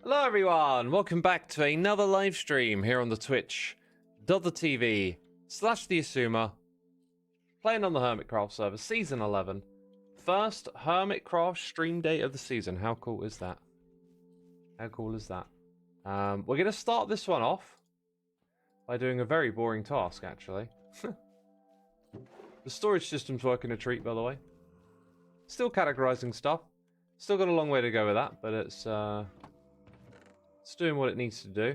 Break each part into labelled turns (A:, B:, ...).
A: Hello everyone, welcome back to another live stream here on the Twitch.tv/the Xisuma, playing on the Hermitcraft server, Season 11. First Hermitcraft stream day of the season. How cool is that? How cool is that? We're going to start this one off by doing a very boring task, actually. The storage system's working a treat, by the way. Still categorizing stuff. Still got a long way to go with that, but it's doing what it needs to do.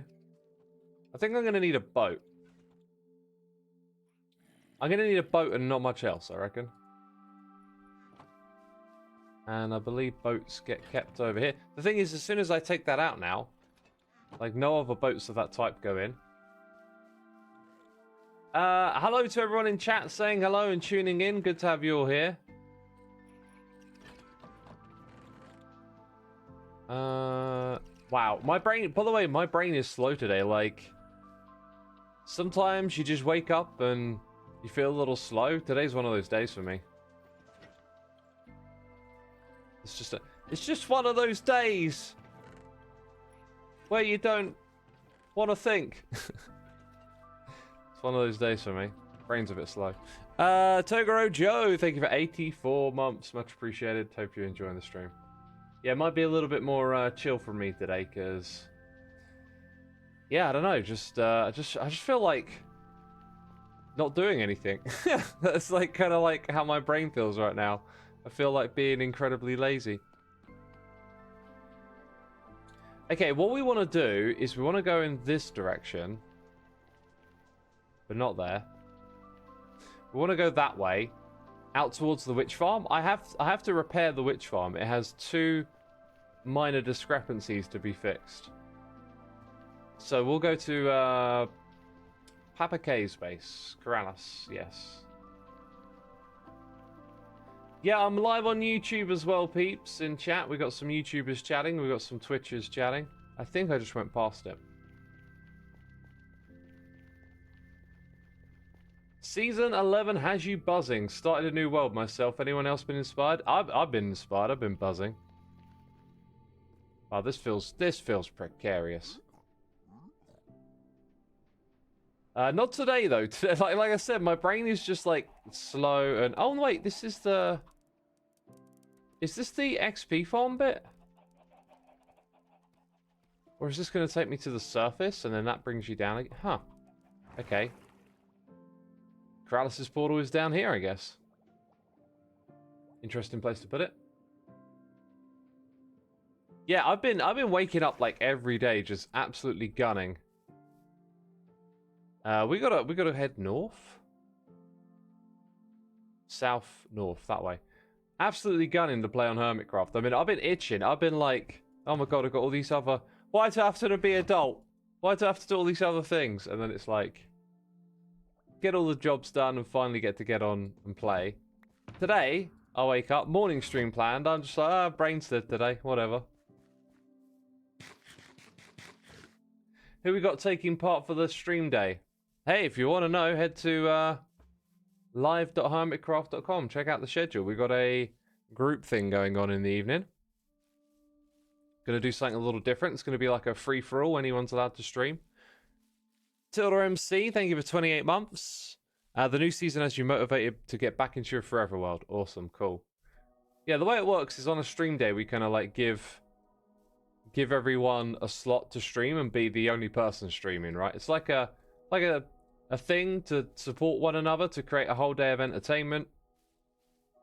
A: I think I'm going to need a boat. I'm going to need a boat and not much else, I reckon. And I believe boats get kept over here. The thing is, as soon as I take that out now, like, no other boats of that type go in. Hello to everyone in chat saying hello and tuning in. Good to have you all here. Wow, my brain, by the way, my brain is slow today. Like, sometimes you just wake up and you feel a little slow. Today's one of those days for me. It's just one of those days where you don't want to think. It's one of those days for me. Brain's a bit slow. Togoro Joe, thank you for 84 months. Much appreciated. Hope you're enjoying the stream. Yeah, it might be a little bit more chill for me today, because, yeah, I don't know, I just feel like not doing anything. That's like kind of like how my brain feels right now. I feel like being incredibly lazy. Okay, what we want to do is we want to go in this direction, but not there. We want to go that way, out towards the witch farm. I have to repair the witch farm. It has two minor discrepancies to be fixed. So we'll go to Papa K's base. Corrales, yes. Yeah, I'm live on YouTube as well, peeps, in chat. We got some YouTubers chatting. We got some Twitchers chatting. I think I just went past it. Season 11 has you buzzing. Started a new world myself. Anyone else been inspired? I've been inspired. I've been buzzing. Wow, this feels precarious. Not today though. Today, like I said, my brain is just like slow and oh wait, this is the. Is this the XP farm bit? Or is this going to take me to the surface and then that brings you down again? Huh. Okay. Corrales' portal is down here, I guess. Interesting place to put it. Yeah, I've been waking up like every day, just absolutely gunning. We gotta head north, south, north, that way. Absolutely gunning to play on Hermitcraft. I mean, I've been itching. I've been like, oh my god, I've got all these other. Why do I have to be adult? Why do I have to do all these other things? And then it's like, get all the jobs done and finally get on and play. Today, I wake up, morning stream planned. I'm just like, brain's dead today, whatever. Who we got taking part for the stream day? Hey, if you want to know, head to live.hermitcraft.com. Check out the schedule. We got a group thing going on in the evening. Gonna do something a little different. It's gonna be like a free-for-all. Anyone's allowed to stream. Tilda MC, thank you for 28 months. The new season has you motivated to get back into your forever world. Awesome, cool. Yeah, the way it works is on a stream day, we kind of like give everyone a slot to stream and be the only person streaming, right? It's like a thing to support one another, to create a whole day of entertainment,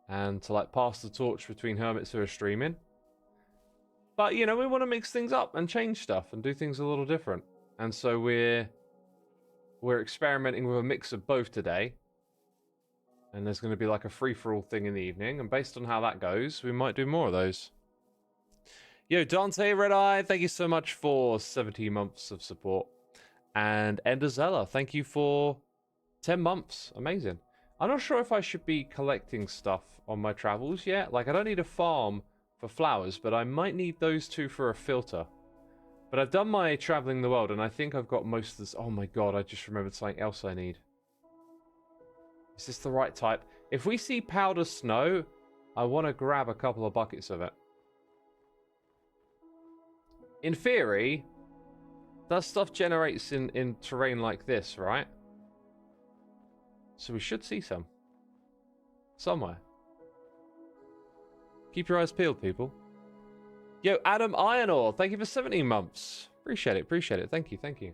A: and to like pass the torch between hermits who are streaming. But you know, we want to mix things up and change stuff and do things a little different, and so we're experimenting with a mix of both today. And there's going to be like a free-for-all thing in the evening, and based on how that goes, we might do more of those. Yo, Dante Red Eye, thank you so much for 17 months of support. And Enderzella, thank you for 10 months. Amazing. I'm not sure if I should be collecting stuff on my travels yet. Like, I don't need a farm for flowers, but I might need those two for a filter. But I've done my traveling the world, and I think I've got most of this. Oh my god, I just remembered something else I need. Is this the right type? If we see powder snow, I want to grab a couple of buckets of it. in theory, that stuff generates in terrain like this, right? So we should see some. Somewhere. Keep your eyes peeled, people. Yo, Adam Iron Ore, thank you for 17 months. Appreciate it, appreciate it. Thank you, thank you.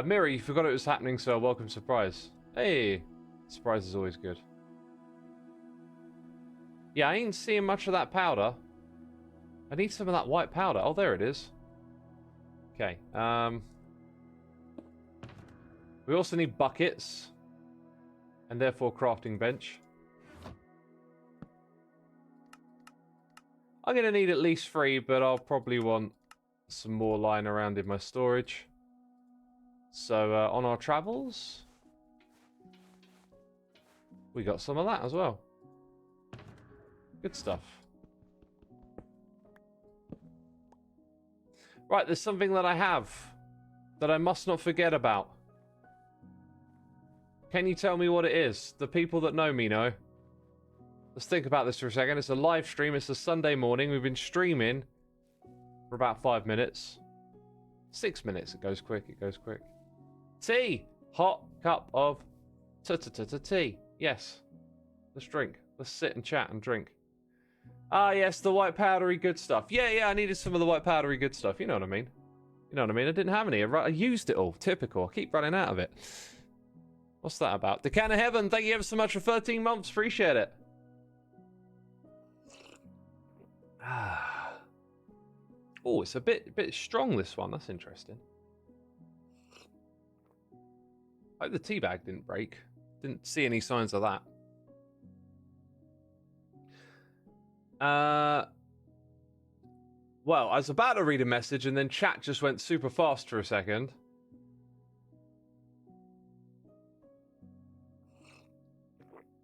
A: Miri, you forgot it was happening, so welcome surprise. Hey, surprise is always good. Yeah, I ain't seeing much of that powder. I need some of that white powder. Oh, there it is. Okay. We also need buckets. And therefore crafting bench. I'm going to need at least 3, but I'll probably want some more lying around in my storage. So, on our travels, we got some of that as well. Good stuff. Right, there's something that I have that I must not forget about. Can you tell me what it is? The people that know me know. Let's think about this for a second. It's a live stream. It's a Sunday morning. We've been streaming for about 5 minutes. 6 minutes. It goes quick. It goes quick. Tea. Hot cup of tea. Yes. Let's drink. Let's sit and chat and drink. Ah, yes, the white powdery good stuff. Yeah, I needed some of the white powdery good stuff. You know what I mean? You know what I mean? I didn't have any. I used it all. Typical. I keep running out of it. What's that about? The Can of Heaven, thank you ever so much for 13 months. Appreciate it. Oh, it's a bit strong, this one. That's interesting. I hope the tea bag didn't break. Didn't see any signs of that. Well, I was about to read a message and then chat just went super fast for a second.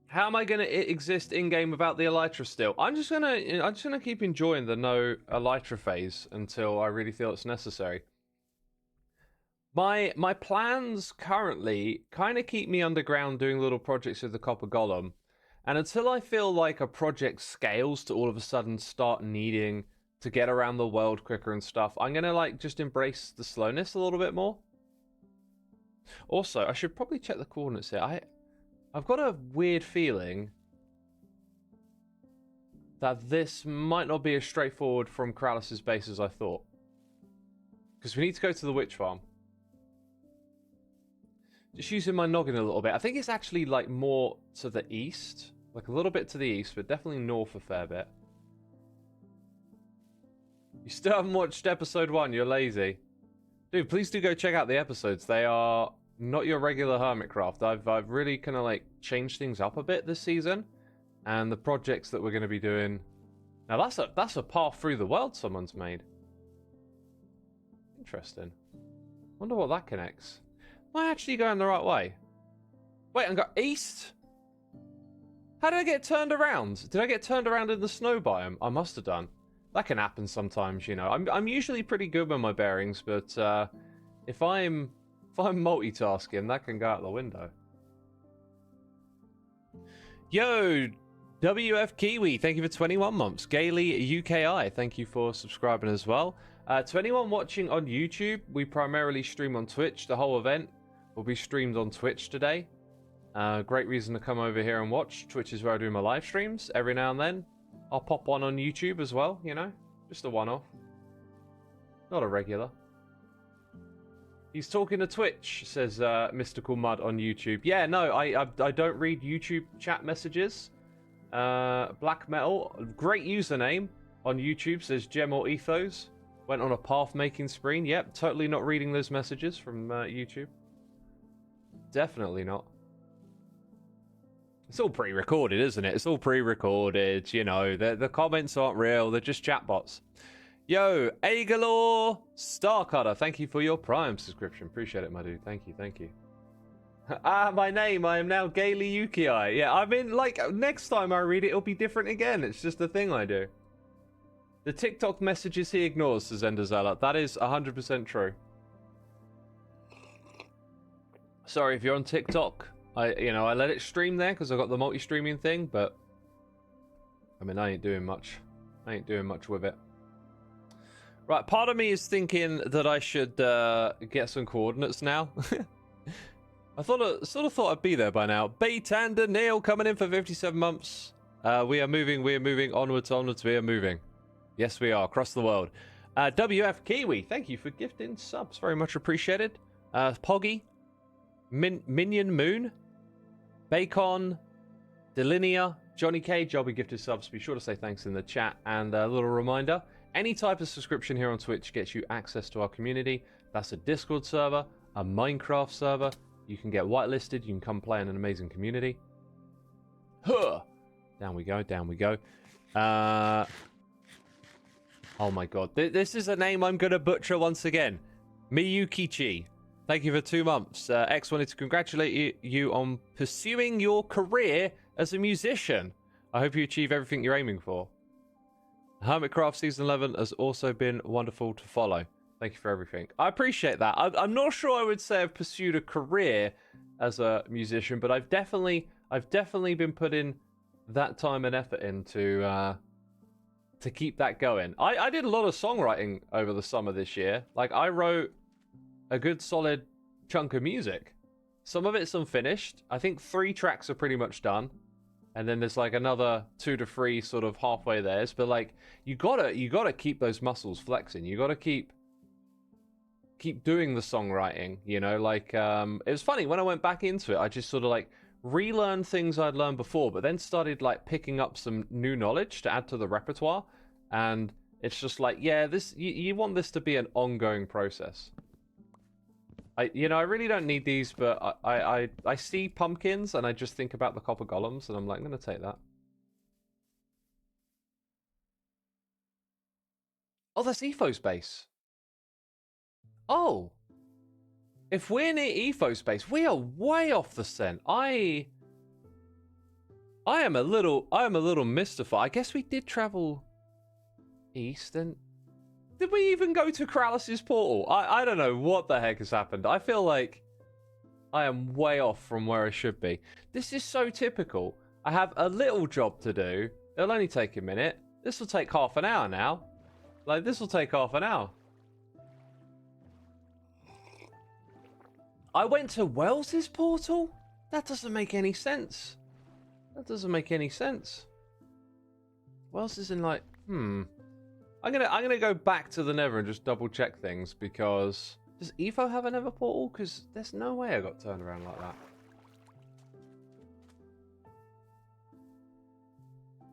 A: How am I going to exist in-game without the Elytra still? I'm just gonna keep enjoying the no Elytra phase until I really feel it's necessary. My plans currently kind of keep me underground doing little projects with the Copper Golem. And until I feel like a project scales to all of a sudden start needing to get around the world quicker and stuff, I'm going to like just embrace the slowness a little bit more. Also, I should probably check the coordinates here. I've got a weird feeling that this might not be as straightforward from Krallis' base as I thought. Because we need to go to the witch farm. Just using my noggin a little bit. I think it's actually like more to the east. Like a little bit to the east, but definitely north a fair bit. You still haven't watched episode 1, you're lazy. Dude, please do go check out the episodes. They are not your regular Hermitcraft. I've really kind of like changed things up a bit this season. And the projects that we're going to be doing. Now that's a path through the world someone's made. Interesting. Wonder what that connects. Am I actually going the right way? Wait, I got east? How did I get turned around? Did I get turned around in the snow biome? I must have done. That can happen sometimes, you know. I'm usually pretty good with my bearings, but if I'm multitasking, that can go out the window. Yo, WF Kiwi, thank you for 21 months. Gaily UKI, thank you for subscribing as well. To anyone watching on YouTube, we primarily stream on Twitch. The whole event will be streamed on Twitch today. Great reason to come over here and watch. Twitch is where I do my live streams. Every now and then, I'll pop one on YouTube as well, you know? Just a one-off. Not a regular. He's talking to Twitch, says Mystical Mud on YouTube. Yeah, no, I don't read YouTube chat messages. Black Metal, great username on YouTube, says Gem or Ethos. Went on a path-making spree. Yep, totally not reading those messages from YouTube. Definitely not. It's all pre-recorded, isn't it? It's all pre-recorded, you know. The comments aren't real, they're just chatbots. Yo, Agalore Starcutter, thank you for your Prime subscription. Appreciate it, my dude. Thank you, thank you. My name, I am now Gaily Yuki. Yeah, I mean, like, next time I read it, it'll be different again. It's just a thing I do. The TikTok messages he ignores, says Enderzella. That is 100% true. Sorry, if you're on TikTok, I let it stream there because I got the multi-streaming thing, but I mean, I ain't doing much. I ain't doing much with it. Right, part of me is thinking that I should get some coordinates now. I sort of thought I'd be there by now. Baytander Neil coming in for 57 months. We are moving onwards, we are moving. Yes, we are, across the world. WF Kiwi, thank you for gifting subs, very much appreciated. Poggy, Minion Moon, Bacon, Delinea, Johnny K, Jobby gifted subs. Be sure to say thanks in the chat. And a little reminder, any type of subscription here on Twitch gets you access to our community. That's a Discord server, a Minecraft server. You can get whitelisted. You can come play in an amazing community. Huh! Down we go, down we go. Oh my god. This is a name I'm going to butcher once again. Miyukichi. Thank you for 2 months. X wanted to congratulate you on pursuing your career as a musician. I hope you achieve everything you're aiming for. Hermitcraft Season 11 has also been wonderful to follow. Thank you for everything. I appreciate that. I'm not sure I would say I've pursued a career as a musician, but I've definitely been putting that time and effort into to keep that going. I did a lot of songwriting over the summer this year. Like, I wrote a good solid chunk of music. Some of it's unfinished. I think 3 tracks are pretty much done. And then there's like another 2 to 3 sort of halfway there's. But like, you gotta keep those muscles flexing. You gotta keep doing the songwriting, you know? Like, it was funny, when I went back into it, I just sort of like relearned things I'd learned before, but then started like picking up some new knowledge to add to the repertoire. And it's just like, yeah, this you want this to be an ongoing process. I really don't need these, but I see pumpkins and I just think about the copper golems and I'm like, I'm gonna take that. Oh, that's Ethos base. Oh, if we're near Ethos base, we are way off the scent. I am a little mystified. I guess we did travel east, and did we even go to Corrales' portal? I don't know what the heck has happened. I feel like I am way off from where I should be. This is so typical. I have a little job to do. It'll only take a minute. This will take half an hour now. Like, this will take half an hour. I went to Wells's portal? That doesn't make any sense. That doesn't make any sense. Wells is in like, I'm gonna go back to the Nether and just double check things, because does Evo have a Nether portal? Because there's no way I got turned around like that.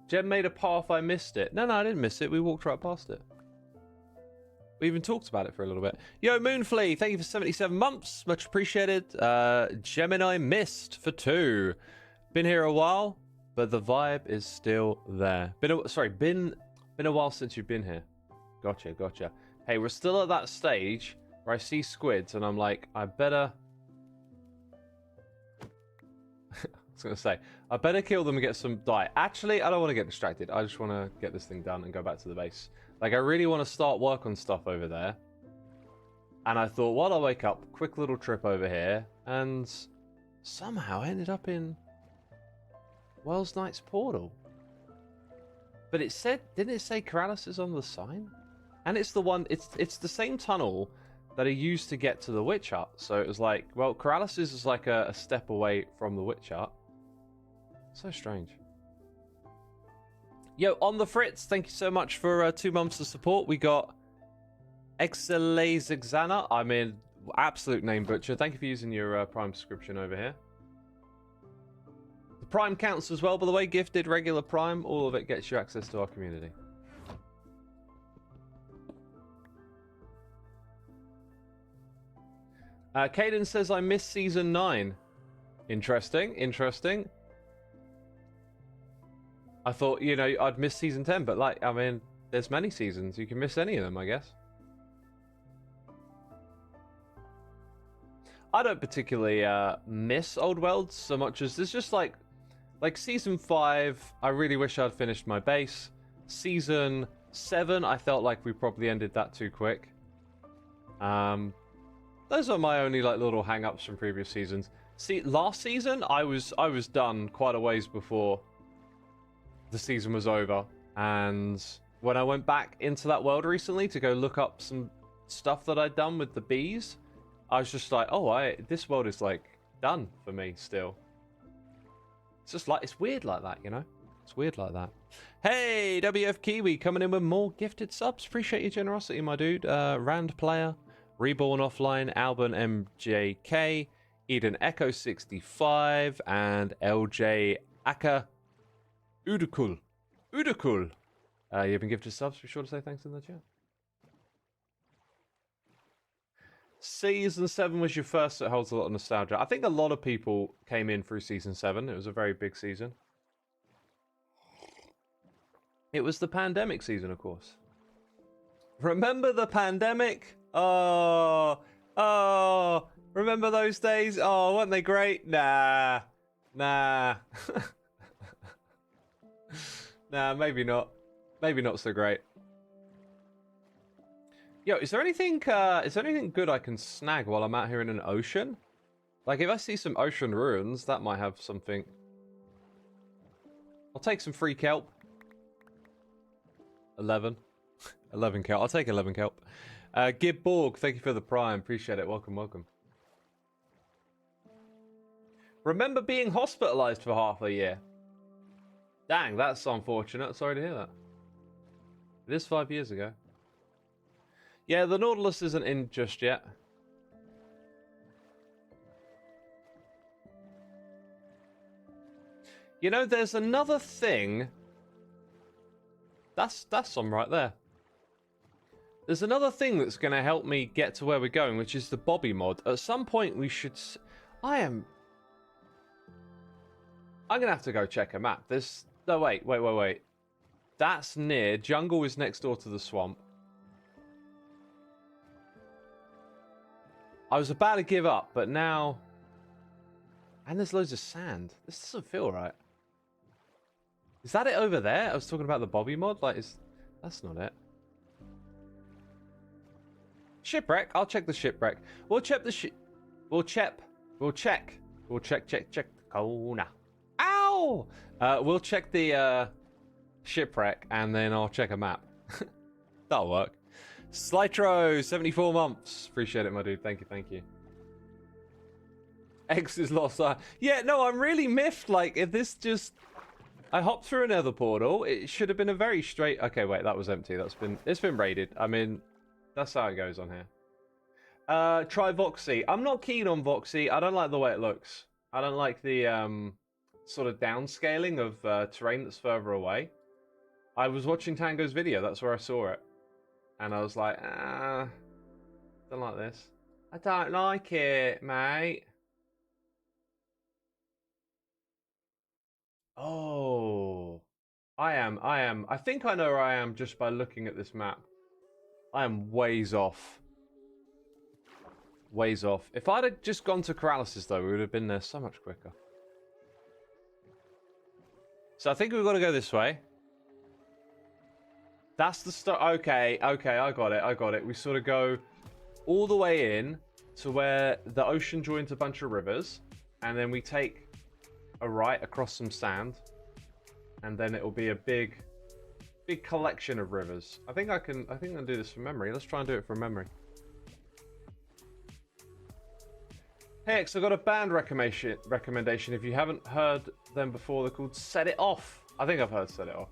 A: Jem made a path, I missed it. No, I didn't miss it. We walked right past it. We even talked about it for a little bit. Yo, Moonflea, thank you for 77 months. Much appreciated. Gemini Mist for 2. Been here a while, but the vibe is still there. Been a while since you've been here. Gotcha. Hey, we're still at that stage where I see squids and I'm like, I better... I was going to say, I better kill them and get some dye. Actually, I don't want to get distracted. I just want to get this thing done and go back to the base. Like, I really want to start work on stuff over there. And I thought, while I wake up, quick little trip over here. And somehow I ended up in Wells Knight's portal. But it said, didn't it say Corrales is on the sign? And it's the one, it's the same tunnel that I used to get to the witch hut. So it was like, well, Corrales is like a step away from the witch hut. So strange. Yo, on the Fritz, thank you so much for 2 months of support. We got Xana. I mean, absolute name butcher. Thank you for using your Prime subscription over here. The Prime counts as well, by the way. Gifted, regular Prime, all of it gets you access to our community. Caden says, I missed Season 9. Interesting. I thought, I'd miss Season 10, but like, I mean, there's many seasons. You can miss any of them, I guess. I don't particularly miss Old Worlds so much as there's just like Season 5, I really wish I'd finished my base. Season 7, I felt like we probably ended that too quick. Those are my only like little hang-ups from previous seasons. See, last season, I was done quite a ways before the season was over, and when I went back into that world recently to go look up some stuff that I'd done with the bees, I was just like, oh, this world is like done for me still. It's just like, it's weird like that, you know? It's weird like that. Hey, WF Kiwi coming in with more gifted subs. Appreciate your generosity, my dude. Rand Player, Reborn Offline, Alban MJK, Eden Echo 65, and LJ Aka Udukul. Udukul. You've been gifted subs. Be sure to say thanks in the chat. Season 7 was your first, so it holds a lot of nostalgia. I think a lot of people came in through Season 7. It was a very big season. It was the pandemic season, of course. Remember the pandemic? Oh, remember those days? Oh, weren't they great? Nah. Nah, maybe not. Maybe not so great. Yo, is there anything good I can snag while I'm out here in an ocean? Like, if I see some ocean ruins, that might have something. I'll take some free kelp. 11. 11 kelp. I'll take 11 kelp. Gib Borg, thank you for the prime. Appreciate it. Welcome, welcome. Remember being hospitalized for half a year? Dang, that's unfortunate. Sorry to hear that. It is 5 years ago. Yeah, the Nautilus isn't in just yet. You know, there's another thing. That's some right there. There's another thing that's going to help me get to where we're going, which is the Bobby mod. At some point, we should... I'm going to have to go check a map. There's... No, wait. That's near. Jungle is next door to the swamp. I was about to give up, but now... And there's loads of sand. This doesn't feel right. Is that it over there? I was talking about the Bobby mod. Like, that's not it. Shipwreck. I'll check the shipwreck. We'll check the We'll check the corner. Ow! We'll check the shipwreck, and then I'll check a map. That'll work. Slytro, 74 months. Appreciate it, my dude. Thank you. X is lost. Yeah, no, I'm really miffed. Like, if this just... I hopped through another portal. It should have been a very straight... Okay, wait, that was empty. It's been raided. I mean, that's how it goes on here. Try Voxy. I'm not keen on Voxy. I don't like the way it looks. I don't like the sort of downscaling of terrain that's further away. I was watching Tango's video. That's where I saw it. And I was like, don't like this. I don't like it, mate. Oh, I am. I think I know where I am just by looking at this map. I am ways off. Ways off. If I'd have just gone to Corrales, though, we would have been there so much quicker. So I think we've got to go this way. That's the start. Okay, I got it. We sort of go all the way in to where the ocean joins a bunch of rivers, and then we take a right across some sand, and then it will be a big collection of rivers. I think I'll do this from memory. Let's try and do it from memory. Hey X, I've got a band recommendation. If you haven't heard them before, they're called Set It Off. I think I've heard Set It Off.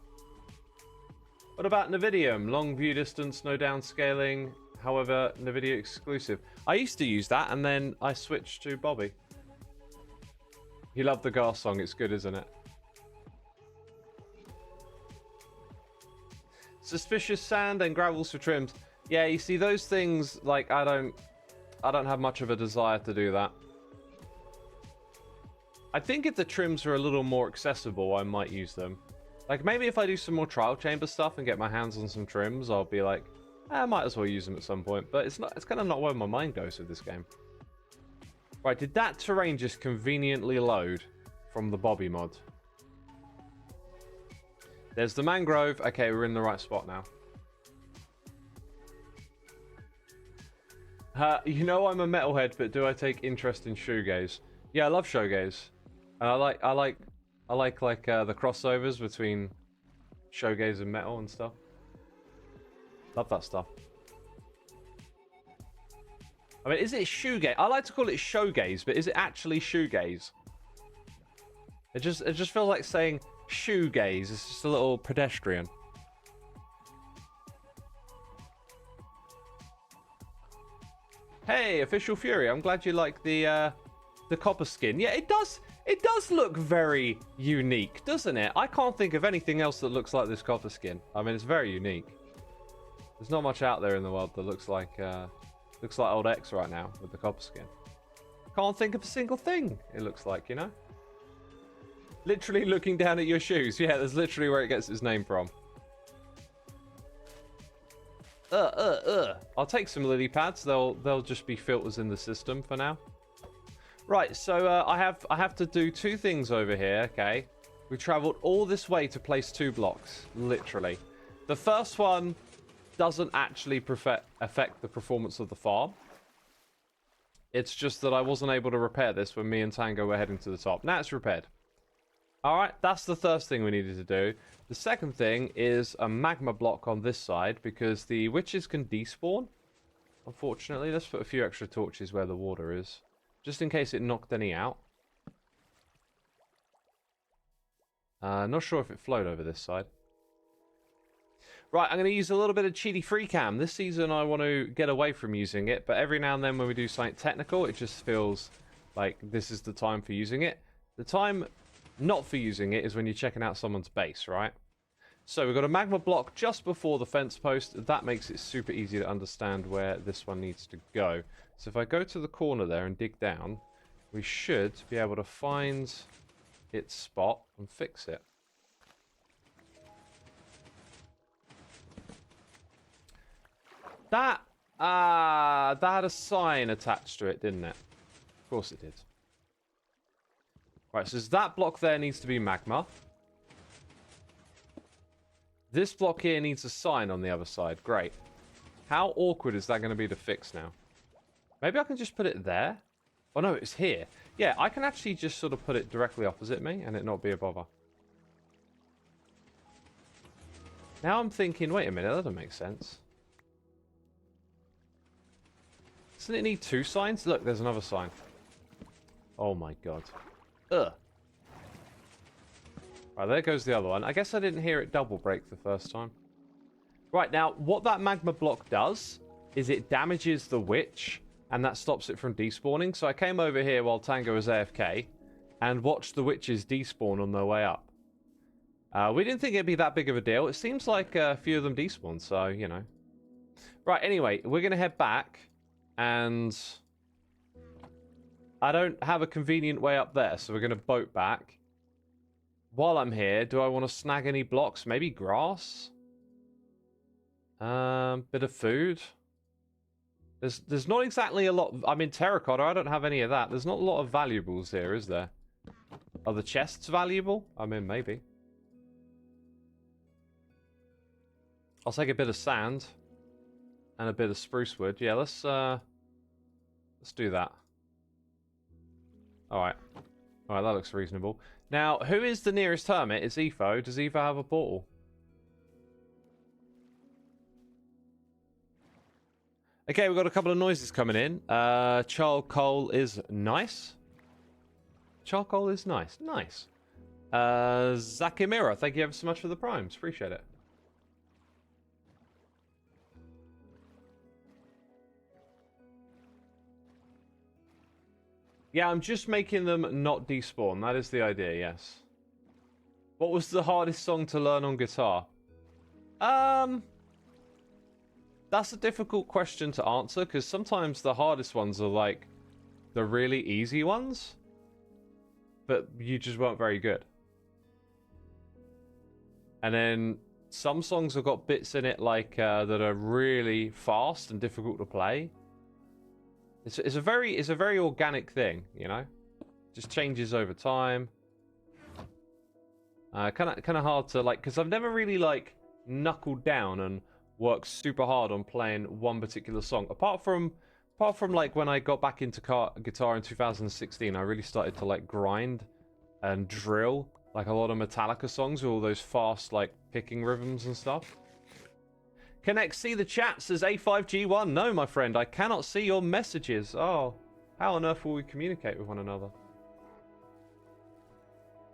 A: What about Nvidium? Long view distance, no downscaling. However, Nvidia exclusive. I used to use that, and then I switched to Bobby. You love the Gar song. It's good, isn't it? Suspicious sand and gravels for trims. Yeah, you see those things. Like I don't have much of a desire to do that. I think if the trims are a little more accessible, I might use them. Like, maybe if I do some more trial chamber stuff and get my hands on some trims, I'll be like, I might as well use them at some point. But it's kind of not where my mind goes with this game. Right, did that terrain just conveniently load from the Bobby mod? There's the mangrove. Okay, we're in the right spot now. You know I'm a metalhead, but do I take interest in shoegaze? Yeah, I love shoegaze. And I like the crossovers between showgaze and metal and stuff. Love that stuff. I mean, is it shoegaze? I like to call it showgaze, but is it actually shoegaze? It just feels like saying shoegaze. It's just a little pedestrian. Hey, Official Fury, I'm glad you like the copper skin. Yeah, it does look very unique, doesn't it? I can't think of anything else that looks like this copper skin. I mean, it's very unique. There's not much out there in the world that looks like old X right now with the copper skin. Can't think of a single thing it looks like, you know? Literally looking down at your shoes. Yeah, that's literally where it gets its name from. I'll take some lily pads. They'll just be filters in the system for now. Right, so I have to do two things over here, okay? We traveled all this way to place 2 blocks, literally. The first one doesn't actually affect the performance of the farm. It's just that I wasn't able to repair this when me and Tango were heading to the top. Now it's repaired. Alright, that's the first thing we needed to do. The second thing is a magma block on this side because the witches can despawn. Unfortunately, let's put a few extra torches where the water is. Just in case it knocked any out. Not sure if it flowed over this side. Right, I'm going to use a little bit of cheaty free cam. This season I want to get away from using it, but every now and then when we do something technical, it just feels like this is the time for using it. The time not for using it is when you're checking out someone's base, right? So we've got a magma block just before the fence post. That makes it super easy to understand where this one needs to go. So if I go to the corner there and dig down, we should be able to find its spot and fix it. That had a sign attached to it, didn't it? Of course it did. Right, so that block there needs to be magma. This block here needs a sign on the other side. Great. How awkward is that going to be to fix now? Maybe I can just put it there? Oh no, it's here. Yeah, I can actually just sort of put it directly opposite me and it not be a bother. Now I'm thinking, wait a minute, that doesn't make sense. Doesn't it need 2 signs? Look, there's another sign. Oh my god. Ugh. Right, there goes the other one. I guess I didn't hear it double break the first time. Right, now, what that magma block does is it damages the witch, and that stops it from despawning. So I came over here while Tango was AFK, and watched the witches despawn on their way up. We didn't think it'd be that big of a deal. It seems like a few of them despawned, so, you know. Right, anyway, we're going to head back, and I don't have a convenient way up there, so we're going to boat back. While I'm here, do I want to snag any blocks? Maybe grass? Bit of food? There's not exactly a lot. I mean, terracotta, I don't have any of that. There's not a lot of valuables here, is there? Are the chests valuable? I mean, maybe. I'll take a bit of sand. And a bit of spruce wood. Yeah, let's do that. Alright. Alright, that looks reasonable. Now, who is the nearest hermit? It's Etho. Does Etho have a portal? Okay, we've got a couple of noises coming in. Charcoal is nice. Charcoal is nice. Nice. Zakimira, thank you ever so much for the primes. Appreciate it. Yeah, I'm just making them not despawn. That is the idea, yes. What was the hardest song to learn on guitar? That's a difficult question to answer, because sometimes the hardest ones are, like, the really easy ones. But you just weren't very good. And then some songs have got bits in it, like, that are really fast and difficult to play. It's a very organic thing, you know. Just changes over time. Kind of hard to like, because I've never really like knuckled down and worked super hard on playing one particular song. Apart from like when I got back into guitar in 2016, I really started to like grind and drill like a lot of Metallica songs with all those fast like picking rhythms and stuff. Connect, see the chat, says A5G1. No, my friend, I cannot see your messages. Oh, how on earth will we communicate with one another?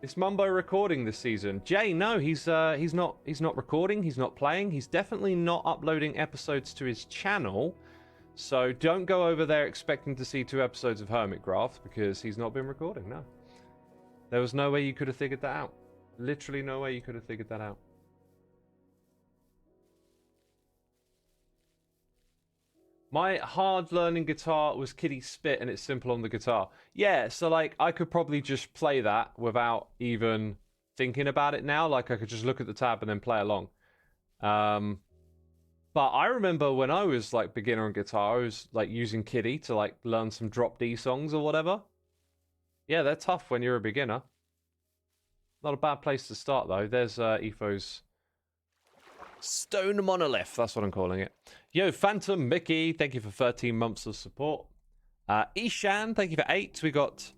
A: Is Mumbo recording this season? Jay, no, he's not recording, he's not playing, he's definitely not uploading episodes to his channel. So don't go over there expecting to see 2 episodes of Hermitcraft because he's not been recording, no. There was no way you could have figured that out. Literally no way you could have figured that out. My hard learning guitar was Kitty Spit and it's simple on the guitar. Yeah, so like I could probably just play that without even thinking about it now. Like I could just look at the tab and then play along. But I remember when I was like beginner on guitar, I was like using Kitty to like learn some drop D songs or whatever. Yeah, they're tough when you're a beginner. Not a bad place to start though. There's Etho's Stone Monolith, that's what I'm calling it. Yo, Phantom Mickey, thank you for 13 months of support. Ishan, thank you for 8. We got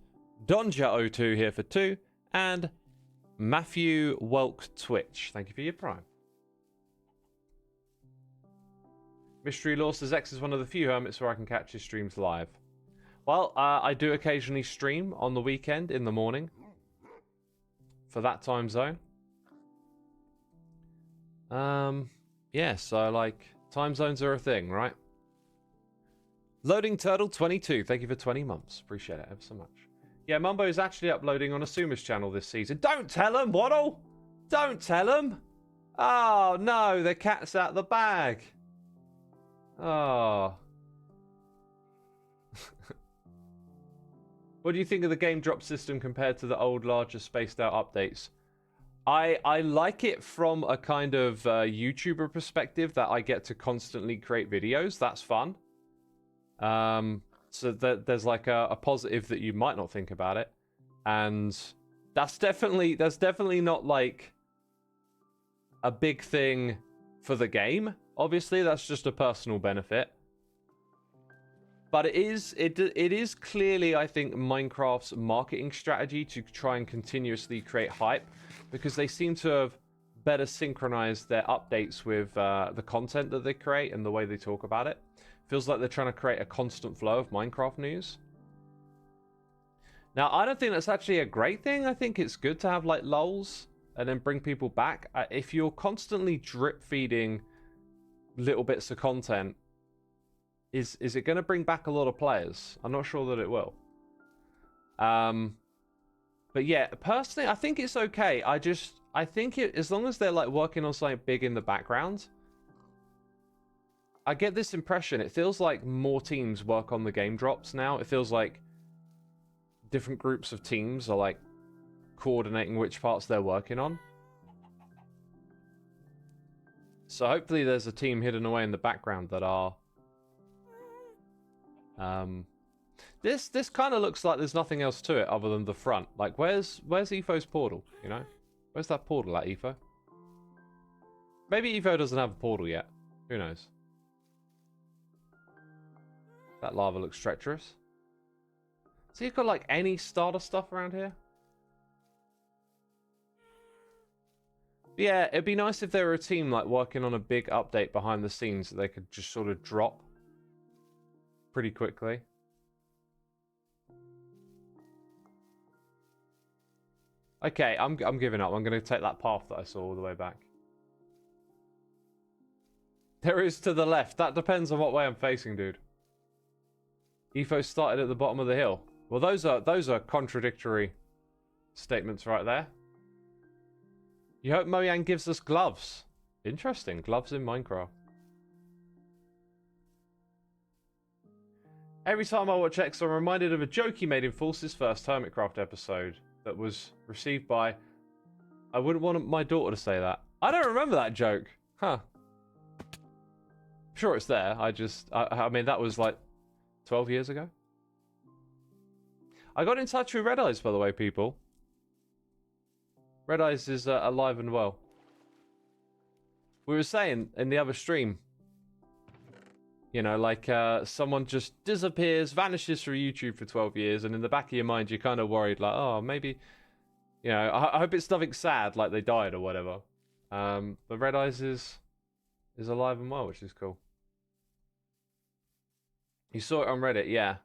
A: Donja02 here for 2. And Matthew Welk Twitch, thank you for your prime. Mystery Law says X is one of the few hermits where I can catch his streams live. Well, I do occasionally stream on the weekend in the morning for that time zone. Yeah, so like time zones are a thing, right? Loading Turtle 22, thank you for 20 months. Appreciate it ever so much. Yeah, Mumbo is actually uploading on Xisuma's channel this season. Don't tell him, Waddle! Don't tell him! Oh no, the cat's out the bag. Oh. What do you think of the game drop system compared to the old, larger, spaced out updates? I like it from a kind of YouTuber perspective that I get to constantly create videos. That's fun. So there's like a positive that you might not think about it, and that's definitely not like a big thing for the game. Obviously, that's just a personal benefit. But it is clearly, I think, Minecraft's marketing strategy to try and continuously create hype, because they seem to have better synchronized their updates with the content that they create and the way they talk about it. Feels like they're trying to create a constant flow of Minecraft news. Now, I don't think that's actually a great thing. I think it's good to have like lulls and then bring people back. If you're constantly drip feeding little bits of content, is it going to bring back a lot of players? I'm not sure that it will. But yeah, personally, I think it's okay. I think as long as they're like working on something big in the background, I get this impression. It feels like more teams work on the game drops now. It feels like different groups of teams are like coordinating which parts they're working on. So hopefully there's a team hidden away in the background that are... This kind of looks like there's nothing else to it other than the front. Like, where's Etho's portal, you know? Where's that portal at, Etho? Maybe Etho doesn't have a portal yet. Who knows? That lava looks treacherous. So you've got, like, any starter stuff around here? Yeah, it'd be nice if there were a team, like, working on a big update behind the scenes that they could just sort of drop pretty quickly. Okay, I'm giving up. I'm going to take that path that I saw all the way back. There is to the left. That depends on what way I'm facing, dude. Etho started at the bottom of the hill. Well, those are contradictory statements right there. You hope Mojang gives us gloves. Interesting. Gloves in Minecraft. Every time I watch X, I'm reminded of a joke he made in Force's first Hermitcraft episode that was received by... I wouldn't want my daughter to say that. I don't remember that joke. Huh. I'm sure it's there. I mean, that was like 12 years ago. I got in touch with Red Eyes, by the way, people. Red Eyes is alive and well. We were saying in the other stream, you know, like someone just disappears, vanishes from YouTube for 12 years, and in the back of your mind, you're kind of worried, like, oh, maybe, you know, I hope it's nothing sad, like they died or whatever. But Red Eyes is is alive and well, which is cool. You saw it on Reddit, yeah.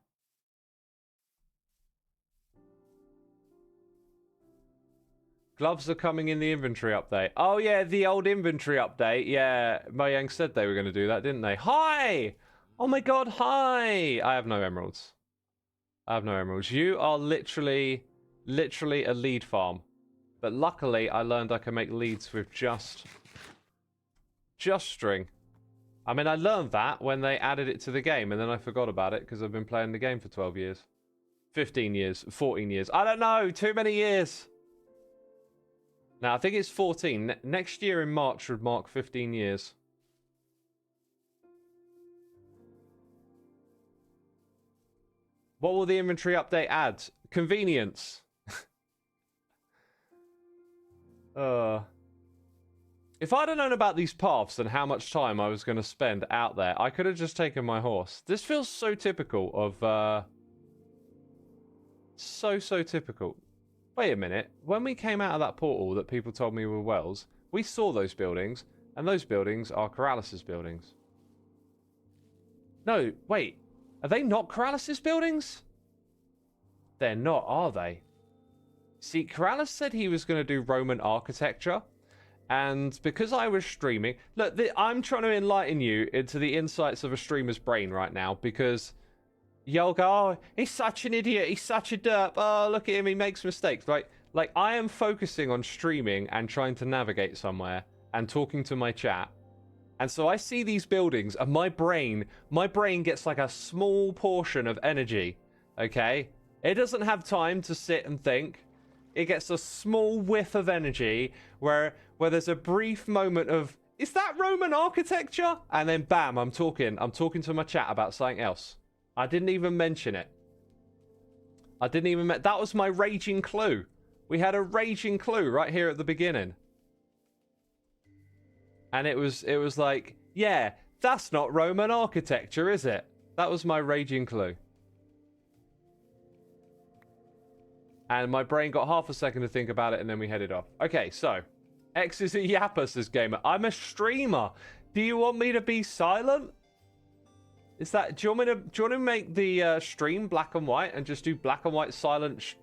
A: Gloves are coming in the inventory update. Oh, yeah, the old inventory update. Yeah, Mojang said they were going to do that, didn't they? Hi! Oh my god, hi! I have no emeralds. I have no emeralds. You are literally a lead farm. But luckily, I learned I can make leads with just string. I mean, I learned that when they added it to the game, and then I forgot about it because I've been playing the game for 12 years. 15 years, 14 years. I don't know, too many years. Now, I think it's 14. Next year in March would mark 15 years. What will the inventory update add? Convenience. If I'd have known about these paths and how much time I was going to spend out there, I could have just taken my horse. This feels so typical of... So typical. Wait a minute. When we came out of that portal that people told me were wells, we saw those buildings, and those buildings are Corrales' buildings. No, wait. Are they not Corrales' buildings? They're not, are they? See, Corrales said he was going to do Roman architecture, and because I was streaming... Look, I'm trying to enlighten you into the insights of a streamer's brain right now, because... You'll go, oh, he's such an idiot, he's such a derp, oh, look at him, he makes mistakes, right? Like, I am focusing on streaming and trying to navigate somewhere and talking to my chat. And so I see these buildings, and my brain gets like a small portion of energy, okay? It doesn't have time to sit and think. It gets a small whiff of energy where there's a brief moment of, is that Roman architecture? And then bam, I'm talking to my chat about something else. I didn't even mention it. That was my raging clue. We had a raging clue right here at the beginning. And it was like, yeah, that's not Roman architecture, is it? That was my raging clue. And my brain got half a second to think about it, and then we headed off. Okay, so. X is a yapper, says Gamer. I'm a streamer. Do you want me to be silent? Is that... Do you want to make the stream black and white and just do black and white silent...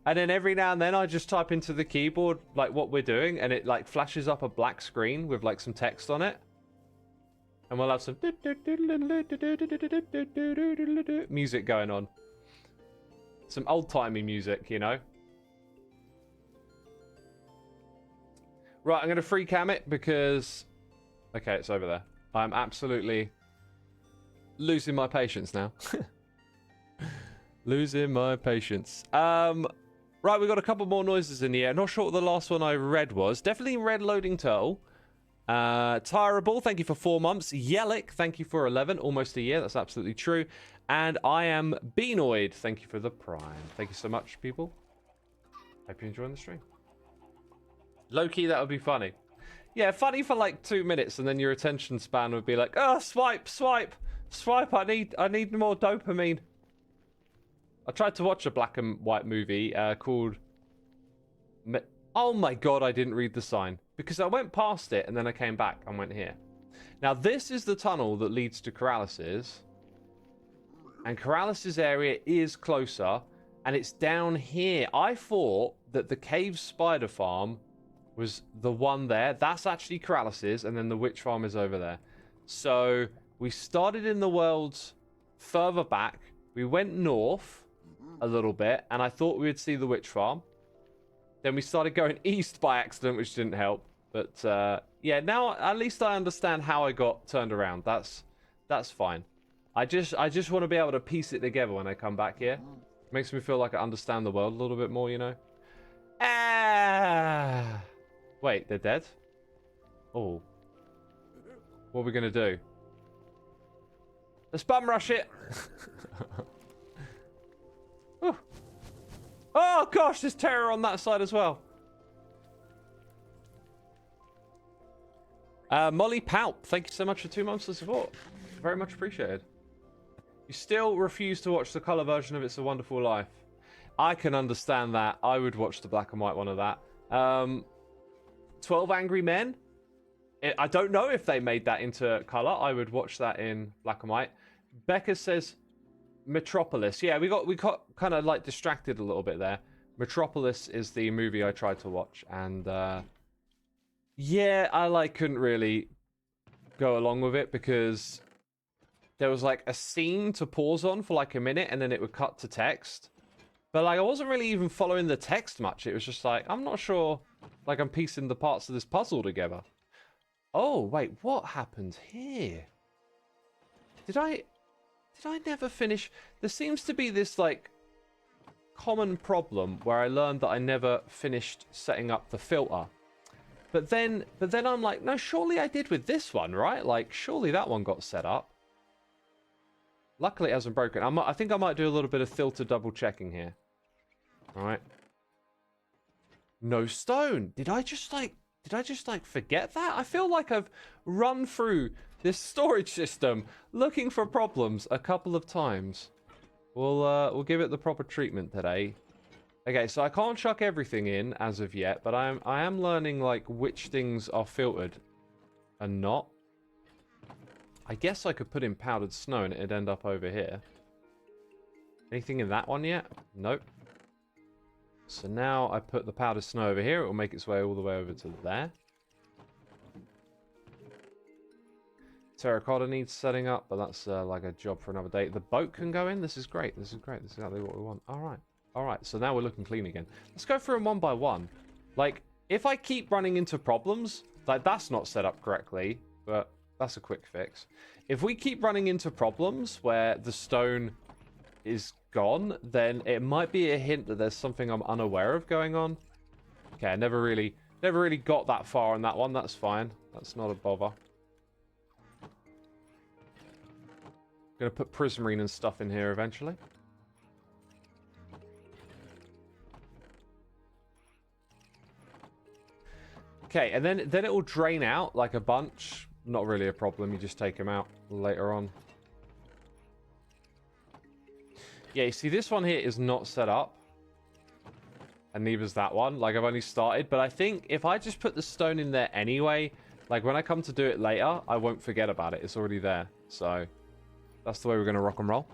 A: And then every now and then I just type into the keyboard like what we're doing, and it like flashes up a black screen with like some text on it. And we'll have some... music going on. Some old-timey music, you know? Right, I'm going to free cam it because... Okay, it's over there. I'm absolutely... losing my patience now. Losing my patience. Right, we've got a couple more noises in the air. Not sure what the last one I read was. Definitely red loading turtle. Tireable, thank you for 4 months. Yellick, thank you for 11. Almost a year, that's absolutely true. And I am Beanoid, thank you for the prime. Thank you so much, people. Hope you're enjoying the stream. Low-key, that would be funny. Yeah, funny for like 2 minutes, and then your attention span would be like, oh, swipe, swipe. Swipe, I need more dopamine. I tried to watch a black and white movie called... Oh my god, I didn't read the sign. Because I went past it and then I came back and went here. Now this is the tunnel that leads to Corrales'. And Corrales' area is closer. And it's down here. I thought that the cave spider farm was the one there. That's actually Corrales', and then the witch farm is over there. So... we started in the worlds further back. We went north a little bit, and I thought we would see the witch farm. Then we started going east by accident, which didn't help. But yeah, now at least I understand how I got turned around. That's fine. I just want to be able to piece it together when I come back here. Makes me feel like I understand the world a little bit more, you know. Wait, they're dead? Oh. What are we gonna do? Let's bum rush it. Oh gosh, there's terror on that side as well. Molly Palp, thank you so much for 2 months of support. Very much appreciated. You still refuse to watch the colour version of It's a Wonderful Life. I can understand that. I would watch the black and white one of that. 12 Angry Men. I don't know if they made that into color. I would watch that in black and white. Becca says Metropolis. Yeah, we got kind of like distracted a little bit there. Metropolis is the movie I tried to watch, and yeah, I like couldn't really go along with it because there was like a scene to pause on for like a minute, and then it would cut to text. But like I wasn't really even following the text much. It was just like I'm not sure. Like I'm piecing the parts of this puzzle together. Oh wait, what happened here? Did I never finish? There seems to be this like common problem where I learned that I never finished setting up the filter. But then I'm like, no, surely I did with this one, right? Like, surely that one got set up. Luckily, it hasn't broken. I think I might do a little bit of filter double checking here. All right. No stone. Did I just like forget that? I feel like I've run through this storage system looking for problems a couple of times. We'll give it the proper treatment today. Okay, so I can't chuck everything in as of yet, but I am learning like which things are filtered and not. I guess I could put in powdered snow and it'd end up over here. Anything in that one yet? Nope. So now I put the powdered snow over here. It will make its way all the way over to there. Terracotta needs setting up, but that's like a job for another day. The boat can go in. This is great. This is great. This is exactly what we want. All right. All right. So now we're looking clean again. Let's go through them one by one. Like, if I keep running into problems, like that's not set up correctly, but that's a quick fix. If we keep running into problems where the stone is gone, then it might be a hint that there's something I'm unaware of going on. Okay, I never really got that far on that one. That's fine. That's not a bother. Gonna put prismarine and stuff in here eventually. Okay, and then it will drain out like a bunch. Not really a problem. You just take them out later on. Yeah, you see this one here is not set up. And neither's that one. Like I've only started. But I think if I just put the stone in there anyway, like when I come to do it later, I won't forget about it. It's already there. So that's the way we're going to rock and roll.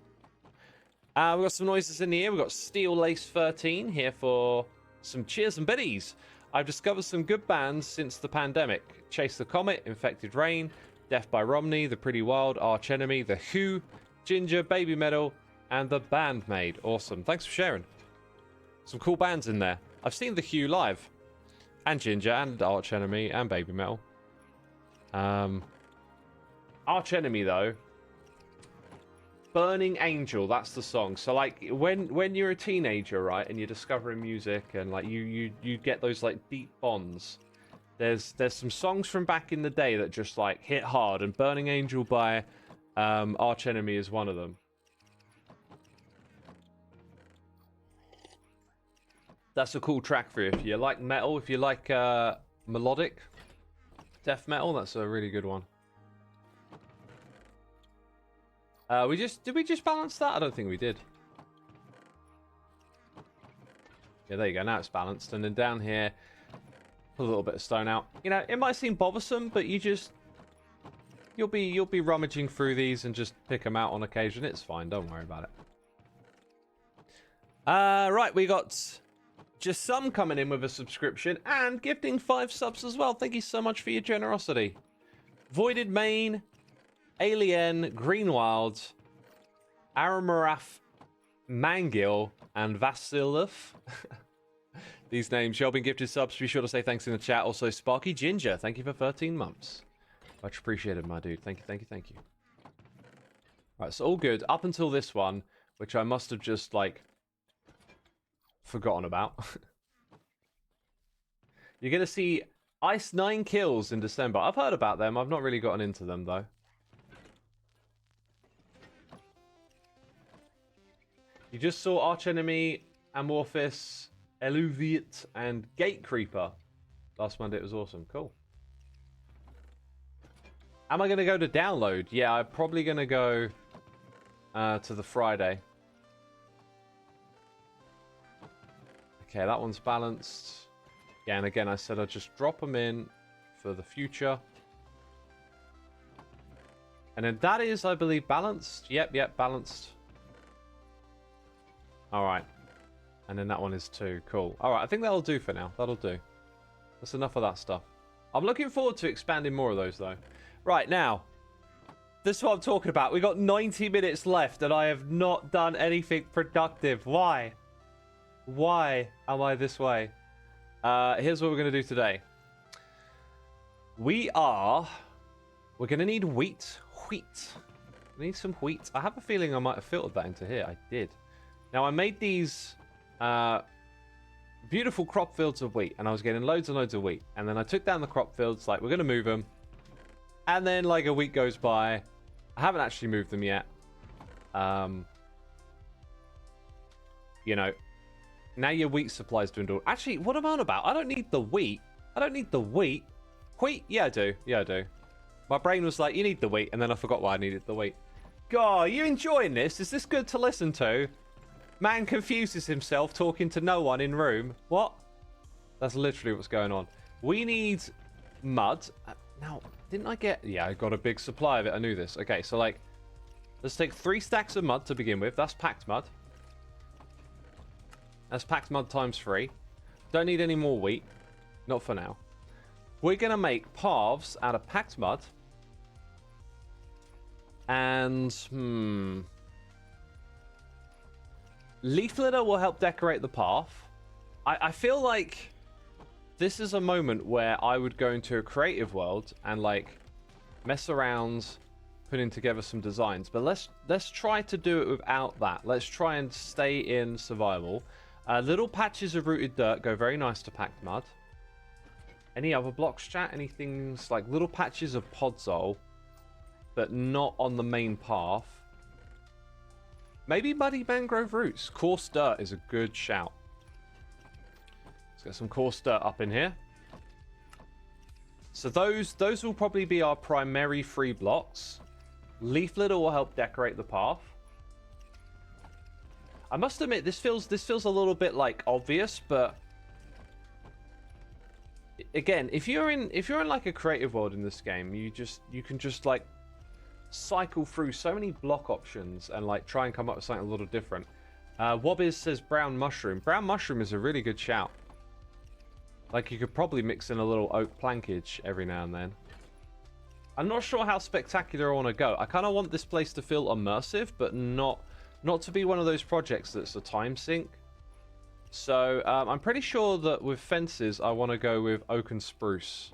A: We've got some noises in the ear. We've got Steel Lace 13 here for some cheers and biddies. I've discovered some good bands since the pandemic. Chase the Comet, Infected Rain, Death by Romney, The Pretty Wild, Arch Enemy, The Who, Ginger, Baby Metal, and The Bandmaid. Awesome. Thanks for sharing. Some cool bands in there. I've seen The Who live. And Ginger, and Arch Enemy, and Baby Metal. Arch Enemy, though. Burning Angel, that's the song. So like when you're a teenager, right, and you're discovering music and like you get those like deep bonds. There's some songs from back in the day that just like hit hard, and Burning Angel by Arch Enemy is one of them. That's a cool track for you. If you like metal, if you like melodic death metal, that's a really good one. Did we just balance that? I don't think we did. Yeah, there you go. Now it's balanced. And then down here, put a little bit of stone out. You know, it might seem bothersome, but you'll be rummaging through these and just pick them out on occasion. It's fine. Don't worry about it. Right, we got Xisuma coming in with a subscription and gifting 5 subs as well. Thank you so much for your generosity. Voided Main, Alien, Greenwild, Aramarath, Mangil, and Vasilov. These names, y'all been gifted subs. Be sure to say thanks in the chat. Also, Sparky Ginger, thank you for 13 months. Much appreciated, my dude. Thank you, thank you, thank you. Right, so all good up until this one, which I must have just, like, forgotten about. You're going to see Ice 9 kills in December. I've heard about them. I've not really gotten into them, though. You just saw Arch Enemy, Amorphis, Eluviate, and Gate Creeper. Last Monday, it was awesome. Cool. Am I going to go to download? Yeah, I'm probably going to go to the Friday. Okay, that one's balanced. Yeah, and again, I said I'd just drop them in for the future. And then that is, I believe, balanced. Yep, balanced. All right. And then that one is 2. Cool. All right, I think that'll do for now. That'll do. That's enough of that stuff. I'm looking forward to expanding more of those, though. Right, now. This is what I'm talking about. We got 90 minutes left, and I have not done anything productive. Why? Why am I this way? Here's what we're going to do today. We're going to need wheat. We need some wheat. I have a feeling I might have filtered that into here. I did. Now, I made these beautiful crop fields of wheat, and I was getting loads and loads of wheat. And then I took down the crop fields, like, we're going to move them. And then, like, a week goes by. I haven't actually moved them yet. You know, now your wheat supply's dwindled. Actually, what am I on about? I don't need the wheat. I don't need the wheat. Wheat? Yeah, I do. Yeah, I do. My brain was like, you need the wheat, and then I forgot why I needed the wheat. God, are you enjoying this? Is this good to listen to? Man confuses himself talking to no one in room. What? That's literally what's going on. We need mud. Now, didn't I get... Yeah, I got a big supply of it. I knew this. Okay, so, like, let's take 3 stacks of mud to begin with. That's packed mud. That's packed mud times 3. Don't need any more wheat. Not for now. We're going to make paths out of packed mud. And, leaf litter will help decorate the path. I feel like this is a moment where I would go into a creative world and, like, mess around putting together some designs. But let's try to do it without that. Let's try and stay in survival. Little patches of rooted dirt go very nice to packed mud. Any other blocks, chat? Anything like little patches of podzol, but not on the main path. Maybe muddy mangrove roots. Coarse dirt is a good shout. Let's get some coarse dirt up in here. So those will probably be our primary 3 blocks. Leaf litter will help decorate the path. I must admit, this feels a little bit like obvious, but again, if you're in like a creative world in this game, you can just like cycle through so many block options and like try and come up with something a little different. Wobbiz says brown mushroom. Brown mushroom is a really good shout. Like, you could probably mix in a little oak plankage every now and then. I'm not sure how spectacular I want to go. I kind of want this place to feel immersive, but not to be one of those projects that's a time sink. So I'm pretty sure that with fences, I want to go with oak and spruce.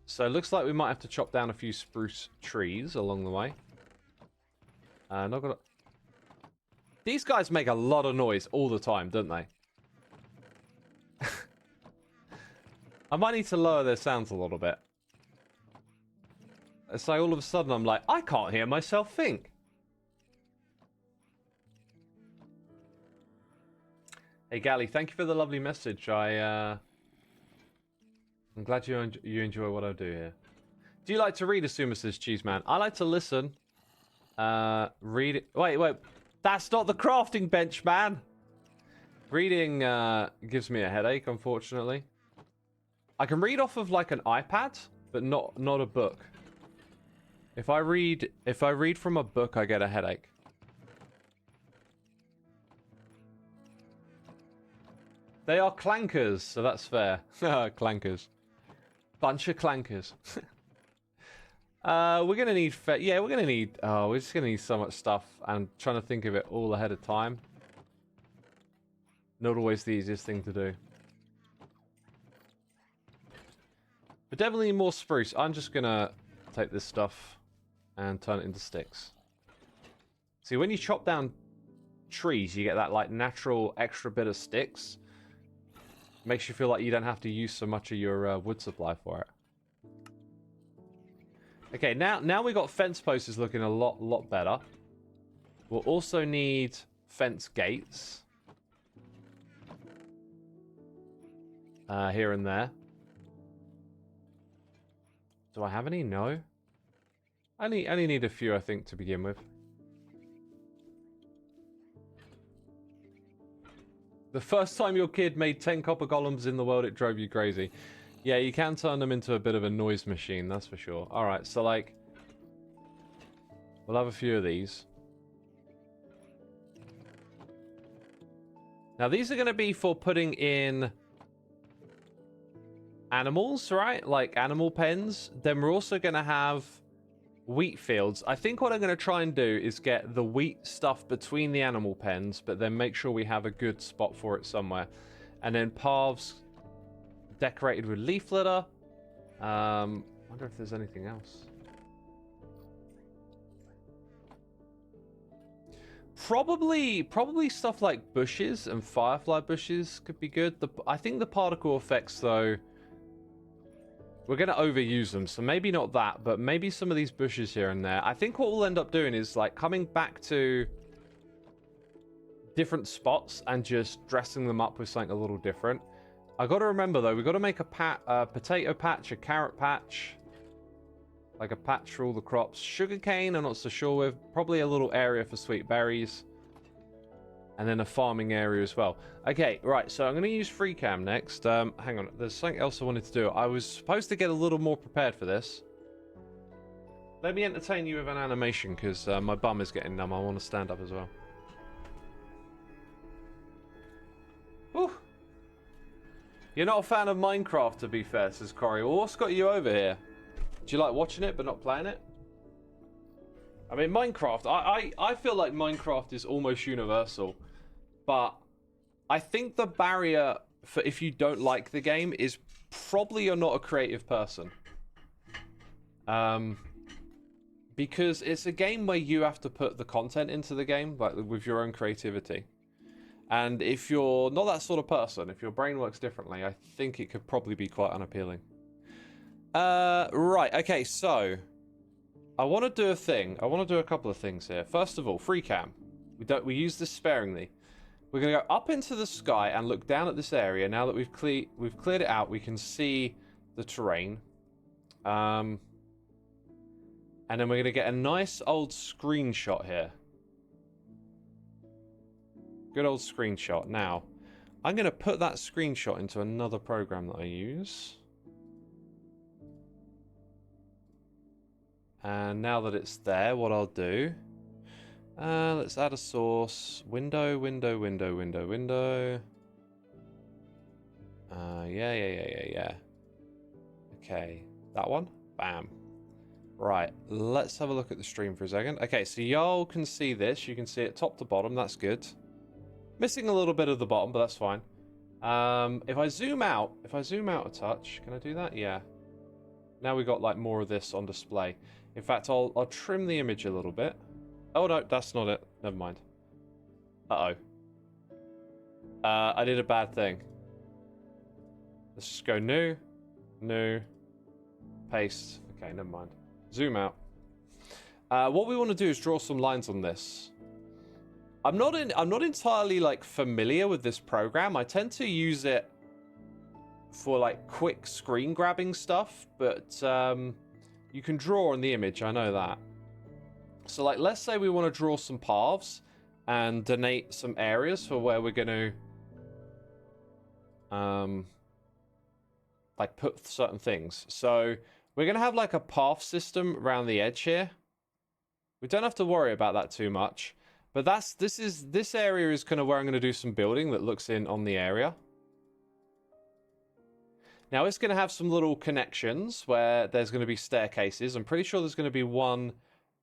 A: So it looks like we might have to chop down a few spruce trees along the way. Not gonna... These guys make a lot of noise all the time, don't they? I might need to lower their sounds a little bit. It's like all of a sudden I'm like, I can't hear myself think. Hey Gally, thank you for the lovely message. I'm glad you enjoy what I do here. Do you like to read, Xisuma says Cheeseman? I like to listen. Read it. Wait. That's not the crafting bench, man. Reading gives me a headache, unfortunately. I can read off of like an iPad, but not a book. If I read from a book, I get a headache. They are clankers, so that's fair. Clankers. Bunch of clankers. We're gonna need we're gonna need we're just gonna need so much stuff. I'm trying to think of it all ahead of time. Not always the easiest thing to do. But definitely more spruce. I'm just gonna take this stuff and turn it into sticks. See, when you chop down trees, you get that like natural extra bit of sticks. Makes you feel like you don't have to use so much of your wood supply for it. Okay, now we got fence posts looking a lot better. We'll also need fence gates. Here and there. Do I have any? No. I only need a few, I think, to begin with. The first time your kid made 10 copper golems in the world, it drove you crazy. Yeah, you can turn them into a bit of a noise machine, that's for sure. Alright, so like... We'll have a few of these. Now, these are going to be for putting in animals, right? Like animal pens. Then we're also going to have wheat fields. I think what I'm going to try and do is get the wheat stuff between the animal pens, but then make sure we have a good spot for it somewhere. And then paths decorated with leaf litter. Wonder if there's anything else. Probably stuff like bushes and firefly bushes could be good. I think the particle effects, though, we're going to overuse them, so maybe not that, but maybe some of these bushes here and there. I think what we'll end up doing is like coming back to different spots and just dressing them up with something a little different. I got to remember, though, we've got to make a potato patch, a carrot patch, like a patch for all the crops. Sugarcane, I'm not so sure with. Probably a little area for sweet berries. And then a farming area as well. Okay, right, so I'm going to use FreeCam next. Hang on, there's something else I wanted to do. I was supposed to get a little more prepared for this. Let me entertain you with an animation, because my bum is getting numb. I want to stand up as well. Whew. You're not a fan of Minecraft, to be fair, says Corey. Well, what's got you over here? Do you like watching it but not playing it? I mean, Minecraft, I feel like Minecraft is almost universal. But I think the barrier for if you don't like the game is probably you're not a creative person. Because it's a game where you have to put the content into the game, like with your own creativity. And if you're not that sort of person, if your brain works differently, I think it could probably be quite unappealing. Right, okay, so I want to do a thing. I want to do a couple of things here. First of all, FreeCam. We use this sparingly. We're going to go up into the sky and look down at this area. Now that we've cleared it out, we can see the terrain. And then we're going to get a nice old screenshot here. Good old screenshot. Now, I'm going to put that screenshot into another program that I use. And now that it's there, what I'll do... let's add a source. Window. Yeah. Okay, that one. Bam. Right, let's have a look at the stream for a second. Okay, so y'all can see this. You can see it top to bottom. That's good. Missing a little bit of the bottom, but that's fine. If I zoom out a touch, can I do that? Yeah. Now we got like more of this on display. In fact, I'll trim the image a little bit. Oh no, that's not it. Never mind. Uh-oh. I did a bad thing. Let's just go new, paste. Okay, never mind. Zoom out. What we want to do is draw some lines on this. I'm not entirely like familiar with this program. I tend to use it for like quick screen grabbing stuff, but you can draw on the image, I know that. So like, let's say we want to draw some paths and donate some areas for where we're going to like put certain things. So we're going to have like a path system around the edge here. We don't have to worry about that too much, but this area is kind of where I'm going to do some building that looks in on the area. Now it's going to have some little connections where there's going to be staircases. I'm pretty sure there's going to be one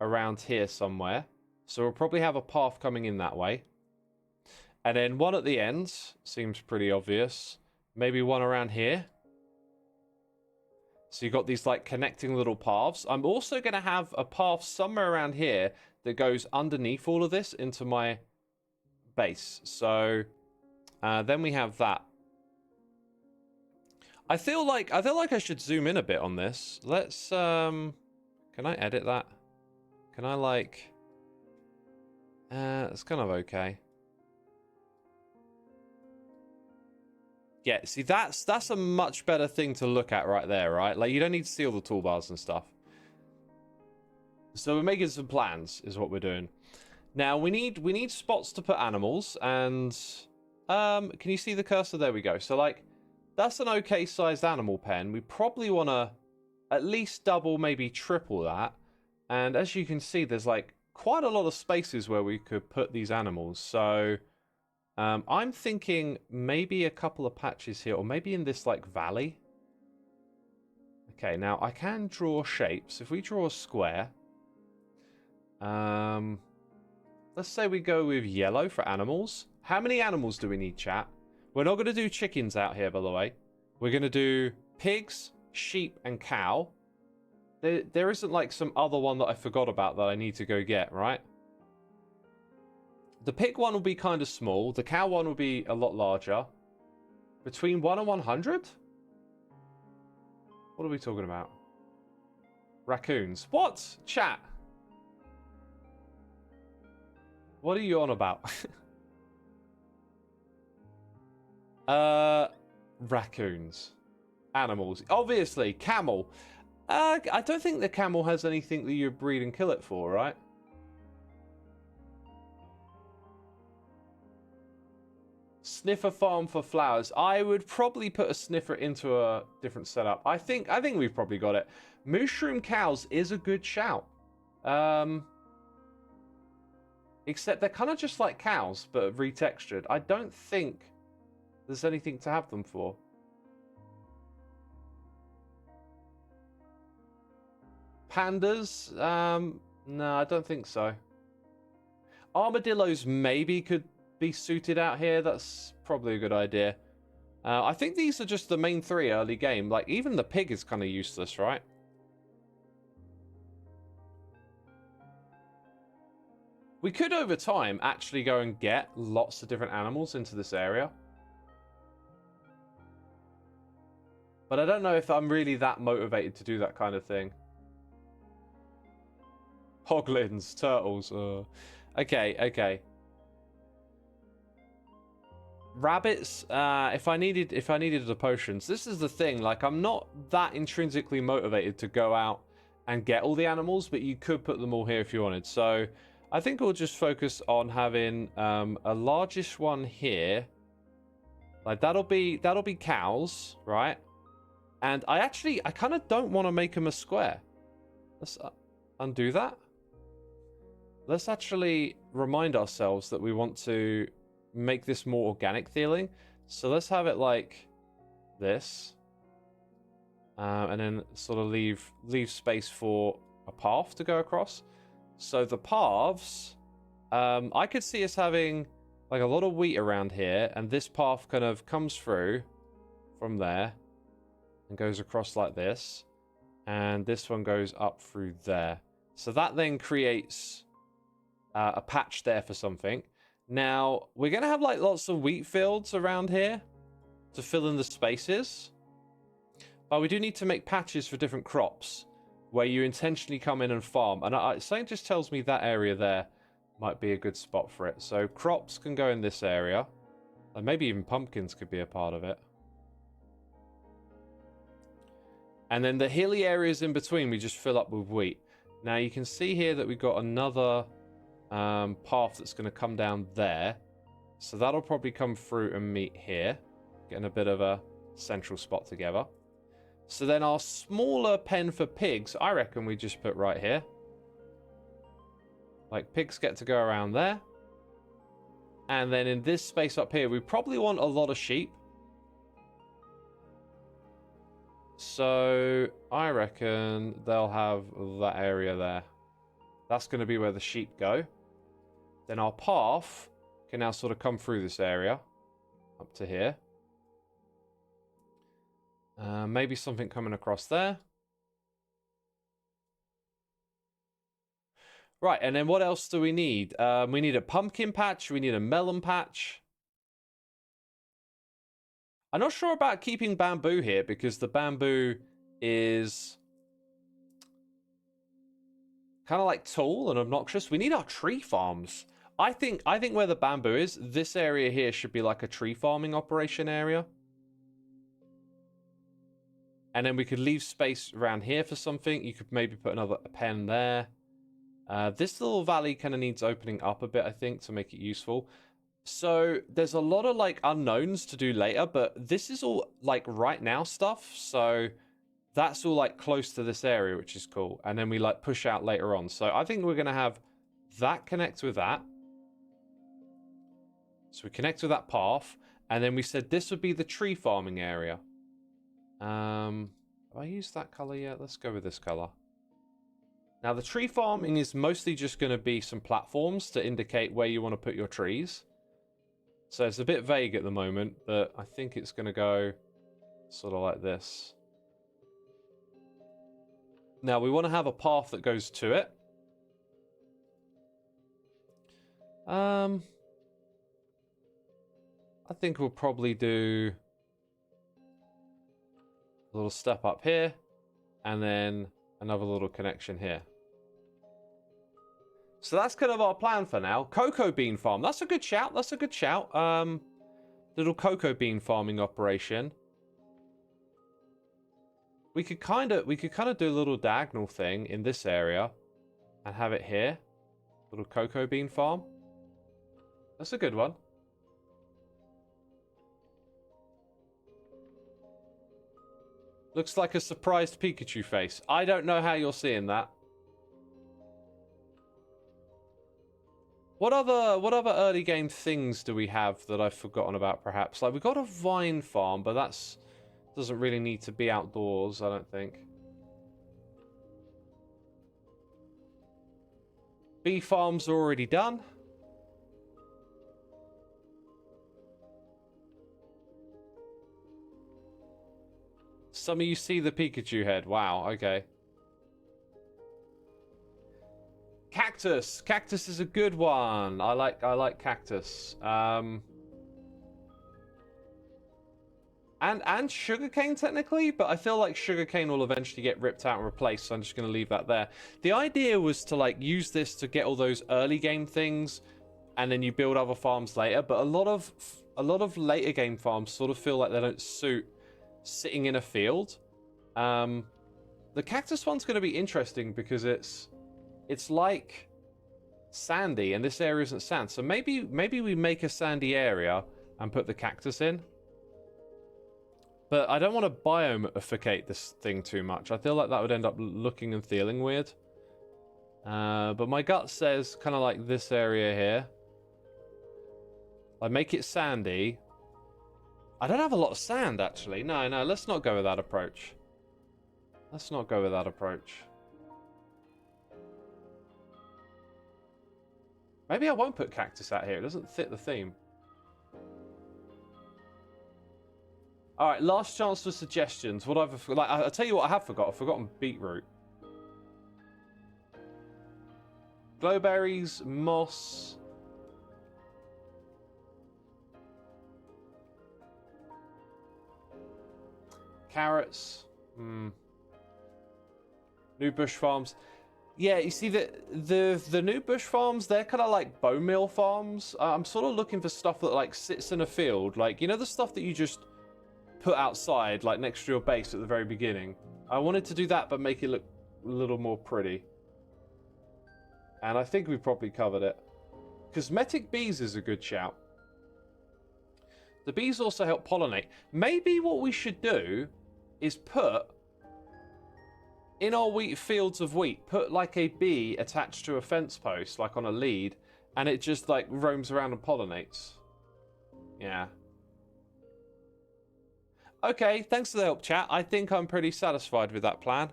A: around here somewhere. So we'll probably have a path coming in that way. And then one at the end. Seems pretty obvious. Maybe one around here. So you've got these like connecting little paths. I'm also going to have a path somewhere around here that goes underneath all of this into my base. So then we have that. I feel like I should zoom in a bit on this. Let's can I edit that? Can I like it's kind of okay. Yeah, see that's a much better thing to look at right there, right? Like you don't need to see all the toolbars and stuff. So we're making some plans is what we're doing. Now we need spots to put animals and can you see the cursor? There we go. So like that's an okay sized animal pen. We probably want to at least double, maybe triple that. And as you can see, there's like quite a lot of spaces where we could put these animals. So I'm thinking maybe a couple of patches here, or maybe in this like valley. Okay, now I can draw shapes. If we draw a square, let's say we go with yellow for animals. How many animals do we need, chat? We're not going to do chickens out here, by the way. We're going to do pigs, sheep, and cow. There isn't like some other one that I forgot about that I need to go get, right? The pig one will be kind of small. The cow one will be a lot larger. Between 1 and 100? What are we talking about? Raccoons. What? Chat. What are you on about? Raccoons. Animals. Obviously, camel. I don't think the camel has anything that you breed and kill it for, right? Sniffer farm for flowers. I would probably put a sniffer into a different setup. I think we've probably got it. Mushroom cows is a good shout. Except they're kind of just like cows, but retextured. I don't think there's anything to have them for. Pandas? No, I don't think so. Armadillos maybe could be suited out here. That's probably a good idea. I think these are just the main three early game. Like, even the pig is kind of useless, right? We could, over time, actually go and get lots of different animals into this area. But I don't know if I'm really that motivated to do that kind of thing. Hoglins, turtles. Okay. Rabbits. If I needed the potions, this is the thing. Like, I'm not that intrinsically motivated to go out and get all the animals, but you could put them all here if you wanted. So I think we'll just focus on having a largish one here. Like, that'll be cows, right? And I kind of don't want to make them a square. Let's undo that. Let's actually remind ourselves that we want to make this more organic feeling. So let's have it like this. And then sort of leave space for a path to go across. So the paths, I could see us having like a lot of wheat around here, and this path kind of comes through from there and goes across like this, and this one goes up through there. So that then creates a patch there for something. Now we're gonna have like lots of wheat fields around here to fill in the spaces, but we do need to make patches for different crops where you intentionally come in and farm. And something just tells me that area there might be a good spot for it. So crops can go in this area, and maybe even pumpkins could be a part of it. And then the hilly areas in between we just fill up with wheat. Now you can see here that we've got another path that's going to come down there. So that'll probably come through and meet here, getting a bit of a central spot together. So then our smaller pen for pigs, I reckon we just put right here. Like, pigs get to go around there. And then in this space up here, we probably want a lot of sheep. So I reckon they'll have that area there. That's going to be where the sheep go. Then our path can now sort of come through this area up to here. Maybe something coming across there. Right, and then what else do we need? We need a pumpkin patch. We need a melon patch. I'm not sure about keeping bamboo here because the bamboo is kind of like tall and obnoxious. We need our tree farms. I think where the bamboo is, this area here should be like a tree farming operation area. And then we could leave space around here for something. You could maybe put another pen there. This little valley kind of needs opening up a bit, I think, to make it useful. So there's a lot of like unknowns to do later, but this is all like right now stuff. So That's all like close to this area, which is cool. And then we like push out later on. So I think we're going to have that connect with that. So we connect with that path. And then we said this would be the tree farming area. Have I used that color yet? Let's go with this color. Now the tree farming is mostly just going to be some platforms to indicate where you want to put your trees. So it's a bit vague at the moment, but I think it's going to go sort of like this. Now, we want to have a path that goes to it. I think we'll probably do a little step up here, and then another little connection here. So that's kind of our plan for now. Cocoa bean farm. That's a good shout. That's a good shout. Little cocoa bean farming operation. We could kind of do a little diagonal thing in this area and have it here. Little cocoa bean farm. That's a good one. Looks like a surprised Pikachu face. I don't know how you're seeing that. What other early game things do we have that I've forgotten about perhaps? Like, we've got a vine farm, but that's doesn't really need to be outdoors, I don't think. Bee farms are already done. Some of you see the Pikachu head. Wow, okay. Cactus. Cactus is a good one. I like cactus. And sugarcane technically, but I feel like sugarcane will eventually get ripped out and replaced, so I'm just going to leave that there. The idea was to like use this to get all those early game things, and then you build other farms later. But a lot of later game farms sort of feel like they don't suit sitting in a field. The cactus one's going to be interesting because it's like sandy, and this area isn't sand. So maybe we make a sandy area and put the cactus in. But I don't want to biomificate this thing too much. I feel like that would end up looking and feeling weird. But my gut says kind of like this area here. I make it sandy. I don't have a lot of sand, actually. No, let's not go with that approach. Let's not go with that approach. Maybe I won't put cactus out here. It doesn't fit the theme. All right, last chance for suggestions. What I'll tell you what I have forgot. I've forgotten beetroot. Glowberries, moss. Carrots. New bush farms. Yeah, you see the new bush farms, they're kind of like bone meal farms. I'm sort of looking for stuff that like sits in a field. Like, you know, the stuff that you just put outside, like next to your base at the very beginning. I wanted to do that, but make it look a little more pretty. And I think we probably covered it. Cosmetic bees is a good shout. The bees also help pollinate. Maybe what we should do is put, in our wheat fields of wheat, put like a bee attached to a fence post, like on a lead, and it just like roams around and pollinates. Yeah. Okay, thanks for the help, chat. I think I'm pretty satisfied with that plan.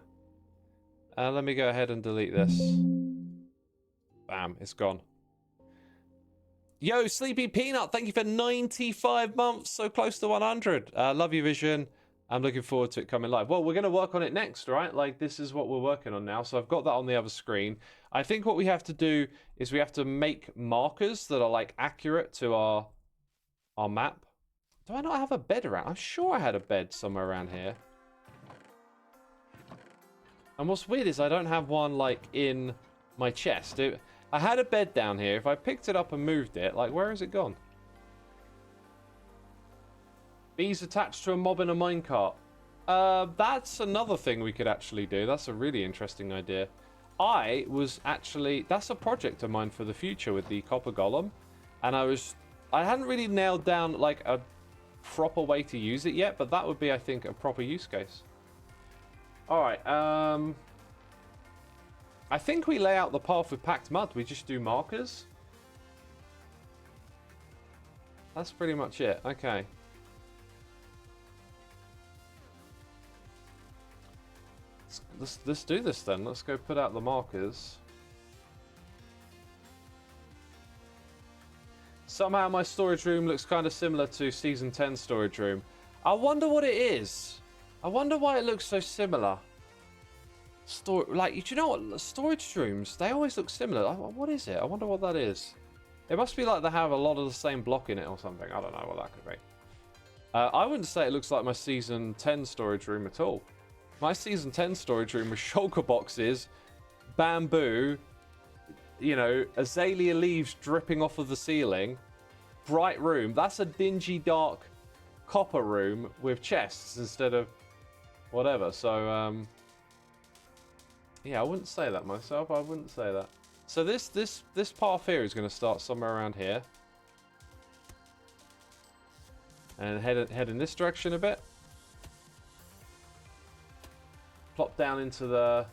A: Let me go ahead and delete this. Bam, it's gone. Yo, Sleepy Peanut, thank you for 95 months, so close to 100. Love your vision. I'm looking forward to it coming live. Well, we're going to work on it next, right? Like, this is what we're working on now. So I've got that on the other screen. I think what we have to do is we have to make markers that are, like, accurate to our map. Do I not have a bed around? I'm sure I had a bed somewhere around here. And what's weird is I don't have one, like, in my chest. I had a bed down here. If I picked it up and moved it, like, where has it gone? Bees attached to a mob in a minecart. That's another thing we could actually do. That's a really interesting idea. That's a project of mine for the future with the copper golem. And I hadn't really nailed down, like, a proper way to use it yet, but that would be, I think, a proper use case. Alright, I think we lay out the path with packed mud. We just do markers. That's pretty much it. Okay. Let's do this then. Let's go put out the markers. Somehow my storage room looks kind of similar to Season 10 storage room. I wonder what it is. I wonder why it looks so similar. Like, do you know what? Storage rooms, they always look similar. What is it? I wonder what that is. It must be like they have a lot of the same block in it or something. I don't know what that could be. I wouldn't say it looks like my Season 10 storage room at all. My Season 10 storage room was shulker boxes, bamboo, you know, azalea leaves dripping off of the ceiling, bright room. That's a dingy, dark copper room with chests instead of whatever. So, yeah, I wouldn't say that myself. I wouldn't say that. So this path here is going to start somewhere around here. And head in this direction a bit. Plop down into the...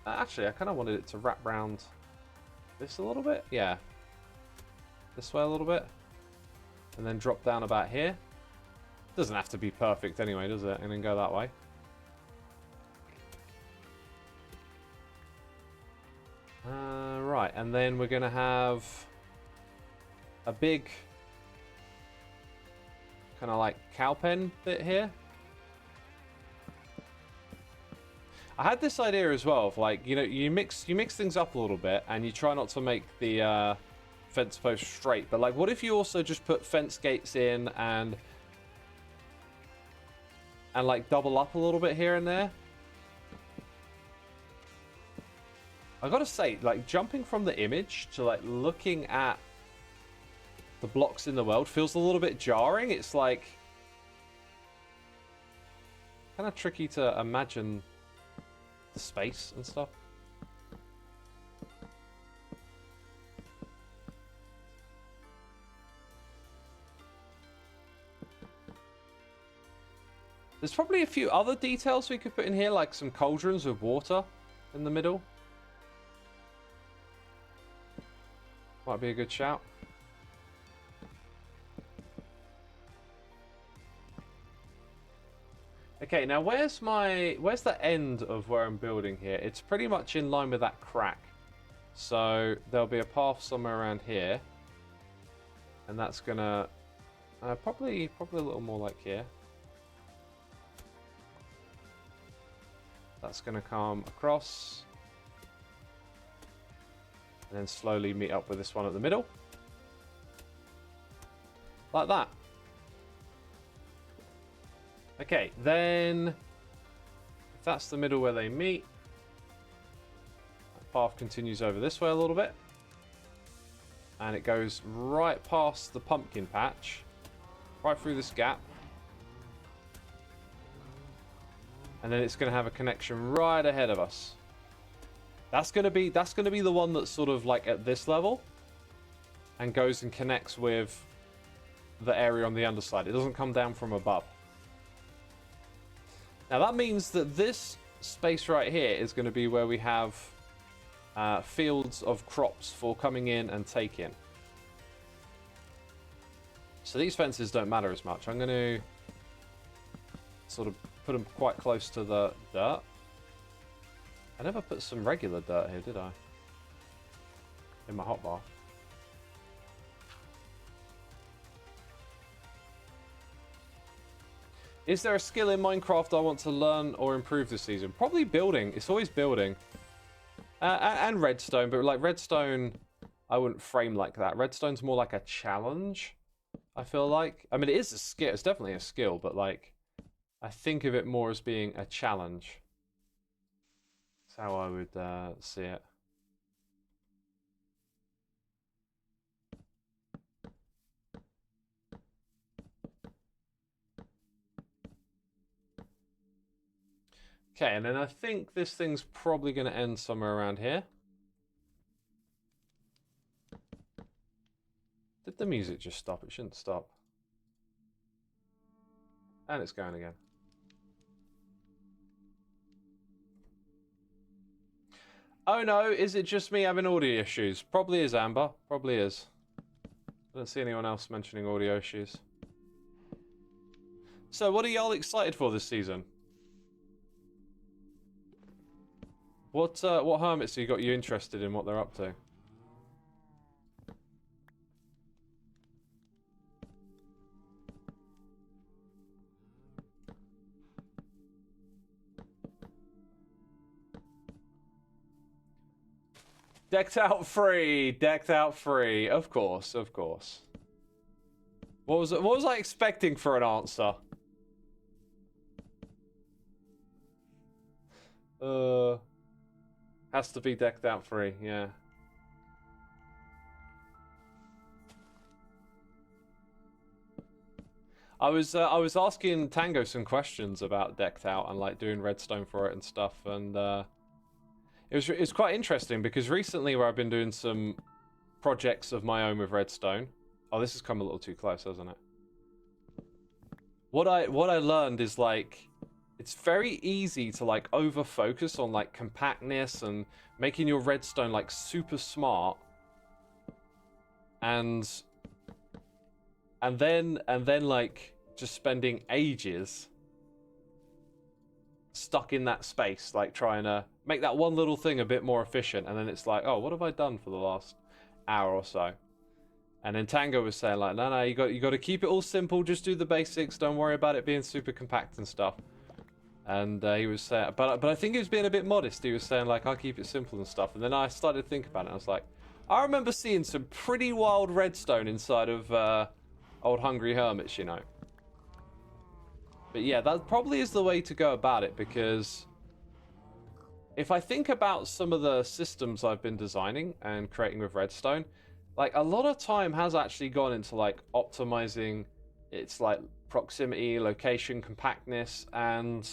A: Actually, I kind of wanted it to wrap round this a little bit. Yeah. This way a little bit. And then drop down about here. Doesn't have to be perfect anyway, does it? And then go that way. Right, and then we're going to have a big kind of like cow pen bit here. I had this idea as well of like, you know, you mix things up a little bit and you try not to make the fence post straight, but like what if you also just put fence gates in and like double up a little bit here and there? I gotta say, like jumping from the image to like looking at the blocks in the world feels a little bit jarring. It's like kind of tricky to imagine the space and stuff. There's probably a few other details we could put in here, like some cauldrons with water in the middle. Might be a good shout. Okay, now where's the end of where I'm building here? It's pretty much in line with that crack. So there'll be a path somewhere around here. And that's gonna probably a little more like here. That's gonna come across. And then slowly meet up with this one at the middle. Like that. Okay, then if that's the middle where they meet, that path continues over this way a little bit. And it goes right past the pumpkin patch, right through this gap. And then it's going to have a connection right ahead of us. That's going to be the one that's sort of like at this level and goes and connects with the area on the underside. It doesn't come down from above. Now that means that this space right here is going to be where we have fields of crops for coming in and taking. So these fences don't matter as much. I'm going to sort of put them quite close to the dirt. I never put some regular dirt here, did I? In my hotbar. Is there a skill in Minecraft I want to learn or improve this season? Probably building. It's always building. And redstone, but like redstone, I wouldn't frame like that. Redstone's more like a challenge, I feel like. I mean, it is a skill. It's definitely a skill, but like, I think of it more as being a challenge. That's how I would see it. Okay, and then I think this thing's probably going to end somewhere around here. Did the music just stop? It shouldn't stop. And it's going again. Oh no, is it just me having audio issues? Probably is, Amber. Probably is. I don't see anyone else mentioning audio issues. So, what are y'all excited for this season? What hermits have you got you interested in what they're up to? Decked out free, decked out free. Of course, of course. What was I expecting for an answer? Has to be decked out free, yeah. I was asking Tango some questions about decked out and like doing redstone for it and stuff, and it was quite interesting because recently where I've been doing some projects of my own with redstone. Oh, this has come a little too close, hasn't it? What I learned is like it's very easy to like over focus on like compactness and making your redstone like super smart, and then like just spending ages stuck in that space, like trying to make that one little thing a bit more efficient, and then it's like, oh, what have I done for the last hour or so? And then Tango was saying like, no, you got to keep it all simple, just do the basics, don't worry about it being super compact and stuff. And he was saying, but I think he was being a bit modest. He was saying like, I'll keep it simple and stuff. And then I started to think about it. I was like, I remember seeing some pretty wild redstone inside of old Hungry Hermits, you know. But yeah, that probably is the way to go about it, because if I think about some of the systems I've been designing and creating with redstone, like a lot of time has actually gone into like optimizing its like proximity, location, compactness, and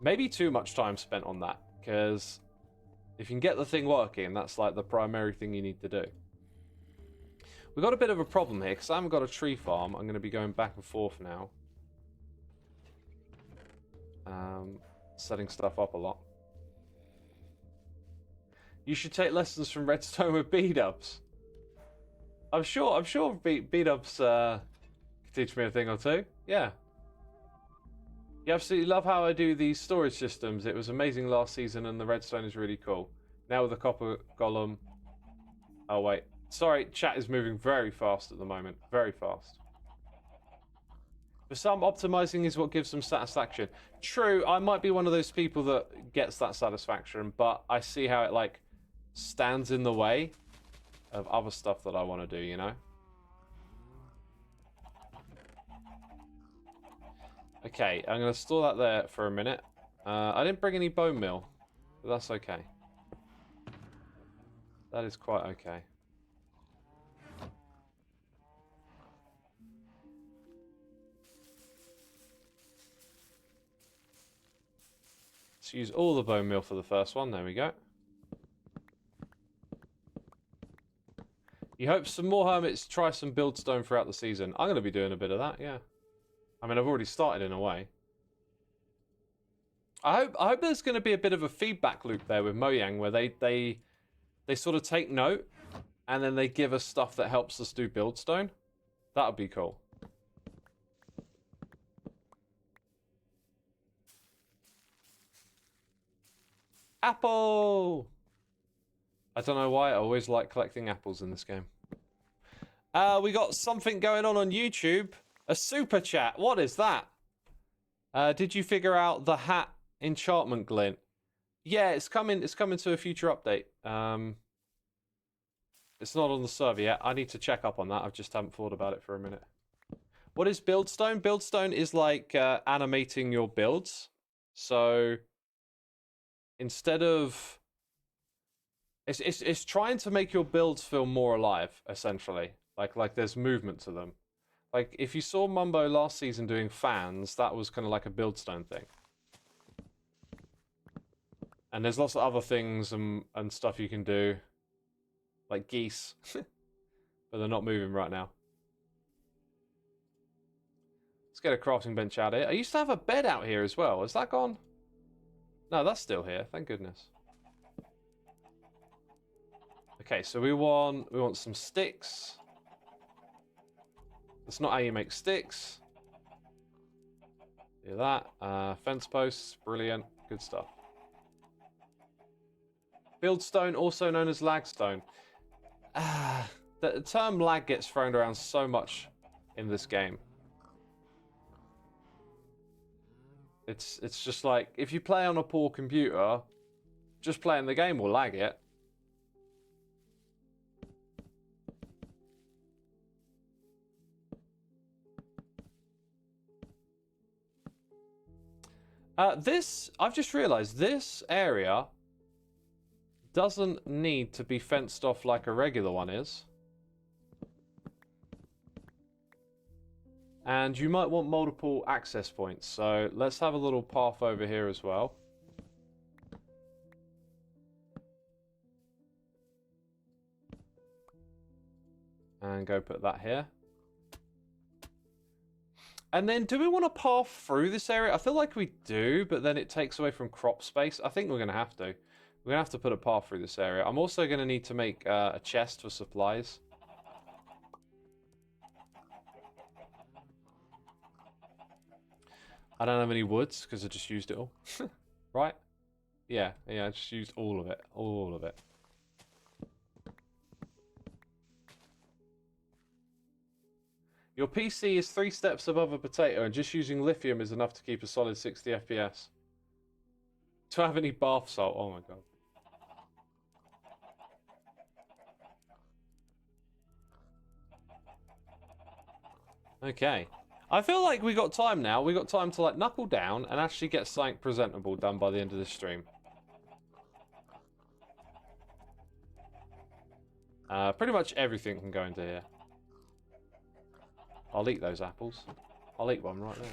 A: maybe too much time spent on that, because if you can get the thing working, that's like the primary thing you need to do. We've got a bit of a problem here because I haven't got a tree farm. I'm going to be going back and forth now. Setting stuff up a lot. You should take lessons from redstone with B-dubs. I'm sure B-dubs can teach me a thing or two. Yeah. You absolutely love how I do these storage systems. It was amazing last season and the redstone is really cool. Now with the copper golem. Oh wait. Sorry, chat is moving very fast at the moment. Very fast. For some, optimizing is what gives them satisfaction. True, I might be one of those people that gets that satisfaction, but I see how it like stands in the way of other stuff that I want to do, you know? Okay, I'm going to store that there for a minute. I didn't bring any bone meal, but that's okay. That is quite okay. Let's use all the bone meal for the first one. There we go. You hope some more hermits try some buildstone throughout the season. I'm going to be doing a bit of that, yeah. I mean, I've already started in a way. I hope there's going to be a bit of a feedback loop there with Mojang, where they sort of take note and then they give us stuff that helps us do buildstone. That would be cool. Apple! I don't know why, I always like collecting apples in this game. We got something going on YouTube. A super chat. What is that? Did you figure out the hat enchantment glint? Yeah, it's coming to a future update. It's not on the server yet. I need to check up on that. I just haven't thought about it for a minute. What is buildstone? Buildstone is like animating your builds. So instead of it's trying to make your builds feel more alive, essentially. Like there's movement to them. Like if you saw Mumbo last season doing fans, that was kind of like a buildstone thing. And there's lots of other things and stuff you can do, like geese, but they're not moving right now. Let's get a crafting bench out here. I used to have a bed out here as well. Is that gone? No, that's still here. Thank goodness. Okay, so we want some sticks. That's not how you make sticks. Do that. Fence posts, brilliant, good stuff. Fieldstone, also known as lagstone. The term lag gets thrown around so much in this game. It's just like, if you play on a poor computer, just playing the game will lag it. I've just realized this area doesn't need to be fenced off like a regular one is. And you might want multiple access points. So let's have a little path over here as well. And go put that here. And then do we want to path through this area? I feel like we do, but then it takes away from crop space. I think we're going to have to. We're going to have to put a path through this area. I'm also going to need to make a chest for supplies. I don't have any woods because I just used it all. Right? Yeah, I just used all of it. All of it. Your PC is 3 steps above a potato, and just using lithium is enough to keep a solid 60 FPS. Do I have any bath salt? Oh my god. Okay. I feel like we got time now. We got time to like knuckle down and actually get something presentable done by the end of this stream. Pretty much everything can go into here. I'll eat those apples. I'll eat one right now.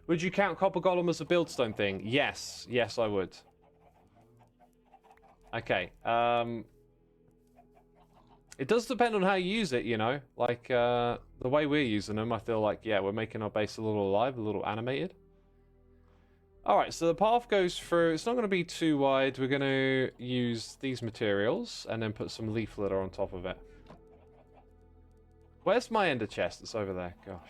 A: Would you count Copper Golem as a buildstone thing? Yes. Yes, I would. Okay. It does depend on how you use it, you know. Like, the way we're using them, I feel like, yeah, we're making our base a little alive, a little animated. Alright, so the path goes through. It's not going to be too wide. We're going to use these materials and then put some leaf litter on top of it. Where's my ender chest? It's over there. Gosh.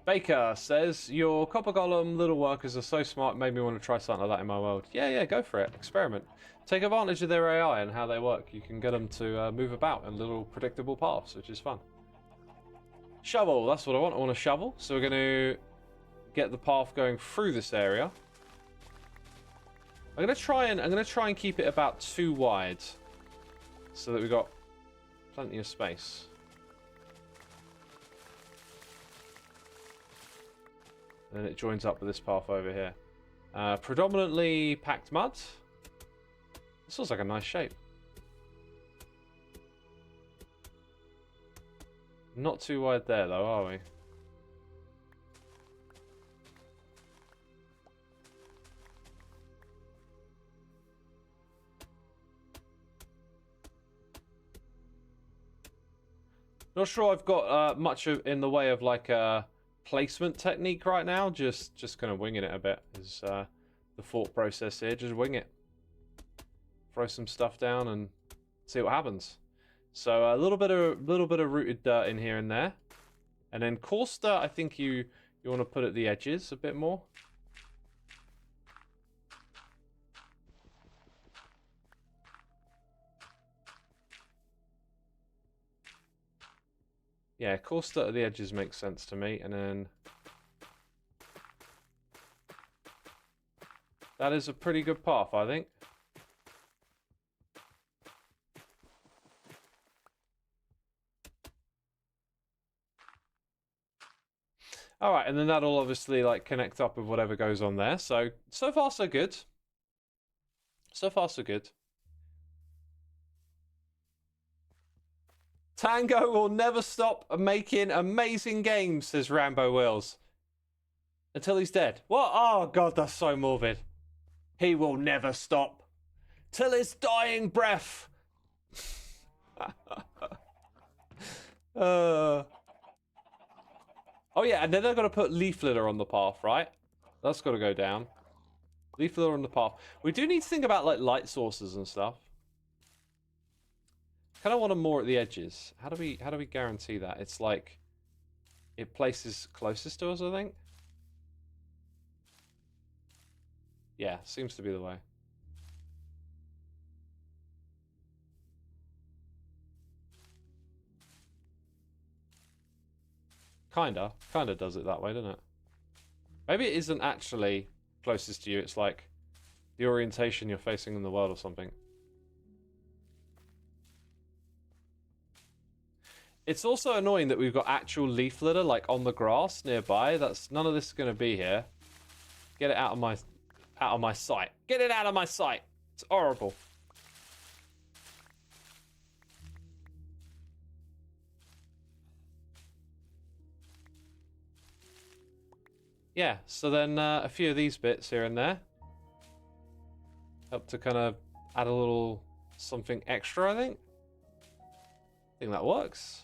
A: Baker says, your Copper Golem little workers are so smart, made me want to try something like that in my world. Yeah, go for it. Experiment. Take advantage of their AI and how they work. You can get them to move about in little predictable paths, which is fun. Shovel, that's what I want. I want a shovel. So we're going to get the path going through this area. I'm going to try and keep it about 2 wide so that we've got plenty of space. And then it joins up with this path over here. Predominantly packed mud. This looks like a nice shape. Not too wide there though, are we? Not sure I've got much in the way of like a placement technique right now. Just kind of winging it a bit is the thought process here. Just wing it. Throw some stuff down and see what happens. So a little bit of rooted dirt in here and there, and then coarse dirt. I think you want to put at the edges a bit more. Yeah, coarse dirt at the edges makes sense to me, and then that is a pretty good path, I think. All right, and then that'll obviously like connect up with whatever goes on there. So far so good. So far so good. Tango will never stop making amazing games, says Rambo Wills. Until he's dead. What? Oh god, that's so morbid. He will never stop. Till his dying breath. Oh yeah, and then they're going to put leaf litter on the path, right? That's got to go down. Leaf litter on the path. We do need to think about like light sources and stuff. Kind of want them more at the edges. How do we guarantee that? It's like it places closest to us, I think. Yeah, seems to be the way. Kinda does it that way, doesn't it? Maybe it isn't actually closest to you. It's like the orientation you're facing in the world or something. It's also annoying that we've got actual leaf litter like on the grass nearby. That's none of this is going to be here. Get it out of my sight. Get it out of my sight. It's horrible. Yeah, so then a few of these bits here and there help to kind of add a little something extra, I think. I think that works.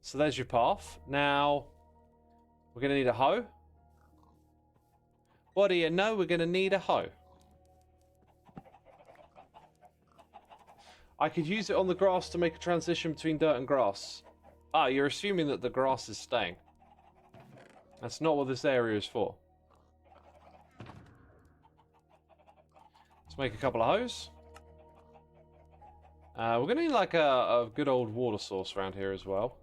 A: So there's your path. Now, we're going to need a hoe. What do you know? We're going to need a hoe. I could use it on the grass to make a transition between dirt and grass. Ah, you're assuming that the grass is staying. That's not what this area is for. Let's make a couple of hoes. We're going to need like a good old water source around here as well.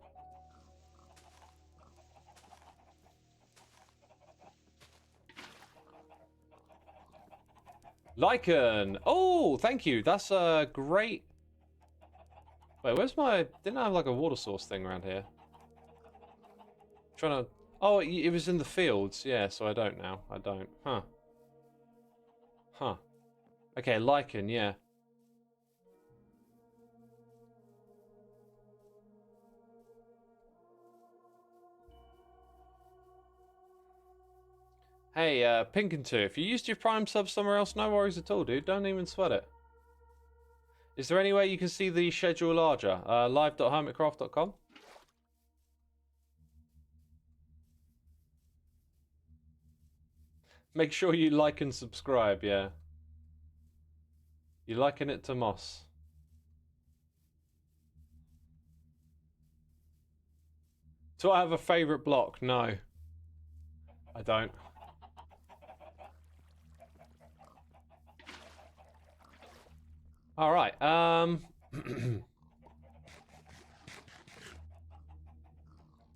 A: Lichen! Oh, thank you. That's a great... Wait, where's my... Didn't I have like a water source thing around here? Trying to... Oh, it was in the fields. Yeah, so I don't now. I don't. Huh. Huh. Okay, lichen, yeah. Hey, Pinkin2, if you used your Prime sub somewhere else, no worries at all, dude. Don't even sweat it. Is there any way you can see the schedule larger? Live.hermitcraft.com? Make sure you like and subscribe, yeah. You liken it to Moss. Do I have a favourite block? No. I don't. All right.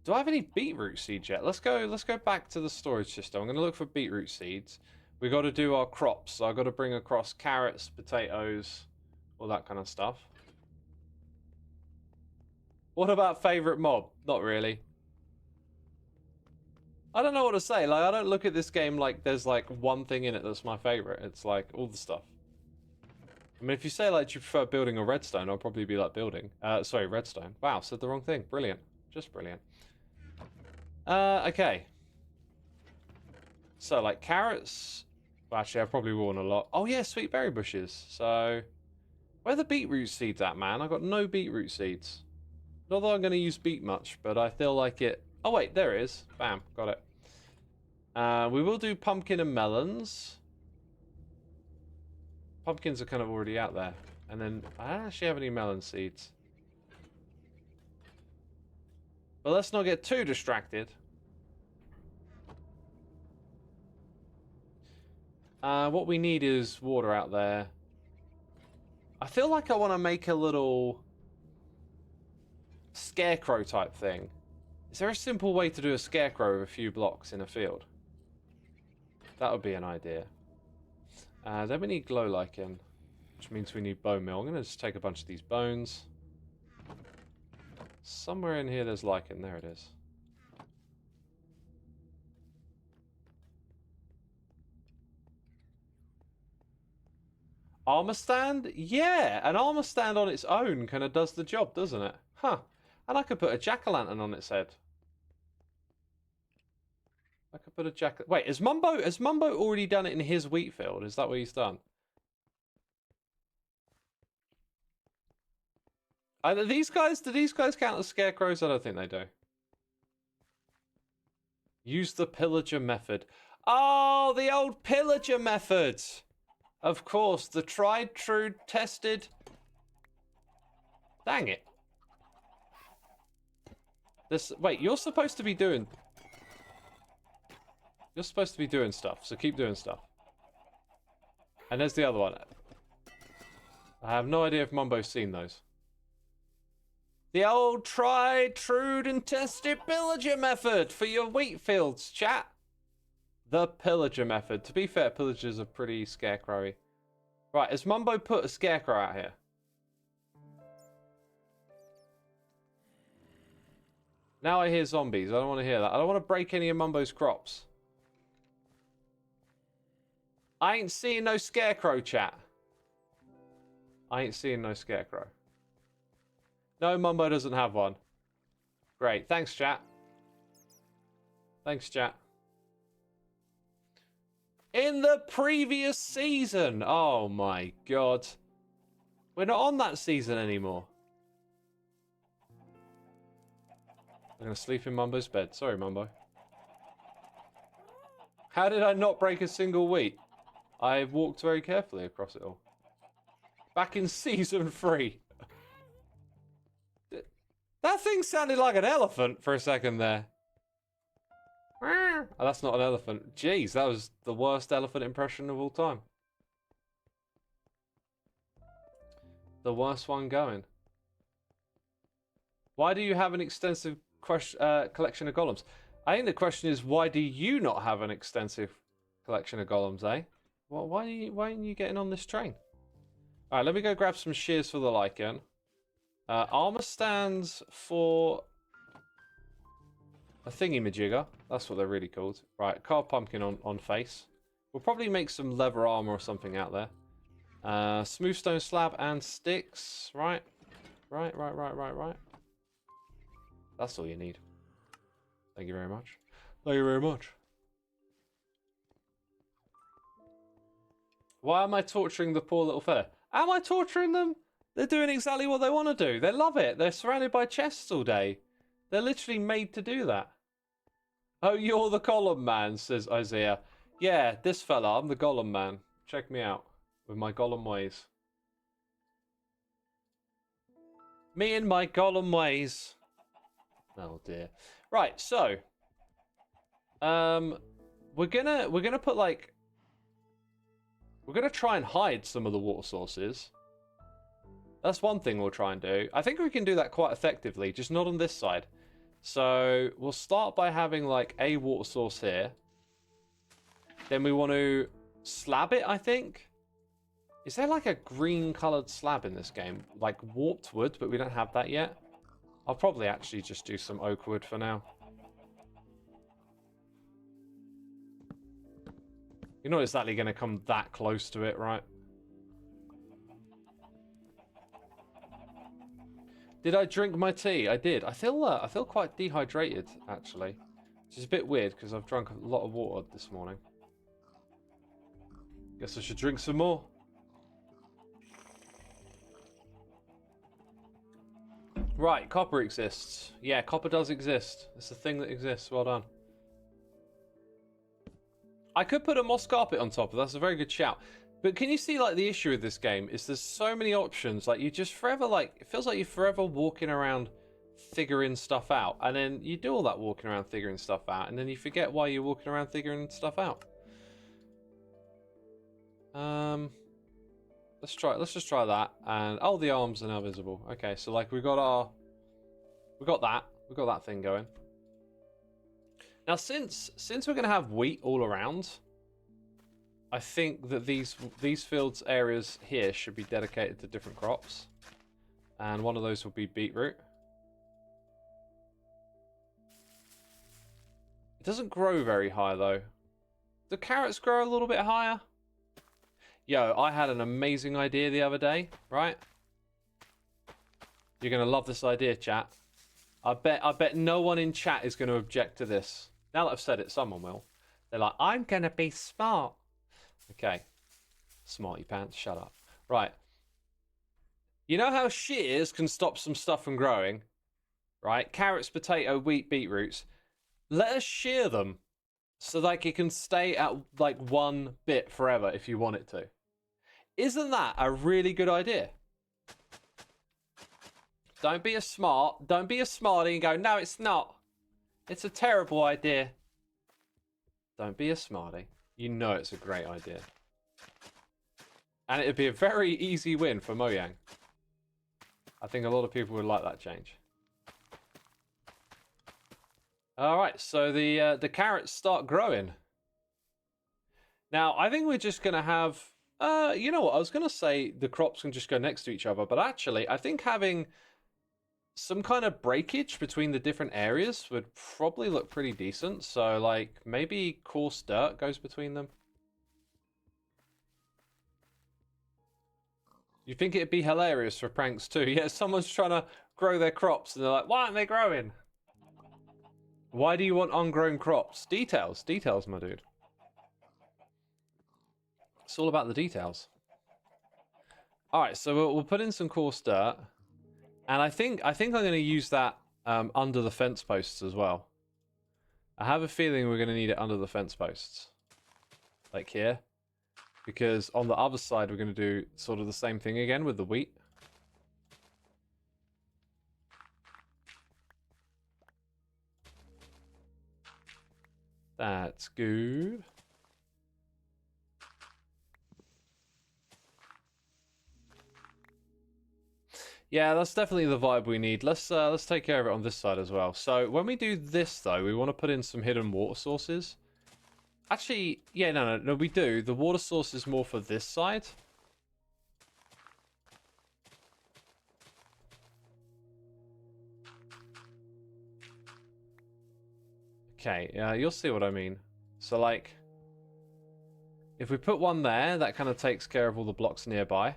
A: Do I have any beetroot seeds yet? Let's go back to the storage system. I'm going to look for beetroot seeds. We got to do our crops. So I got to bring across carrots, potatoes, all that kind of stuff. What about favorite mob? Not really. I don't know what to say. Like, I don't look at this game like there's like one thing in it that's my favorite. It's like all the stuff. I mean, if you say like you prefer building or redstone, I'll probably be like building. Sorry, redstone. Wow, said the wrong thing. Brilliant. Just brilliant. Okay. So like carrots. Well, actually, I probably will want a lot. Oh yeah, sweet berry bushes. So where are the beetroot seeds at, man? I got no beetroot seeds. Not that I'm going to use beet much, but I feel like it. Oh wait, there it is. Bam, got it. We will do pumpkin and melons. Pumpkins are kind of already out there. And then, I don't actually have any melon seeds. But let's not get too distracted. What we need is water out there. I feel like I want to make a little scarecrow type thing. Is there a simple way to do a scarecrow with a few blocks in a field? That would be an idea. Then we need glow lichen, which means we need bone meal. I'm going to just take a bunch of these bones. Somewhere in here there's lichen. There it is. Armor stand? Yeah, an armor stand on its own kind of does the job, doesn't it? Huh. And I could put a jack-o'-lantern on its head. I could put a jack... Wait, has Mumbo already done it in his wheat field? Is that what he's done? Do these guys count as scarecrows? I don't think they do. Use the pillager method. Oh, the old pillager method. Of course, the tried, true, tested. Dang it. Wait, you're supposed to be doing... You're supposed to be doing stuff, so keep doing stuff. And there's the other one. I have no idea if Mumbo's seen those. The old tried, true, and tested pillager method for your wheat fields, chat. The pillager method. To be fair, pillagers are pretty scarecrowy. Right, has Mumbo put a scarecrow out here? Now I hear zombies. I don't want to hear that. I don't want to break any of Mumbo's crops. I ain't seeing no scarecrow, chat. I ain't seeing no scarecrow. No, Mumbo doesn't have one. Great. Thanks, chat. Thanks, chat. In the previous season. Oh, my God. We're not on that season anymore. I'm going to sleep in Mumbo's bed. Sorry, Mumbo. How did I not break a single wheat? I walked very carefully across it all. Back in season 3. That thing sounded like an elephant for a second there. Oh, that's not an elephant. Jeez, that was the worst elephant impression of all time. The worst one going. Why do you have an extensive collection of golems? I think the question is, why do you not have an extensive collection of golems, eh? Well, why aren't you getting on this train? All right, let me go grab some shears for the lichen. Armor stands for a thingy-majigger. That's what they're really called. Right, carved pumpkin on face. We'll probably make some leather armor or something out there. Smooth stone slab and sticks. Right. That's all you need. Thank you very much. Thank you very much. Why am I torturing the poor little fella? Am I torturing them? They're doing exactly what they want to do. They love it. They're surrounded by chests all day. They're literally made to do that. Oh, you're the golem man, says Isaiah. Yeah, this fella, I'm the golem man. Check me out with my golem ways. Me and my golem ways. Oh dear. Right, so we're gonna put like we're gonna try and hide some of the water sources. That's one thing we'll try and do. I think we can do that quite effectively, just not on this side. So we'll start by having like a water source here. Then we want to slab it, I think. Is there like a green coloured slab in this game? Like warped wood, but we don't have that yet. I'll probably actually just do some oak wood for now. You're not exactly going to come that close to it, right? Did I drink my tea? I did. I feel quite dehydrated, actually. Which is a bit weird, because I've drunk a lot of water this morning. Guess I should drink some more. Right, copper exists. Yeah, copper does exist. It's a thing that exists. Well done. I could put a moss carpet on top, that's a very good shout. But can you see, like, the issue with this game is there's so many options. Like, you just forever, like, it feels like you're forever walking around figuring stuff out. And then you do all that walking around figuring stuff out, and then you forget why you're walking around figuring stuff out. Let's just try that. And, oh, the arms are now visible. Okay, so, like, we got that thing going. Now, since we're going to have wheat all around, I think that these fields areas here should be dedicated to different crops. And one of those will be beetroot. It doesn't grow very high, though. Do carrots grow a little bit higher? Yo, I had an amazing idea the other day, right? You're going to love this idea, chat. I bet no one in chat is going to object to this. Now that I've said it, someone will. They're like, I'm going to be smart. Okay. Smarty pants, shut up. Right. You know how shears can stop some stuff from growing, right? Carrots, potato, wheat, beetroots. Let us shear them so like it can stay at like one bit forever if you want it to. Isn't that a really good idea? Don't be a smarty and go, no, it's not. It's a terrible idea. Don't be a smarty. You know it's a great idea. And it'd be a very easy win for Mojang. I think a lot of people would like that change. All right, so the carrots start growing. Now, I think we're just going to have... you know what? I was going to say the crops can just go next to each other. But actually, I think having some kind of breakage between the different areas would probably look pretty decent. So, like, maybe coarse dirt goes between them. You think it'd be hilarious for pranks too? Yeah, someone's trying to grow their crops and they're like, why aren't they growing? Why do you want ungrown crops? Details. Details, my dude. It's all about the details. Alright, so we'll put in some coarse dirt. And I think I'm going to use that under the fence posts as well. I have a feeling we're going to need it under the fence posts. Like here. Because on the other side, we're going to do sort of the same thing again with the wheat. That's good. Yeah, that's definitely the vibe we need. Let's take care of it on this side as well. So when we do this, though, we want to put in some hidden water sources. Actually, yeah, no, we do. The water source is more for this side. Okay, you'll see what I mean. So, like, if we put one there, that kind of takes care of all the blocks nearby.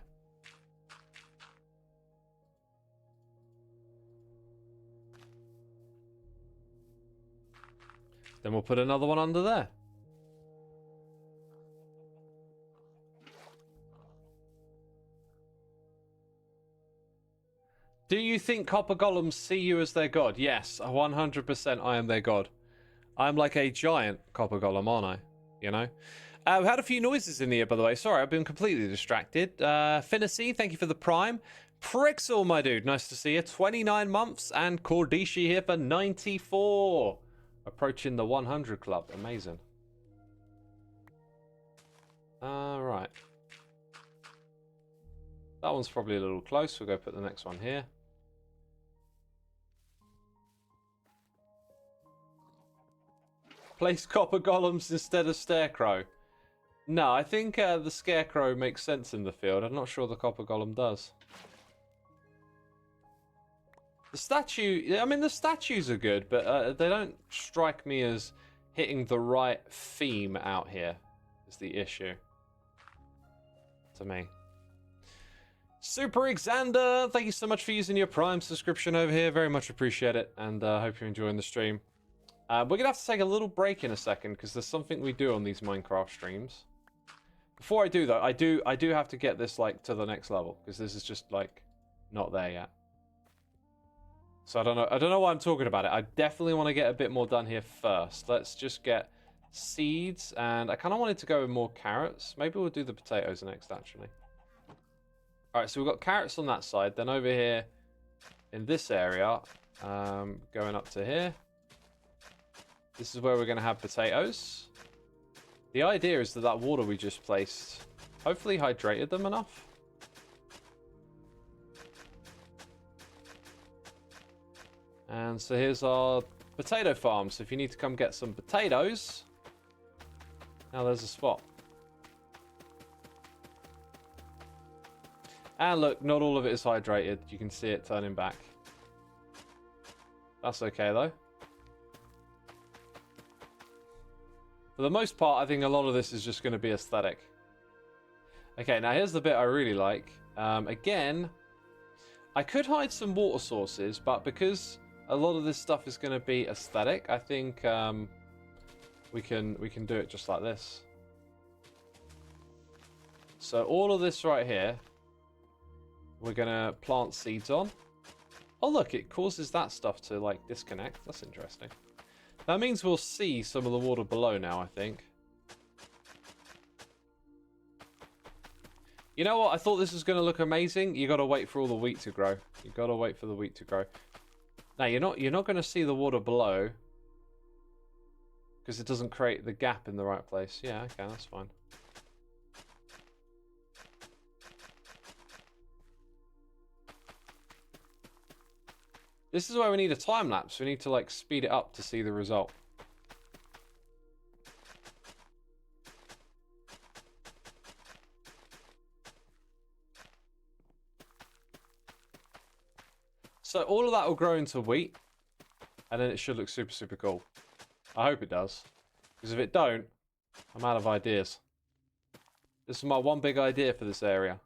A: Then we'll put another one under there. Do you think copper golems see you as their god? Yes, 100% I am their god. I'm like a giant copper golem, aren't I? You know? We had a few noises in the ear, by the way. Sorry, I've been completely distracted. Finessy, thank you for the prime. Prixel, my dude, nice to see you. 29 months. And Cordishi here for 94. Approaching the 100 club. Amazing. Right. That one's probably a little close. We'll go put the next one here. Place copper golems instead of scarecrow. No, I think the scarecrow makes sense in the field. I'm not sure the copper golem does. The statue, I mean, the statues are good, but they don't strike me as hitting the right theme out here, is the issue. To me. Super Xander, thank you so much for using your Prime subscription over here. Very much appreciate it, and I hope you're enjoying the stream. We're going to have to take a little break in a second, because there's something we do on these Minecraft streams. Before I do, though, I do have to get this, like, to the next level, because this is just, like, not there yet. So I don't know why I'm talking about it. I definitely want to get a bit more done here first. Let's just get seeds, and I kind of wanted to go with more carrots. Maybe we'll do the potatoes next, actually. Alright, so we've got carrots on that side. Then over here, in this area, going up to here. This is where we're going to have potatoes. The idea is that that water we just placed hopefully hydrated them enough. And so here's our potato farm. So if you need to come get some potatoes, now there's a spot. And look, not all of it is hydrated. You can see it turning back. That's okay though. For the most part, I think a lot of this is just going to be aesthetic. Okay, now here's the bit I really like. Again, I could hide some water sources, but because a lot of this stuff is going to be aesthetic, I think we can do it just like this. So all of this right here we're going to plant seeds on. Oh, look, it causes that stuff to, like, disconnect. That's interesting. That means we'll see some of the water below now, I think. You know what? I thought this was going to look amazing. You got to wait for all the wheat to grow. You got to wait for the wheat to grow. Now, you're not going to see the water below because it doesn't create the gap in the right place. Yeah, okay, that's fine. This is where we need a time lapse. We need to like speed it up to see the result. So all of that will grow into wheat, and then it should look super, super cool. I hope it does. Because if it don't, I'm out of ideas. This is my one big idea for this area.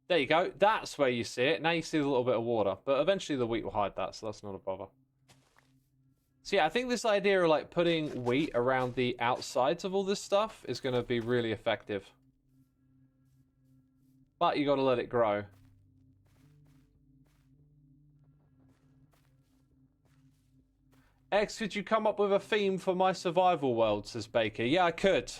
A: There you go. That's where you see it. Now you see a little bit of water. But eventually the wheat will hide that, so that's not a bother. So yeah, I think this idea of like putting wheat around the outsides of all this stuff is going to be really effective. But you got to let it grow. X, could you come up with a theme for my survival world, says Baker. Yeah, I could.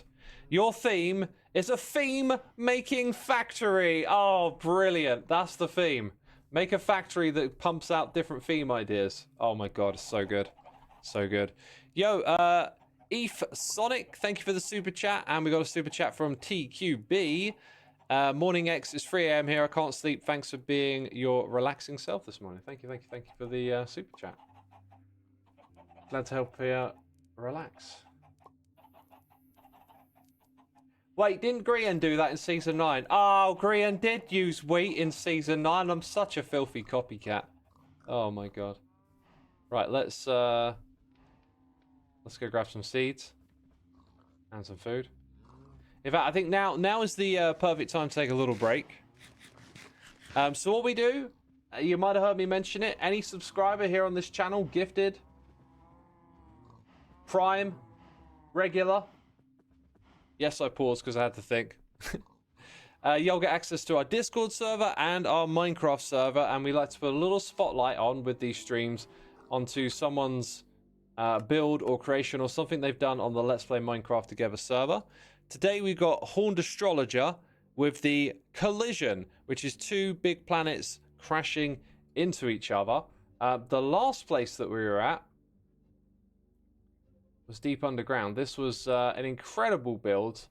A: Your theme is a theme-making factory. Oh, brilliant. That's the theme. Make a factory that pumps out different theme ideas. Oh my god, it's so good. So good. Yo, Eve Sonic, thank you for the super chat. And we got a super chat from TQB. Morning X, it's 3 AM here. I can't sleep. Thanks for being your relaxing self this morning. Thank you for the super chat. Glad to help you relax. Wait, didn't Grian do that in Season 9? Oh, Grian did use wheat in Season 9. I'm such a filthy copycat. Oh my god. Right, let's go grab some seeds. And some food. In fact, I think now is the perfect time to take a little break. So what we do, you might have heard me mention it. Any subscriber here on this channel, gifted, Prime, regular. Yes, I paused because I had to think. You'll get access to our Discord server and our Minecraft server, and we like to put a little spotlight on with these streams onto someone's build or creation or something they've done on the Let's Play Minecraft Together server. Today we've got Horned Astrologer with the Collision, which is two big planets crashing into each other. The last place that we were at was deep underground. This was an incredible build.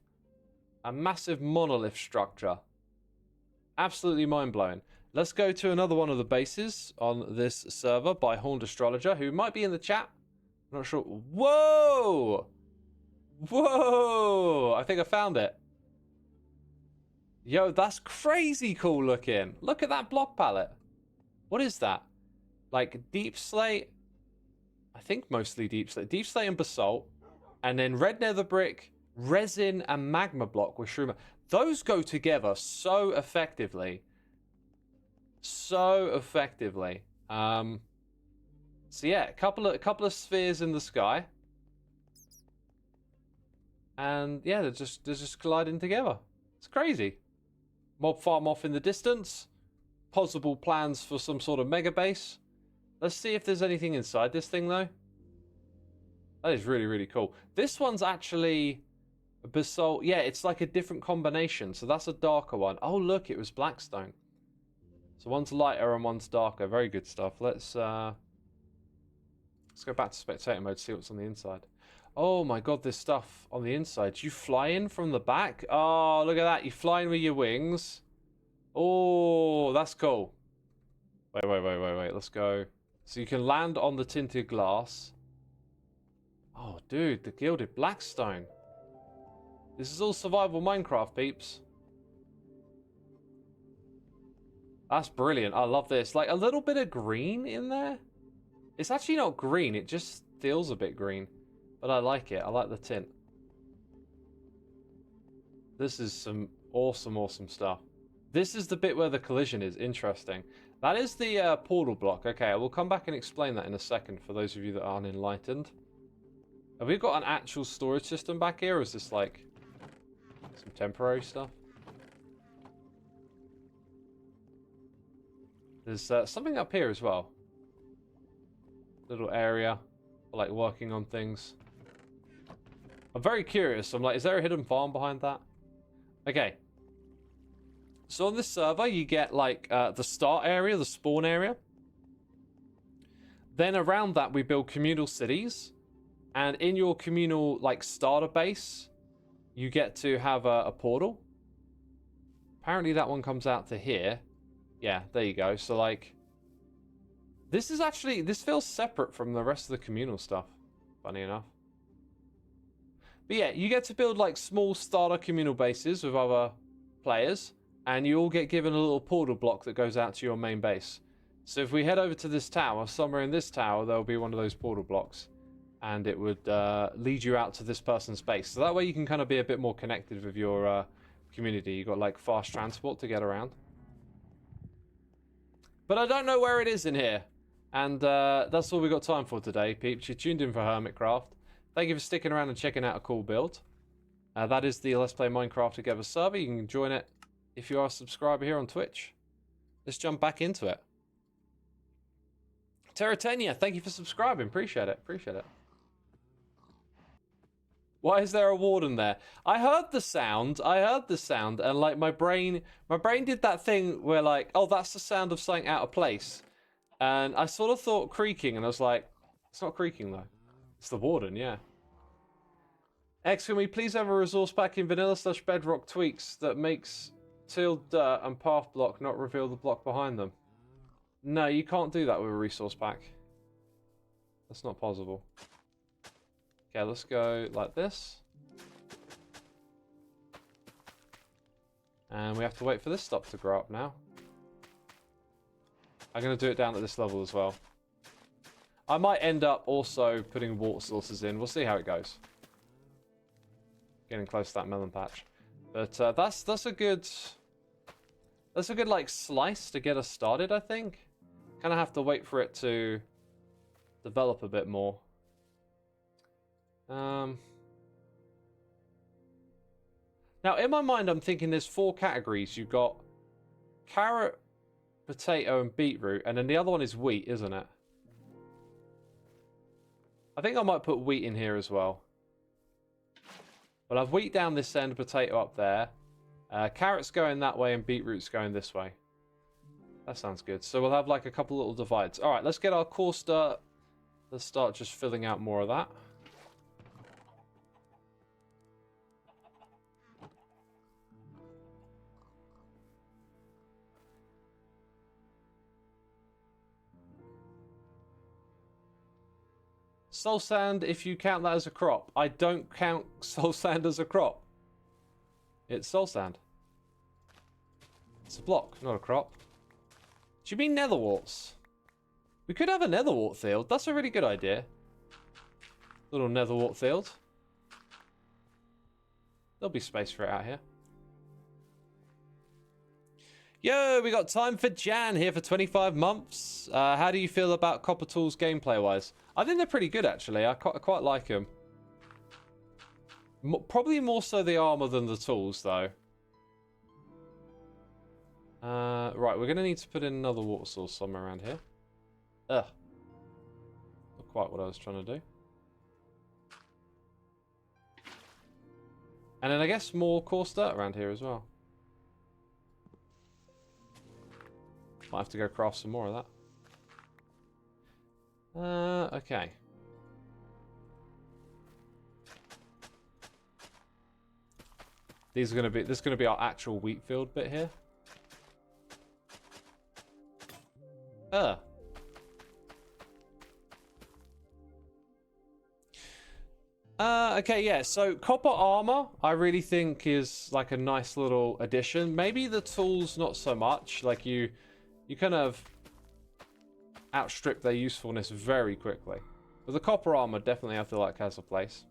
A: A massive monolith structure. Absolutely mind-blowing. Let's go to another one of the bases on this server by Horned Astrologer, who might be in the chat. I'm not sure. Whoa! Whoa! I think I found it. Yo, that's crazy cool looking. Look at that block palette. What is that? Like deep slate? I think mostly deep slate and basalt, and then red nether brick, resin, and magma block with shroom. Those go together so effectively. So effectively. So yeah, a couple of spheres in the sky, and yeah, they're just colliding together. It's crazy. Mob farm off in the distance. Possible plans for some sort of mega base. Let's see if there's anything inside this thing, though. That is really, really cool. This one's actually basalt. Yeah, it's like a different combination. So that's a darker one. Oh, look, it was blackstone. So one's lighter and one's darker. Very good stuff. Let's go back to spectator mode, see what's on the inside. Oh, my God, there's stuff on the inside. Do you fly in from the back? Oh, look at that. You fly in with your wings. Oh, that's cool. Wait. Let's go. So you can land on the tinted glass. Oh, dude, the gilded blackstone. This is all survival Minecraft, peeps. That's brilliant. I love this. Like a little bit of green in there. It's actually not green. It just feels a bit green. But I like it. I like the tint. This is some awesome, awesome stuff. This is the bit where the collision is. Interesting. That is the portal block. Okay, I will come back and explain that in a second for those of you that aren't enlightened. Have we got an actual storage system back here, or is this like Some temporary stuff. There's something up here as well. Little area for like working on things. I'm very curious. I'm like, is there a hidden farm behind that? Okay. So on this server, you get like the start area, the spawn area. Then around that, we build communal cities. And in your communal like starter base, you get to have a portal. Apparently that one comes out to here. Yeah, there you go. So like, this feels separate from the rest of the communal stuff, funny enough. But yeah, you get to build like small starter communal bases with other players, and you all get given a little portal block that goes out to your main base. So if we head over to this tower, somewhere in this tower, there'll be one of those portal blocks, and it would lead you out to this person's base. So that way you can kind of be a bit more connected with your community. You got like fast transport to get around. But I don't know where it is in here. And that's all we got time for today, peeps. You're tuned in for Hermitcraft. Thank you for sticking around and checking out a cool build. That is the Let's Play Minecraft Together server. You can join it if you are a subscriber here on Twitch. Let's jump back into it. Terratenia, thank you for subscribing. Appreciate it. Appreciate it. Why is there a warden there? I heard the sound, and like my brain did that thing where like, oh, that's the sound of something out of place. And I sort of thought creaking, and I was like, it's not creaking though. It's the warden, yeah. X, can we please have a resource pack in vanilla/bedrock tweaks that makes tiled dirt and path block not reveal the block behind them? No, you can't do that with a resource pack. That's not possible. Okay, let's go like this. And we have to wait for this stuff to grow up now. I'm going to do it down at this level as well. I might end up also putting water sources in. We'll see how it goes. Getting close to that melon patch. But that's a good like slice to get us started, I think. Kind of have to wait for it to develop a bit more. Now, in my mind, I'm thinking there's 4 categories. You've got carrot, potato, and beetroot, and then the other one is wheat, isn't it? I think I might put wheat in here as well. We'll have wheat down this end, potato up there. Carrots going that way, and beetroot's going this way. That sounds good. So we'll have like a couple little divides. All right, let's get our coarse dirt. Let's start just filling out more of that. Soul sand, if you count that as a crop. I don't count soul sand as a crop. It's soul sand. It's a block, not a crop. Do you mean nether warts? We could have a nether wart field. That's a really good idea. Little nether wart field. There'll be space for it out here. Yo, we got time for Jan here for 25 months. How do you feel about Copper Tools gameplay-wise? I think they're pretty good, actually. I quite like them. Probably more so the armor than the tools, though. Right, we're going to need to put in another water source somewhere around here. Ugh. Not quite what I was trying to do. And then I guess more coarse dirt around here as well. Might have to go craft some more of that. Okay. This is gonna be our actual wheat field bit here. Okay, yeah, so copper armor, I really think is like a nice little addition. Maybe the tools, not so much. Like you kind of outstrip their usefulness very quickly. But the copper armor definitely I feel like has a place.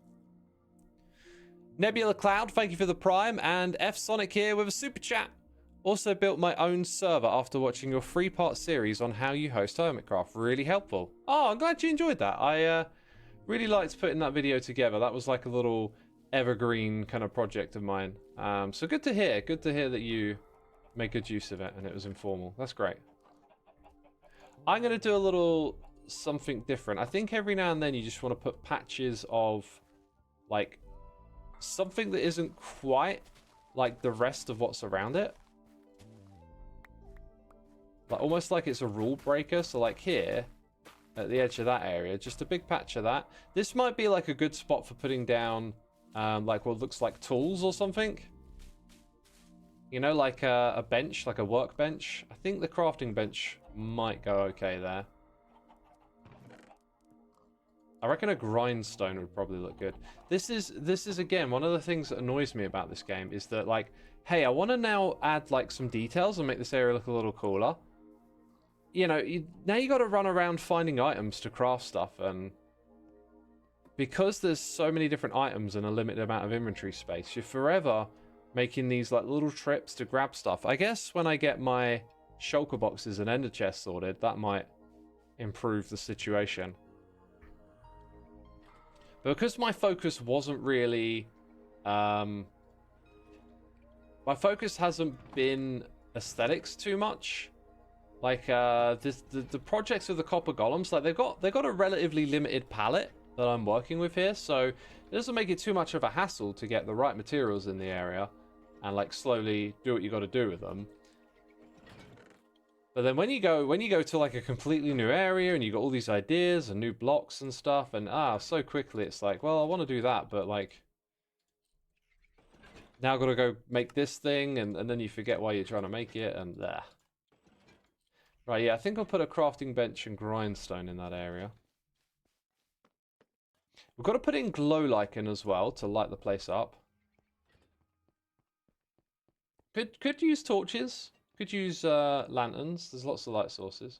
A: Nebula Cloud, thank you for the prime, and F Sonic here with a super chat. Also built my own server after watching your 3-part series on how you host Hermitcraft. Really helpful. Oh, I'm glad you enjoyed that. I really liked putting that video together. That was like a little evergreen kind of project of mine. So good to hear. Good to hear that you make good use of it and it was informal. That's great. I'm going to do a little something different. I think every now and then you just want to put patches of like something that isn't quite like the rest of what's around it. Like almost like it's a rule breaker. So like here at the edge of that area, just a big patch of that. This might be like a good spot for putting down like what looks like tools or something. You know, like a bench, like a workbench. I think the crafting bench might go okay there. I reckon a grindstone would probably look good. This is again one of the things that annoys me about this game is that like, hey, I want to now add like some details and make this area look a little cooler. You know, now you got to run around finding items to craft stuff, and because there's so many different items and a limited amount of inventory space, you're forever making these like little trips to grab stuff. I guess when I get my shulker boxes and ender chests sorted, that might improve the situation. But because my focus wasn't really my focus hasn't been aesthetics too much. Like the projects with the copper golems, like they've got a relatively limited palette that I'm working with here, so it doesn't make it too much of a hassle to get the right materials in the area and like slowly do what you got to do with them. But then when you go to like a completely new area and you got all these ideas and new blocks and stuff, and so quickly it's like, well, I want to do that, but like now I've got to go make this thing, and then you forget why you're trying to make it, and Right, yeah, I think I'll put a crafting bench and grindstone in that area. We've got to put in glow lichen as well to light the place up. Could use torches. Could use lanterns. There's lots of light sources.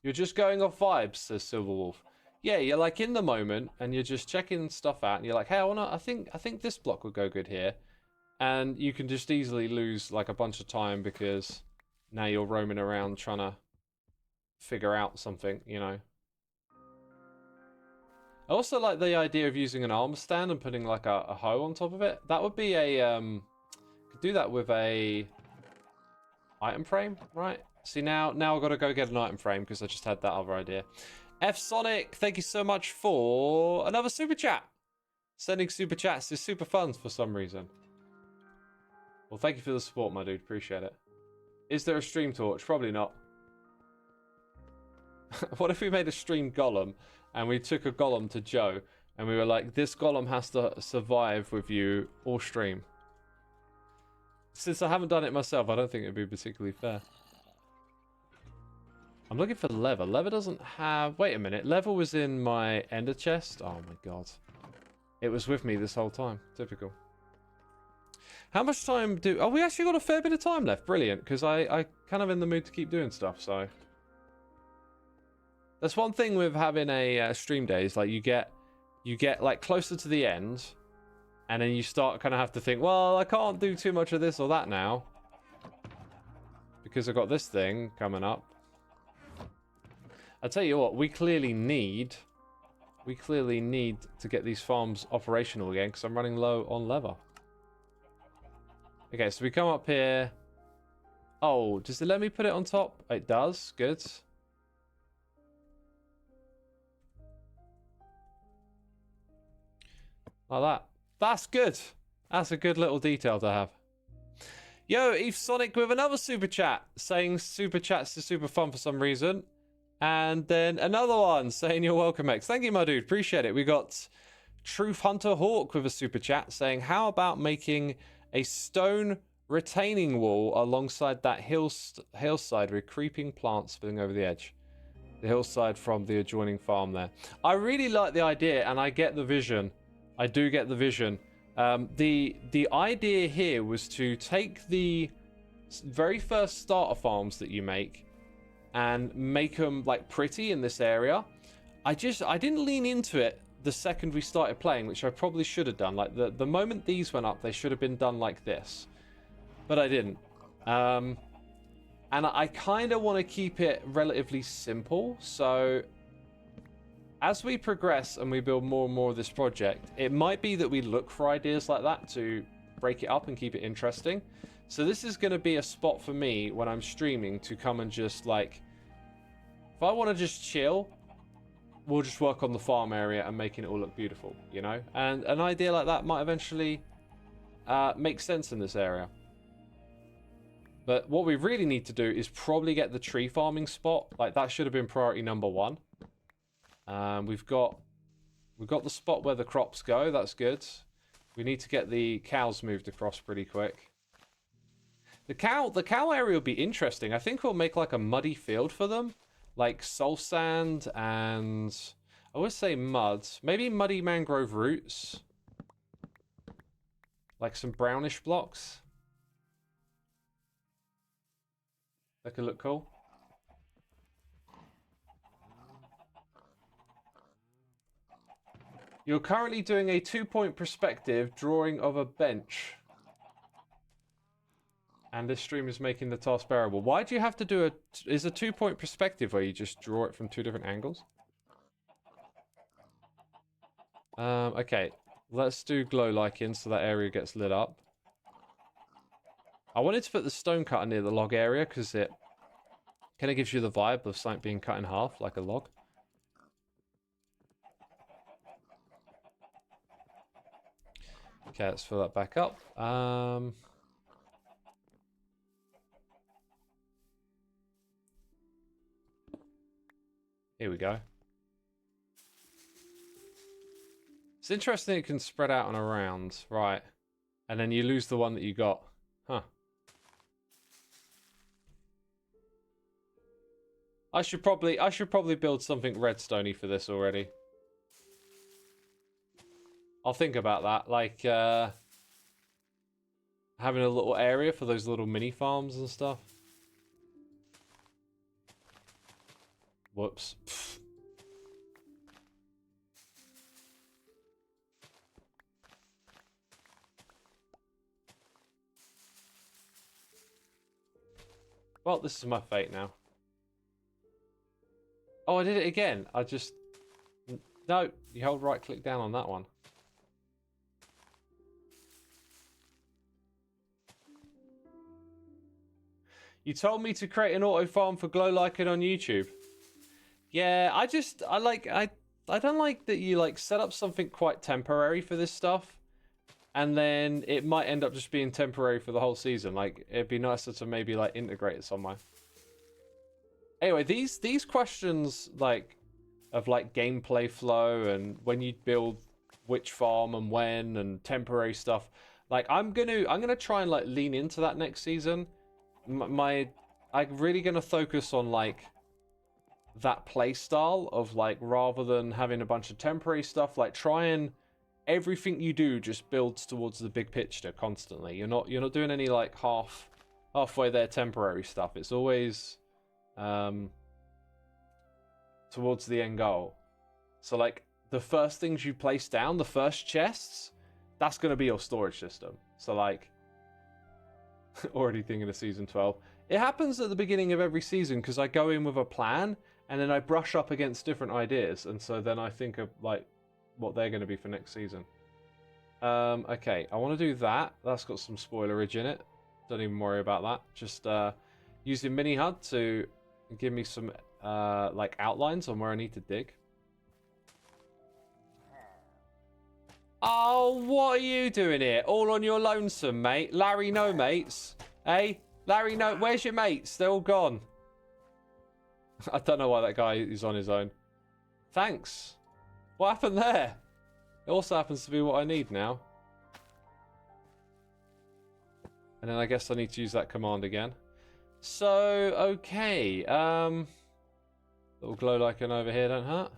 A: You're just going off vibes, says Silverwolf. Yeah, you're like in the moment and you're just checking stuff out and you're like, hey, I think this block would go good here. And you can just easily lose like a bunch of time because now you're roaming around trying to figure out something, you know. I also like the idea of using an armor stand and putting like a hoe on top of it. That would be a could do that with a item frame, right? See, now I've got to go get an item frame because I just had that other idea. F Sonic, thank you so much for another super chat. Sending super chats is super fun for some reason. Well, thank you for the support, my dude. Appreciate it. Is there a stream torch? Probably not. What if we made a stream golem and we took a golem to Joe and we were like, this golem has to survive with you all stream? Since I haven't done it myself, I don't think it'd be particularly fair. I'm looking for leather. Leather doesn't have... Wait a minute. Leather was in my ender chest. Oh my god. It was with me this whole time. Typical. How much time do... Oh, we actually got a fair bit of time left. Brilliant. Because I kind of in the mood to keep doing stuff, so... That's one thing with having a stream day is like you get like closer to the end and then you start kind of have to think, well, I can't do too much of this or that now because I've got this thing coming up. I tell you what, we clearly need to get these farms operational again because I'm running low on leather. Okay, so we come up here. Oh, does it let me put it on top? It does. Good. Like that. That's good. That's a good little detail to have. Yo, Eve Sonic with another super chat saying super chats are super fun for some reason. And then another one saying you're welcome, X. Thank you, my dude. Appreciate it. We got Truth Hunter Hawk with a super chat saying, how about making a stone retaining wall alongside that hillside with creeping plants spilling over the edge? The hillside from the adjoining farm there. I really like the idea and I get the vision. I do get the vision. The idea here was to take the very first starter farms that you make and make them like pretty in this area. I didn't lean into it the second we started playing, which I probably should have done. Like the moment these went up, they should have been done like this, but I didn't. And I kind of want to keep it relatively simple, so as we progress and we build more and more of this project, it might be that we look for ideas like that to break it up and keep it interesting. So this is going to be a spot for me when I'm streaming to come and just like, if I want to just chill, we'll just work on the farm area and making it all look beautiful, you know? And an idea like that might eventually make sense in this area. But what we really need to do is probably get the tree farming spot. Like, that should have been priority number 1. We've got the spot where the crops go. That's good. We need to get the cows moved across pretty quick. The cow area will be interesting. I think we'll make like a muddy field for them, like soul sand and I would say mud. Maybe muddy mangrove roots, like some brownish blocks. That could look cool. You're currently doing a 2-point perspective drawing of a bench. And this stream is making the task bearable. Why do you have to do is a 2-point perspective where you just draw it from 2 different angles? Okay. Let's do glow lichen so that area gets lit up. I wanted to put the stone cutter near the log area because it kind of gives you the vibe of something being cut in half like a log. Okay, let's fill that back up. Here we go. It's interesting it can spread out and around, right? And then you lose the one that you got. Huh. I should probably build something redstone-y for this already. I'll think about that, like having a little area for those little mini farms and stuff. Whoops. Pfft. Well, this is my fate now. Oh, I did it again. No, you hold right click down on that one. You told me to create an auto farm for glow lichen on YouTube. Yeah, I don't like that you like set up something quite temporary for this stuff, and then it might end up just being temporary for the whole season. Like, it'd be nicer to maybe like integrate it somewhere. Anyway, these questions like of like gameplay flow and when you build which farm and when and temporary stuff, like I'm gonna try and like lean into that next season. I'm really gonna focus on like that play style of like, rather than having a bunch of temporary stuff, like try and everything you do just builds towards the big picture constantly. You're not doing any like halfway there temporary stuff. It's always towards the end goal. So like the first things you place down, the first chests, that's going to be your storage system. So like already thinking of season 12. It happens at the beginning of every season because I go in with a plan and then I brush up against different ideas, and so then I think of like what they're going to be for next season. Okay, I want to do that. That's got some spoilerage in it. Don't even worry about that. Just using Mini HUD to give me some like outlines on where I need to dig. Oh, what are you doing here? All on your lonesome, mate. Larry, no mates. Hey, Larry, no. Where's your mates? They're all gone. I don't know why that guy is on his own. Thanks. What happened there? It also happens to be what I need now. And then I guess I need to use that command again. So, okay. Little glow lichen over here don't hurt.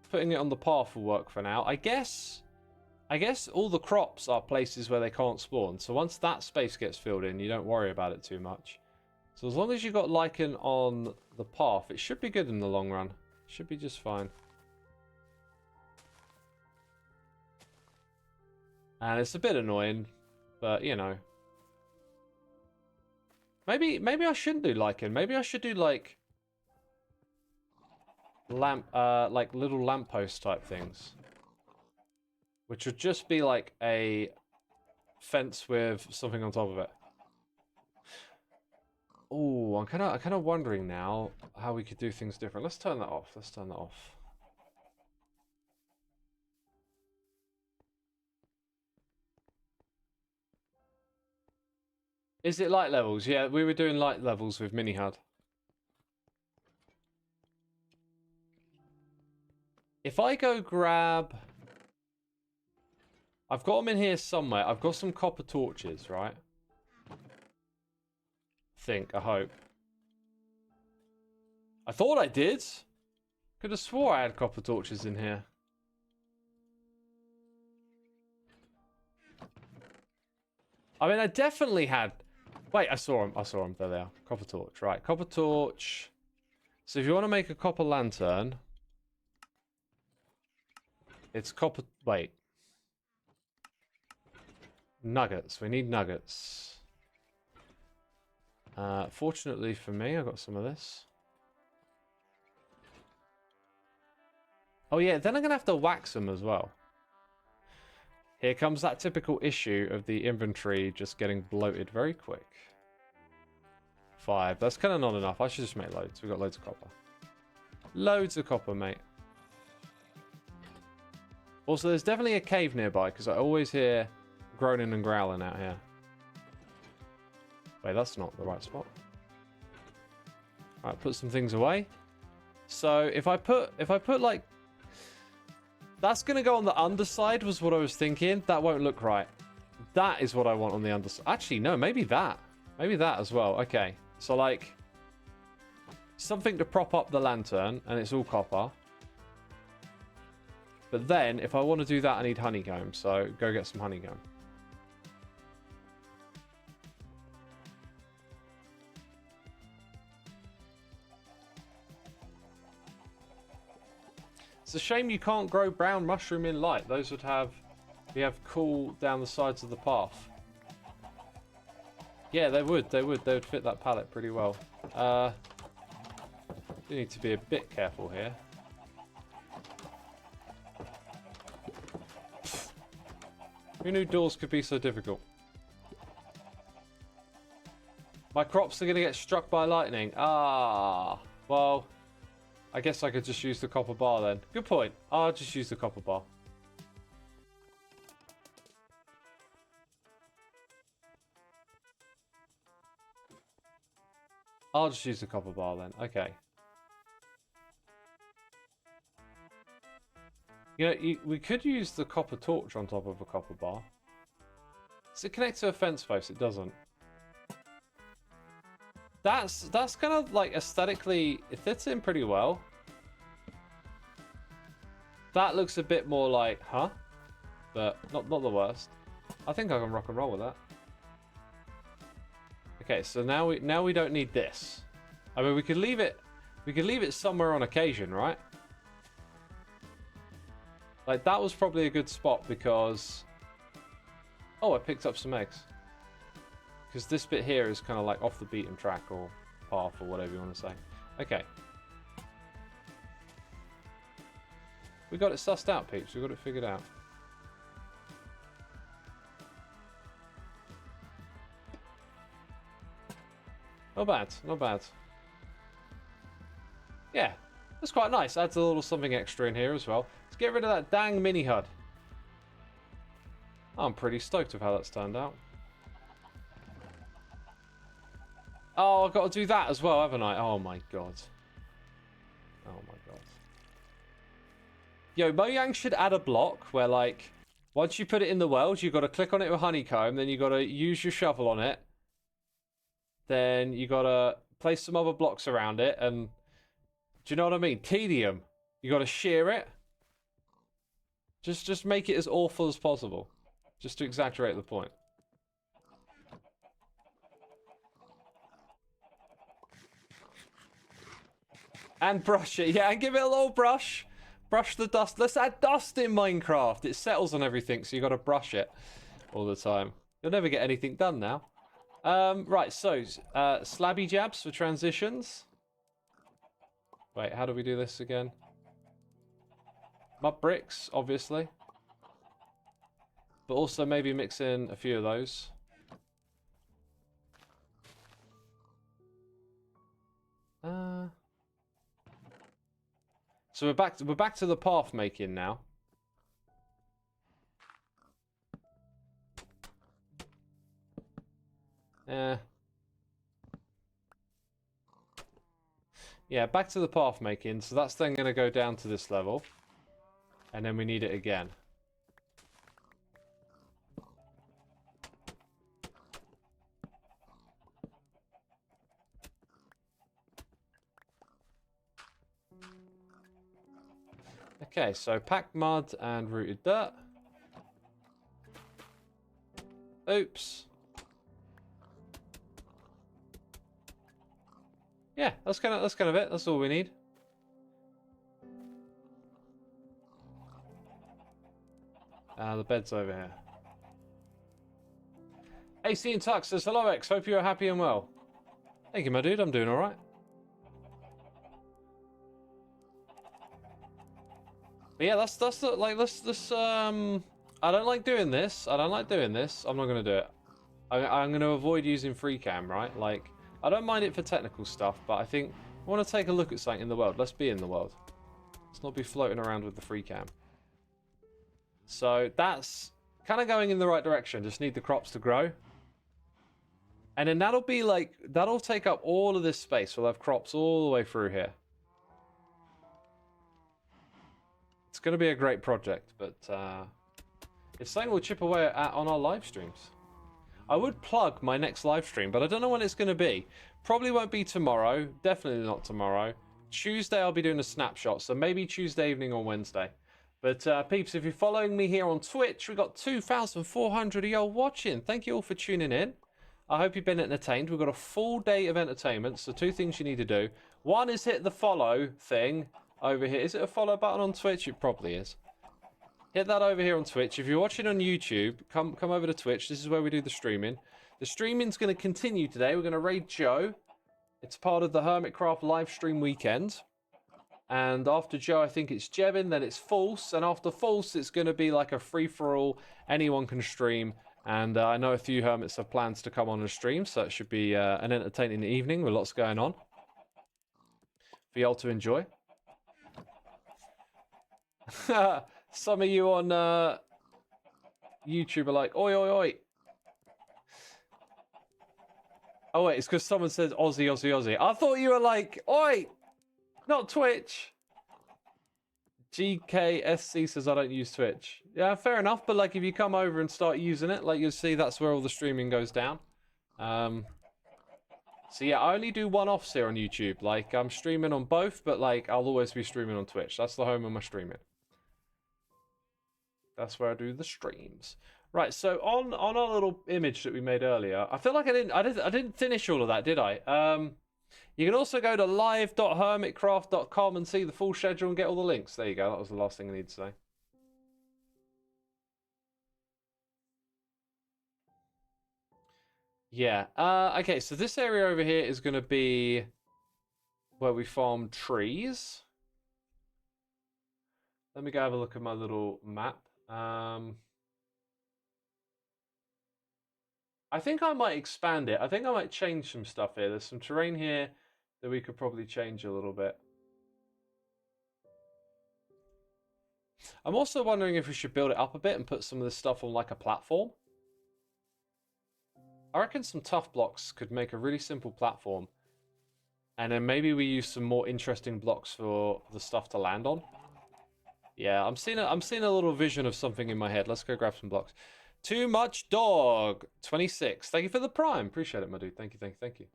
A: Putting it on the path will work for now. I guess all the crops are places where they can't spawn. So once that space gets filled in, you don't worry about it too much. So as long as you've got lichen on the path, it should be good in the long run. Should be just fine. And it's a bit annoying, but you know. Maybe I shouldn't do lichen. Maybe I should do like like little lamppost type things, which would just be like a fence with something on top of it. Oh, I'm kind of wondering now how we could do things different. Let's turn that off. Let's turn that off. Is it light levels? Yeah, we were doing light levels with Mini HUD. If I go grab... I've got them in here somewhere. I've got some copper torches, right? I hope. I thought I did. Could have swore I had copper torches in here. I mean, I definitely had... Wait, I saw them. I saw them. There they are. Copper torch. Right, copper torch. So if you want to make a copper lantern... It's copper... Wait. Nuggets. We need nuggets. Fortunately for me, I got some of this. Oh yeah, then I'm going to have to wax them as well. Here comes that typical issue of the inventory just getting bloated very quick. 5. That's kind of not enough. I should just make loads. We've got loads of copper. Loads of copper, mate. Also, there's definitely a cave nearby because I always hear groaning and growling out here. Wait, that's not the right spot. Alright, put some things away. So if I put like... That's going to go on the underside was what I was thinking. That won't look right. That is what I want on the underside. Actually, no, maybe that. Maybe that as well. Okay. So like... something to prop up the lantern, and it's all copper. But then, if I want to do that, I need honeycomb. So go get some honeycomb. It's a shame you can't grow brown mushroom in light. Those would have... We have cool down the sides of the path. Yeah, they would. They would fit that palette pretty well. You need to be a bit careful here. Who knew doors could be so difficult? My crops are going to get struck by lightning. Ah, well... I guess I could just use the copper bar then. Good point. I'll just use the copper bar. I'll just use the copper bar then. Okay. You know, we could use the copper torch on top of a copper bar. Does it connect to a fence post? It doesn't. That's kind of like aesthetically, it fits in pretty well. That looks a bit more like, huh? But not the worst. I think I can rock and roll with that. Okay, so now we don't need this. I mean, we could leave it somewhere on occasion, right? Like that was probably a good spot because oh, I picked up some eggs. Because this bit here is kind of like off the beaten track or path or whatever you want to say. Okay. We got it sussed out, peeps. We got it figured out. Not bad. Not bad. Yeah. That's quite nice. Adds a little something extra in here as well. Let's get rid of that dang mini HUD. I'm pretty stoked with how that's turned out. Oh, I've got to do that as well, haven't I? Oh my god. Oh my god. Yo, Mojang should add a block where, like, once you put it in the world, you've got to click on it with honeycomb, then you've got to use your shovel on it. Then you got to place some other blocks around it, and... Do you know what I mean? Tedium. You got to shear it. Just make it as awful as possible. Just to exaggerate the point. And brush it. Yeah, and give it a little brush. Brush the dust. Let's add dust in Minecraft. It settles on everything, so you got to brush it all the time. You'll never get anything done now. Right, so slabby jabs for transitions. Wait, how do we do this again? Mud bricks, obviously. But also maybe mix in a few of those. So we're back to the path making now. Yeah, back to the path making. So that's then going to go down to this level. And then we need it again. Okay, so packed mud and rooted dirt. Oops. Yeah, that's kind of it. That's all we need. The bed's over here. AC and Tux says, hello X, hope you're happy and well. Thank you, my dude, I'm doing alright. But yeah, that's the, like, this, I don't like doing this. I'm not gonna do it. I'm gonna avoid using free cam, right? Like, I don't mind it for technical stuff, but I think I want to take a look at something in the world. Let's be in the world. Let's not be floating around with the free cam. So that's kind of going in the right direction. Just need the crops to grow. And then that'll be like, that'll take up all of this space. We'll have crops all the way through here. It's going to be a great project, but it's something we'll chip away at on our live streams. I would plug my next live stream, but I don't know when it's going to be. Probably won't be tomorrow. Definitely not tomorrow. Tuesday I'll be doing a snapshot, so maybe Tuesday evening or Wednesday. But peeps, if you're following me here on Twitch, we've got 2,400 of y'all watching. Thank you all for tuning in. I hope you've been entertained. We've got a full day of entertainment, so two things you need to do. One is hit the follow thing over here. Is it a follow button on Twitch? It probably is. Hit that over here on Twitch. If you're watching on YouTube, come over to Twitch. This is where we do the streaming. The streaming's going to continue today. We're going to raid Joe. It's part of the Hermitcraft live stream weekend. And after Joe, I think it's Jebin, then it's False. And after False, it's going to be like a free-for-all. Anyone can stream. And I know a few Hermits have plans to come on and stream, so it should be an entertaining evening with lots going on for y'all to enjoy. Some of you on YouTube are like, oi, oi, oi. Oh, wait, it's because someone says Aussie, Aussie, Aussie. I thought you were like, oi, not Twitch. GKSC says I don't use Twitch. Yeah, fair enough, but like if you come over and start using it, like you'll see that's where all the streaming goes down. So yeah, I only do one-offs here on YouTube. Like I'm streaming on both, but like I'll always be streaming on Twitch. That's the home of my streaming. That's where I do the streams. Right, so on our little image that we made earlier, I feel like I didn't finish all of that, did I? You can also go to live.hermitcraft.com and see the full schedule and get all the links. There you go. That was the last thing I need to say. Yeah. Okay, so this area over here is going to be where we farm trees. Let me go have a look at my little map. I think I might expand it. I think I might change some stuff here. There's some terrain here that we could probably change a little bit. I'm also wondering if we should build it up a bit and put some of this stuff on like a platform. I reckon some tough blocks could make a really simple platform. And then maybe we use some more interesting blocks for the stuff to land on. Yeah, I'm seeing a little vision of something in my head. Let's go grab some blocks. Too much dog. 26. Thank you for the prime. Appreciate it, my dude. Thank you, thank you, thank you.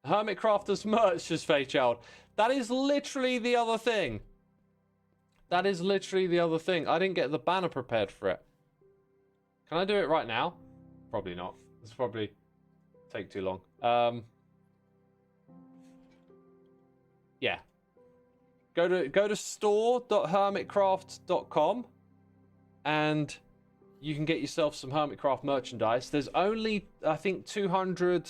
A: Hermitcrafters merch, says Fayechild. That is literally the other thing. That is literally the other thing. I didn't get the banner prepared for it. Can I do it right now? Probably not. This will probably take too long. Yeah. Go to store.hermitcraft.com and you can get yourself some Hermitcraft merchandise. There's only, I think, 200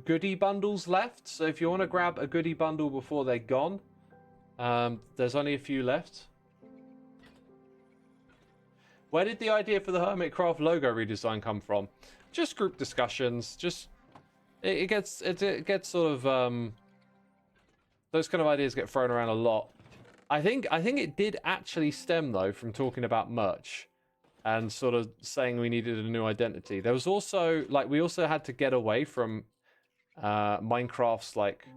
A: goodie bundles left. So if you want to grab a goodie bundle before they're gone, there's only a few left. Where did the idea for the Hermitcraft logo redesign come from? Just group discussions. Just it gets sort of those kind of ideas get thrown around a lot. I think it did actually stem though from talking about merch and sort of saying we needed a new identity. There was also like we also had to get away from Minecraft's like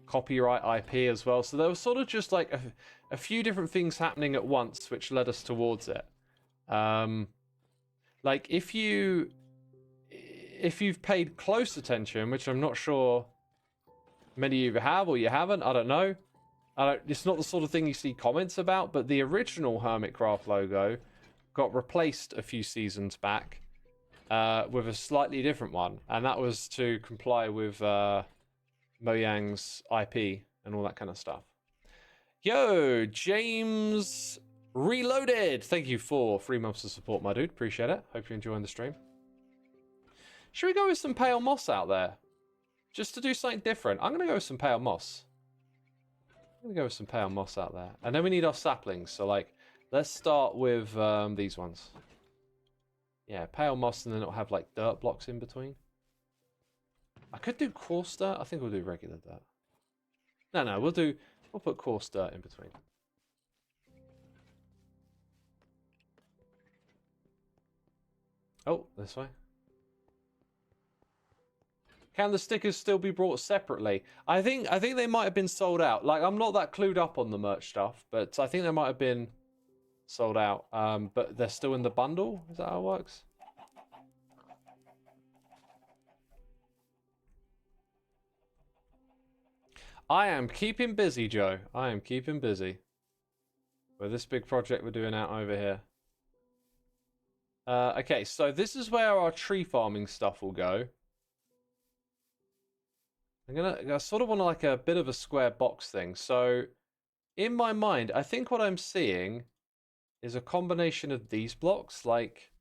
A: copyright IP as well. So there was sort of just like a few different things happening at once which led us towards it. Like if you've paid close attention, which I'm not sure many of you have or you haven't, I don't know. It's not the sort of thing you see comments about, but the original Hermitcraft logo got replaced a few seasons back with a slightly different one, and that was to comply with Mojang's IP and all that kind of stuff. Yo, James Reloaded. Thank you for 3 months of support, my dude. Appreciate it. Hope you're enjoying the stream. Should we go with some pale moss out there? Just to do something different. I'm going to go with some pale moss. I'm going to go with some pale moss out there. And then we need our saplings. So, like, let's start with these ones. Yeah, pale moss, and then it'll have, like, dirt blocks in between. I could do coarse dirt. I think we'll do regular dirt. No, we'll put coarse dirt in between. Oh, this way. Can the stickers still be brought separately? I think they might have been sold out. Like, I'm not that clued up on the merch stuff, but I think they might have been sold out. But they're still in the bundle? Is that how it works? I am keeping busy, Joe. I am keeping busy with this big project we're doing out over here. Okay, so this is where our tree farming stuff will go. I sort of want like a bit of a square box thing. So in my mind, I think what I'm seeing is a combination of these blocks. Like,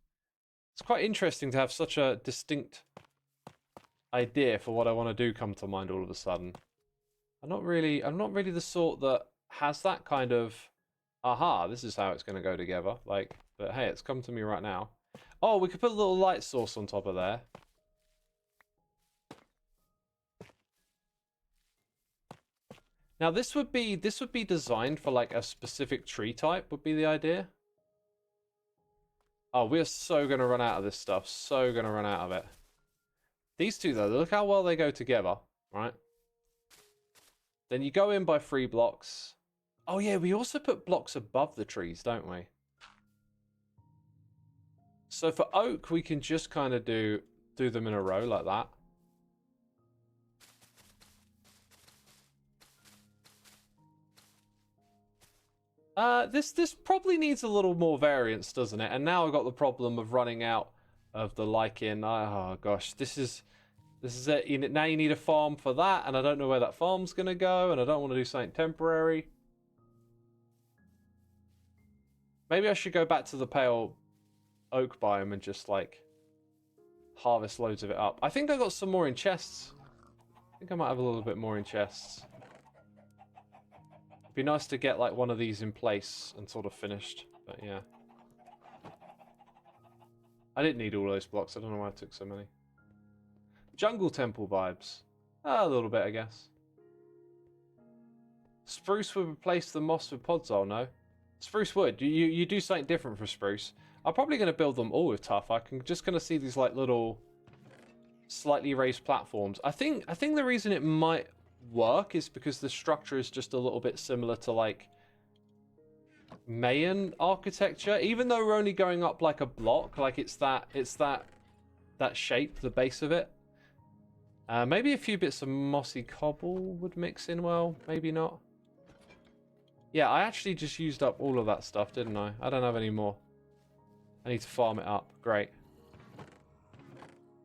A: it's quite interesting to have such a distinct idea for what I want to do come to mind all of a sudden. I'm not really the sort that has that kind of, aha, this is how it's going to go together. Like, but hey, it's come to me right now. Oh, we could put a little light source on top of there. Now this would be designed for like a specific tree type would be the idea. Oh, we're so going to run out of this stuff. So going to run out of it. These two though, look how well they go together, right? Then you go in by 3 blocks. Oh yeah, we also put blocks above the trees, don't we? So for oak, we can just kind of do them in a row like that. This probably needs a little more variance, doesn't it? And now I've got the problem of running out of the lichen. Oh gosh, this is it. Now you need a farm for that, and I don't know where that farm's gonna go, and I don't want to do something temporary. Maybe I should go back to the pale oak biome and just like harvest loads of it up. I think I got some more in chests. I think I might have a little bit more in chests. It'd be nice to get like one of these in place and sort of finished, but yeah. I didn't need all those blocks. I don't know why I took so many. Jungle temple vibes. A little bit, I guess. Spruce would replace the moss with podzol, no? Spruce would. You do something different for spruce. I'm probably going to build them all with tuff. I'm just going to see these like little slightly raised platforms. I think the reason it might work is because the structure is just a little bit similar to like Mayan architecture. Even though we're only going up like a block, like it's that shape, the base of it. Maybe a few bits of mossy cobble would mix in well. Maybe not. Yeah, I actually just used up all of that stuff, didn't I? I don't have any more. I need to farm it up. Great.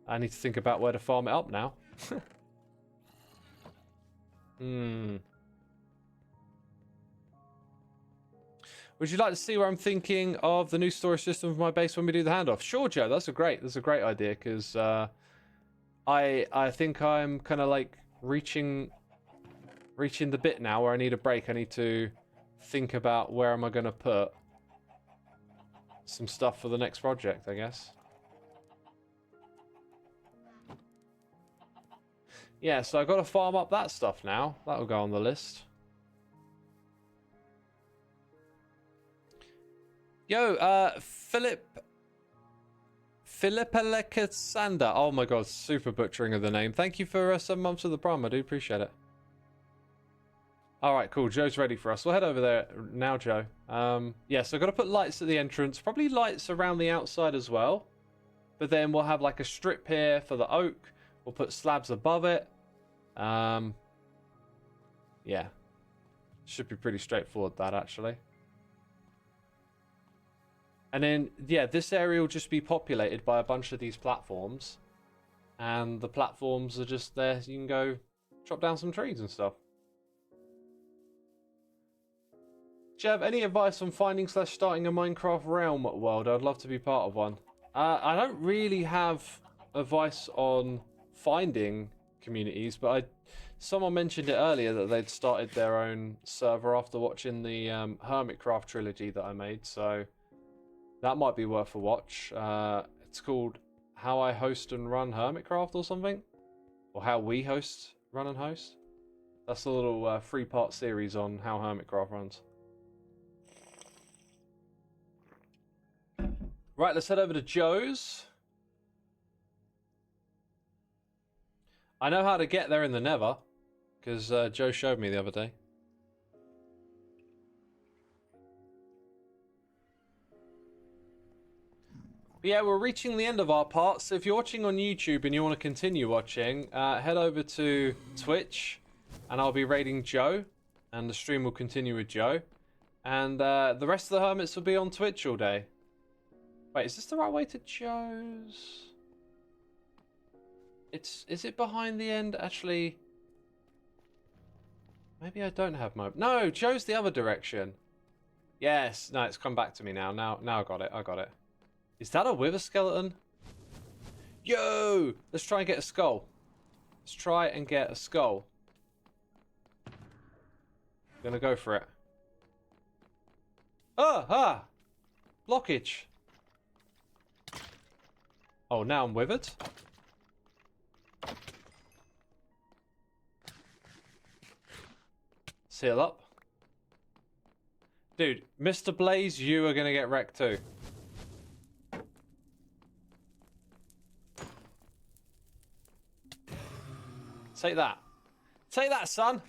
A: I need to think about where to farm it up now. Would you like to see where I'm thinking of the new storage system for my base when we do the handoff? Sure, Joe. That's a great idea because I think I'm kind of like reaching the bit now where I need a break. I need to think about where am I going to put some stuff for the next project, I guess. Yeah, so I got to farm up that stuff now. That'll go on the list. Yo, Philip Alexander. Oh my god, super butchering of the name. Thank you for 7 months of the Prime. I do appreciate it. Alright, cool. Joe's ready for us. We'll head over there now, Joe. Yeah, so I've got to put lights at the entrance. Probably lights around the outside as well. But then we'll have like a strip here for the oak. We'll put slabs above it. Yeah. Should be pretty straightforward, that, actually. And then, yeah, this area will just be populated by a bunch of these platforms. And the platforms are just there, so you can go chop down some trees and stuff. Do you have any advice on finding / starting a Minecraft realm world? I'd love to be part of one. I don't really have advice on finding communities, but someone mentioned it earlier that they'd started their own server after watching the Hermitcraft trilogy that I made, so that might be worth a watch. It's called How I Host and Run Hermitcraft or something, or How We Host, Run and Host. That's a little 3-part series on how Hermitcraft runs. Right, let's head over to Joe's. I know how to get there in the Nether, because Joe showed me the other day. But yeah, we're reaching the end of our part, so if you're watching on YouTube and you want to continue watching, head over to Twitch, and I'll be raiding Joe, and the stream will continue with Joe. And the rest of the hermits will be on Twitch all day. Wait, is this the right way to Joe's? Is it behind the end? Actually, maybe I don't have my... No, Joe's the other direction. Yes, no, it's come back to me now. Now I got it. Is that a wither skeleton? Yo! Let's try and get a skull. Let's try and get a skull. Gonna go for it. Ah! Blockage. Oh, now I'm withered. Seal up. Dude, Mr. Blaze, you are gonna get wrecked too. Take that. Take that, son!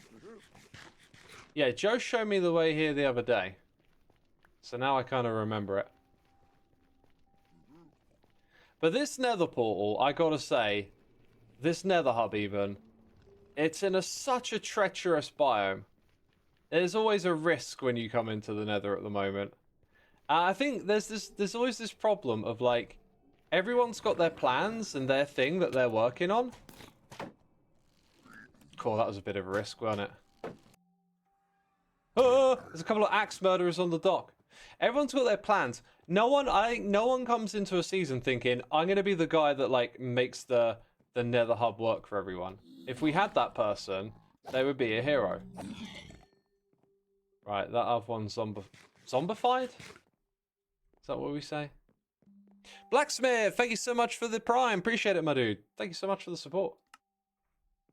A: Yeah, Joe showed me the way here the other day. So now I kind of remember it. But this nether portal, I gotta say, this nether hub even, it's in such a treacherous biome. There's always a risk when you come into the nether at the moment. I think there's always this problem of like, everyone's got their plans and their thing that they're working on. Cool, that was a bit of a risk, wasn't it? Oh, there's a couple of axe murderers on the dock. Everyone's got their plans. I think no one comes into a season thinking, I'm going to be the guy that like makes the nether hub work for everyone. If we had that person, they would be a hero. Right, that other one's zombified? Is that what we say? Blacksmith, thank you so much for the prime. Appreciate it, my dude. Thank you so much for the support.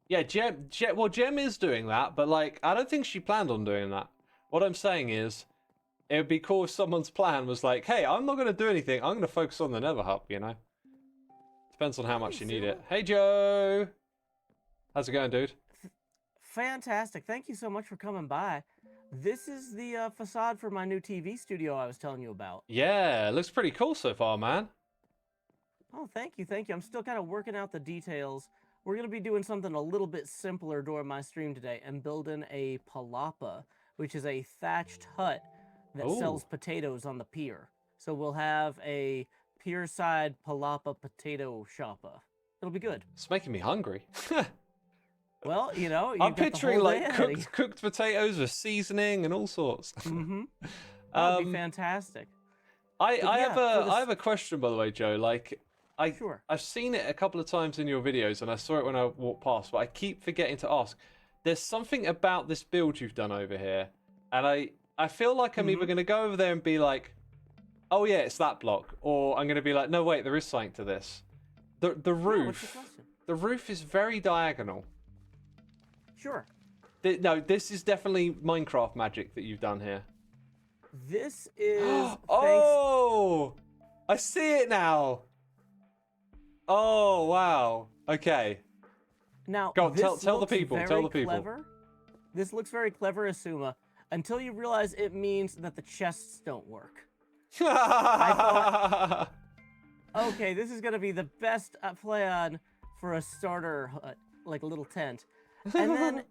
A: Yeah, Gem is doing that, but like, I don't think she planned on doing that. What I'm saying is, it would be cool if someone's plan was like, hey, I'm not going to do anything. I'm going to focus on the nether hub, you know? Depends on how much you need it. Hey, Joe! How's it going, dude?
B: Fantastic. Thank you so much for coming by. This is the facade for my new TV studio I was telling you about.
A: Yeah, it looks pretty cool so far, man.
B: Oh, thank you. I'm still kind of working out the details. We're going to be doing something a little bit simpler during my stream today and building a palapa, which is a thatched hut that sells potatoes on the pier. So we'll have a pier-side palapa potato shopper. It'll be good.
A: It's making me hungry.
B: Well, you know,
A: I'm picturing like cooked potatoes with seasoning and all sorts.
B: Mm-hmm. That would be fantastic.
A: I have a question, by the way, Joe. Like,
B: Sure.
A: I've seen it a couple of times in your videos, and I saw it when I walked past, but I keep forgetting to ask. There's something about this build you've done over here, and I feel like I'm either going to go over there and be like, oh yeah, it's that block, or I'm going to be like, no wait, there is something to this. The
B: Yeah, what's
A: roof,
B: the question?
A: the roof is very diagonal.
B: Sure.
A: No, this is definitely Minecraft magic that you've done here.
B: This is thanks.
A: Oh, I see it now. Oh wow. Okay.
B: Now,
A: Go on,
B: this
A: tell the
B: looks
A: people. Tell the
B: very
A: people.
B: clever. This looks very clever, Xisuma, until you realize it means that the chests don't work. I okay, this is gonna be the best plan for a starter hut, like a little tent. And then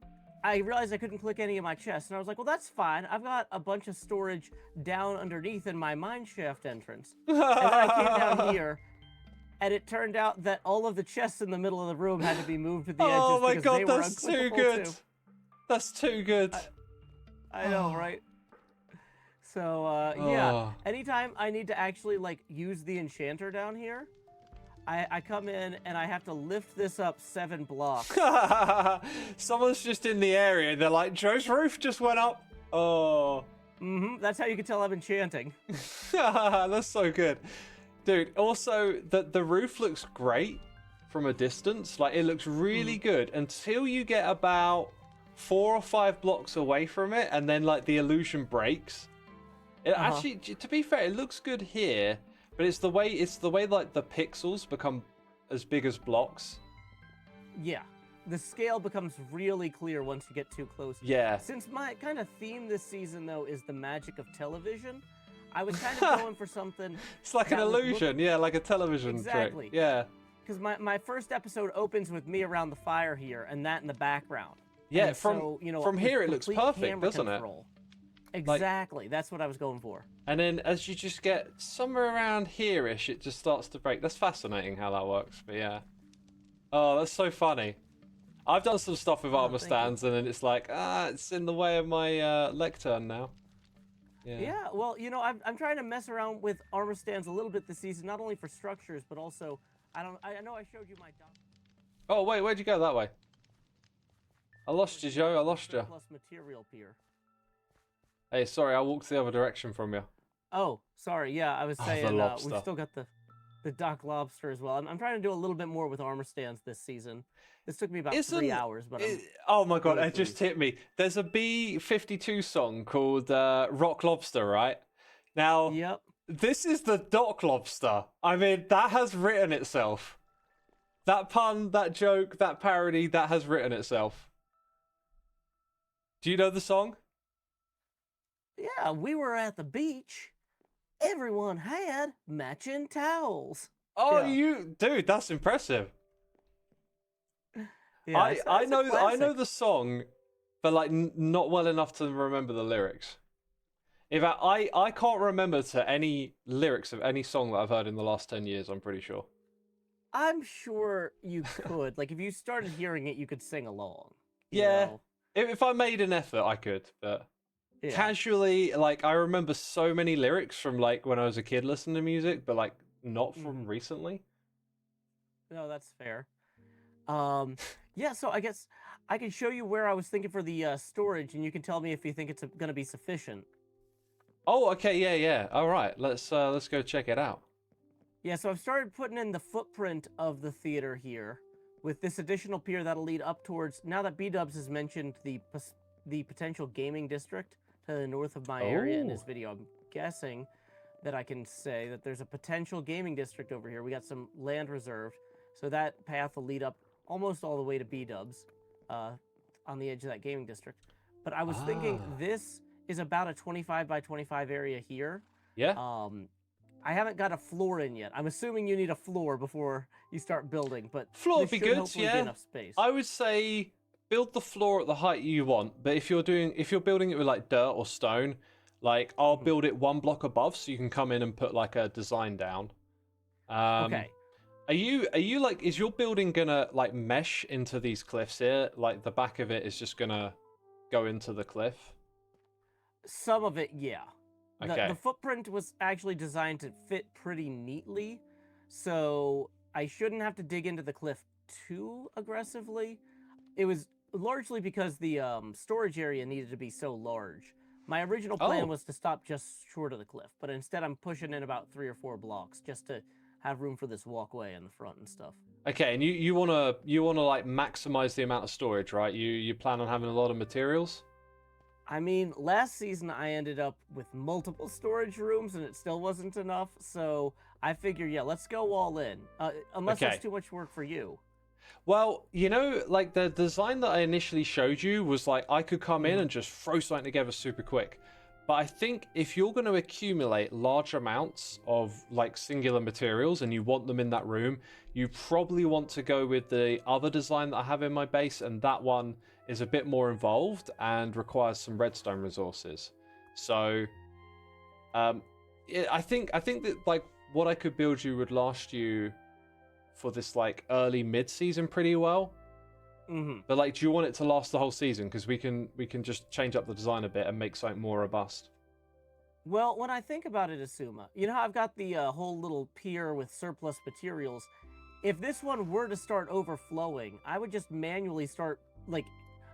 B: I realized I couldn't click any of my chests, and I was like, well, that's fine. I've got a bunch of storage down underneath in my mine shaft entrance. And then I came down here, and it turned out that all of the chests in the middle of the room had to be moved to the edges
A: Oh my
B: because
A: god,
B: they were
A: that's too
B: unclickable
A: good.
B: too.
A: That's too good.
B: I know, right? So, yeah, anytime I need to actually, like, use the enchanter down here, I come in and I have to lift this up 7 blocks.
A: Someone's just in the area and they're like, Joe's roof just went up. Oh.
B: That's how you can tell I'm enchanting.
A: That's so good. Dude, also, the roof looks great from a distance. Like, it looks really good until you get about 4 or 5 blocks away from it, and then, like, the illusion breaks. It actually, to be fair, it looks good here, but it's the way like the pixels become as big as blocks.
B: Yeah, the scale becomes really clear once you get too close.
A: Yeah.
B: Since my kind of theme this season, though, is the magic of television, I was kind of going for something.
A: It's like an illusion, yeah, like a television
B: exactly.
A: trick. Yeah.
B: Because my first episode opens with me around the fire here, and that in the background.
A: Yeah,
B: and
A: from
B: so, you know,
A: from here it looks
B: complete
A: perfect,
B: camera
A: doesn't
B: control. Exactly, that's what I was going for.
A: And then as you just get somewhere around here-ish, it just starts to break. That's fascinating how that works, but yeah. Oh, that's so funny. I've done some stuff with armor stands, and then it's like, it's in the way of my lectern now.
B: Yeah, well, you know, I'm trying to mess around with armor stands a little bit this season, not only for structures, but also, I know I showed you my...
A: Oh, wait, where'd you go that way? I lost you, Joe, I lost you.
B: Plus material pier.
A: Hey, sorry, I walked the other direction from you.
B: Oh, sorry, yeah, I was saying, we've still got the dock lobster as well. I'm trying to do a little bit more with armor stands this season. This took me about 3 hours, but
A: oh my god,
B: really
A: it just hit me. There's a B-52 song called Rock Lobster, right? Now,
B: yep.
A: This is the dock lobster. I mean, that has written itself. That pun, that joke, that parody, that has written itself. Do you know the song?
B: Yeah, we were at the beach. Everyone had matching towels.
A: Oh,
B: yeah.
A: dude, that's impressive.
B: Yeah,
A: I know the song, but like not well enough to remember the lyrics. In fact, I can't remember to any lyrics of any song that I've heard in the last 10 years, I'm pretty sure.
B: I'm sure you could. Like, if you started hearing it, you could sing along.
A: Yeah.
B: Know?
A: If I made an effort, I could, but casually, like, I remember so many lyrics from, like, when I was a kid listening to music, but, like, not from recently.
B: No, that's fair. Yeah, so I guess I can show you where I was thinking for the storage, and you can tell me if you think it's going to be sufficient.
A: Oh, okay, yeah. All right, let's go check it out.
B: Yeah, so I've started putting in the footprint of the theater here with this additional pier that'll lead up towards, now that B-Dubs has mentioned the potential gaming district to the north of my area in this video, I'm guessing that I can say that there's a potential gaming district over here. We got some land reserved, so that path will lead up almost all the way to B-Dubs on the edge of that gaming district. But I was thinking this is about a 25 by 25 area here.
A: Yeah.
B: I haven't got a floor in yet. I'm assuming you need a floor before you start building, but
A: floor would be good,
B: be enough space.
A: I would say build the floor at the height you want, but if you're building it with like dirt or stone, like I'll build it 1 block above so you can come in and put like a design down.
B: Okay.
A: Are you like, is your building gonna like mesh into these cliffs here? Like the back of it is just gonna go into the cliff?
B: Some of it, yeah.
A: Okay.
B: The footprint was actually designed to fit pretty neatly, so I shouldn't have to dig into the cliff too aggressively. It was largely because the storage area needed to be so large. My original plan
A: Oh,
B: was to stop just short of the cliff, but instead I'm pushing in about 3 or 4 blocks just to have room for this walkway in the front and stuff.
A: okay. And you wanna like maximize the amount of storage, right? You plan on having a lot of materials.
B: I mean, last season I ended up with multiple storage rooms and it still wasn't enough, so I figure, yeah, let's go all in. Unless
A: Okay.
B: that's too much work for you.
A: Well, like the design that I initially showed you was like I could come in
B: Mhm.
A: and just throw something together super quick. But I think if you're going to accumulate large amounts of like singular materials and you want them in that room, you probably want to go with the other design that I have in my base, and that one is a bit more involved and requires some redstone resources. So, I think that like what I could build you would last you for this like early mid season pretty well.
B: Mhm.
A: But like, do you want it to last the whole season? Because we can just change up the design a bit and make something more robust.
B: Well, when I think about it, Asuma, you know how I've got the whole little pier with surplus materials? If this one were to start overflowing, I would just manually start, like,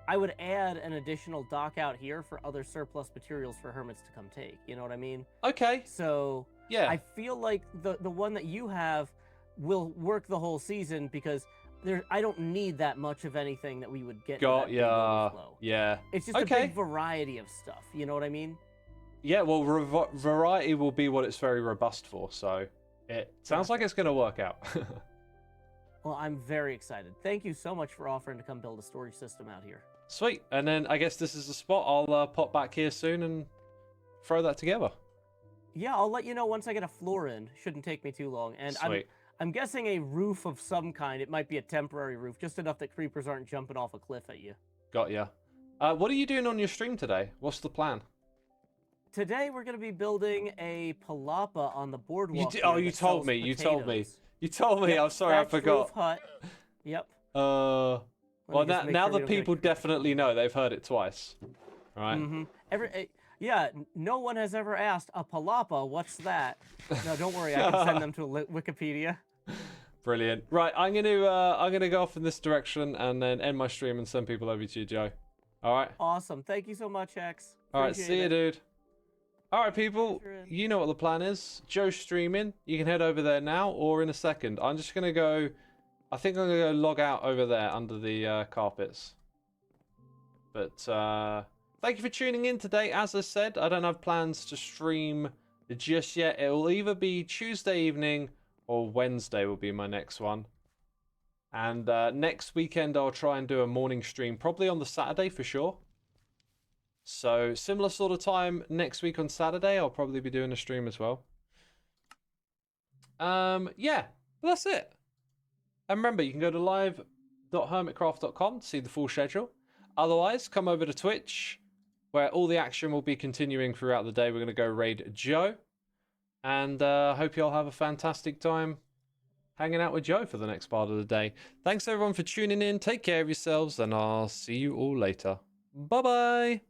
B: I would add an additional dock out here for other surplus materials for hermits to come take. You know what I mean?
A: Okay.
B: So
A: Yeah.
B: I feel like the one that you have will work the whole season because I don't need that much of anything that we would get into
A: Got
B: that big
A: ya.
B: overflow.
A: Yeah.
B: It's just a
A: Okay.
B: big variety of stuff. You know what I mean?
A: Yeah. Well, variety will be what it's very robust for. So it sounds like
B: Gotcha.
A: it's gonna work out.
B: Well, I'm very excited. Thank you so much for offering to come build a storage system out here.
A: Sweet. And then I guess this is the spot. I'll pop back here soon and throw that together.
B: Yeah, I'll let you know once I get a floor in. Shouldn't take me too long. And
A: Sweet.
B: I'm guessing a roof of some kind. It might be a temporary roof, just enough that creepers aren't jumping off a cliff at you.
A: Got ya. What are you doing on your stream today? What's the plan?
B: Today we're going to be building a palapa on the boardwalk.
A: Oh,
B: here
A: you
B: that
A: told
B: sells
A: me. You told me.
B: potatoes.
A: You told me.
B: Yep,
A: I'm sorry, I
B: thatched
A: forgot.
B: roof hut. Yep.
A: Well,
B: Let me just make
A: now
B: sure we
A: the
B: don't get a
A: people
B: creeper.
A: definitely know. They've heard it twice. Right?
B: Yeah, no one has ever asked a palapa. What's that? No, don't worry. I can send them to Wikipedia.
A: Brilliant. Right, I'm gonna go off in this direction and then end my stream and send people over to you, Joe. All right.
B: Awesome. Thank you so much, X.
A: All right.
B: Appreciate
A: See you,
B: it.
A: dude. All right, people.
B: Sure is.
A: You know what the plan is. Joe's streaming. You can head over there now or in a second. I'm just gonna go. I think I'm gonna go log out over there under the carpets. But thank you for tuning in today. As I said, I don't have plans to stream just yet. It will either be Tuesday evening or Wednesday will be my next one. And next weekend I'll try and do a morning stream, probably on the Saturday for sure. So similar sort of time next week on Saturday, I'll probably be doing a stream as well. Yeah, that's it. And remember, you can go to live.hermitcraft.com to see the full schedule. Otherwise, come over to Twitch, where all the action will be continuing throughout the day. We're going to go raid Joe. And hope you all have a fantastic time hanging out with Joe for the next part of the day. Thanks everyone for tuning in. Take care of yourselves, and I'll see you all later. Bye-bye.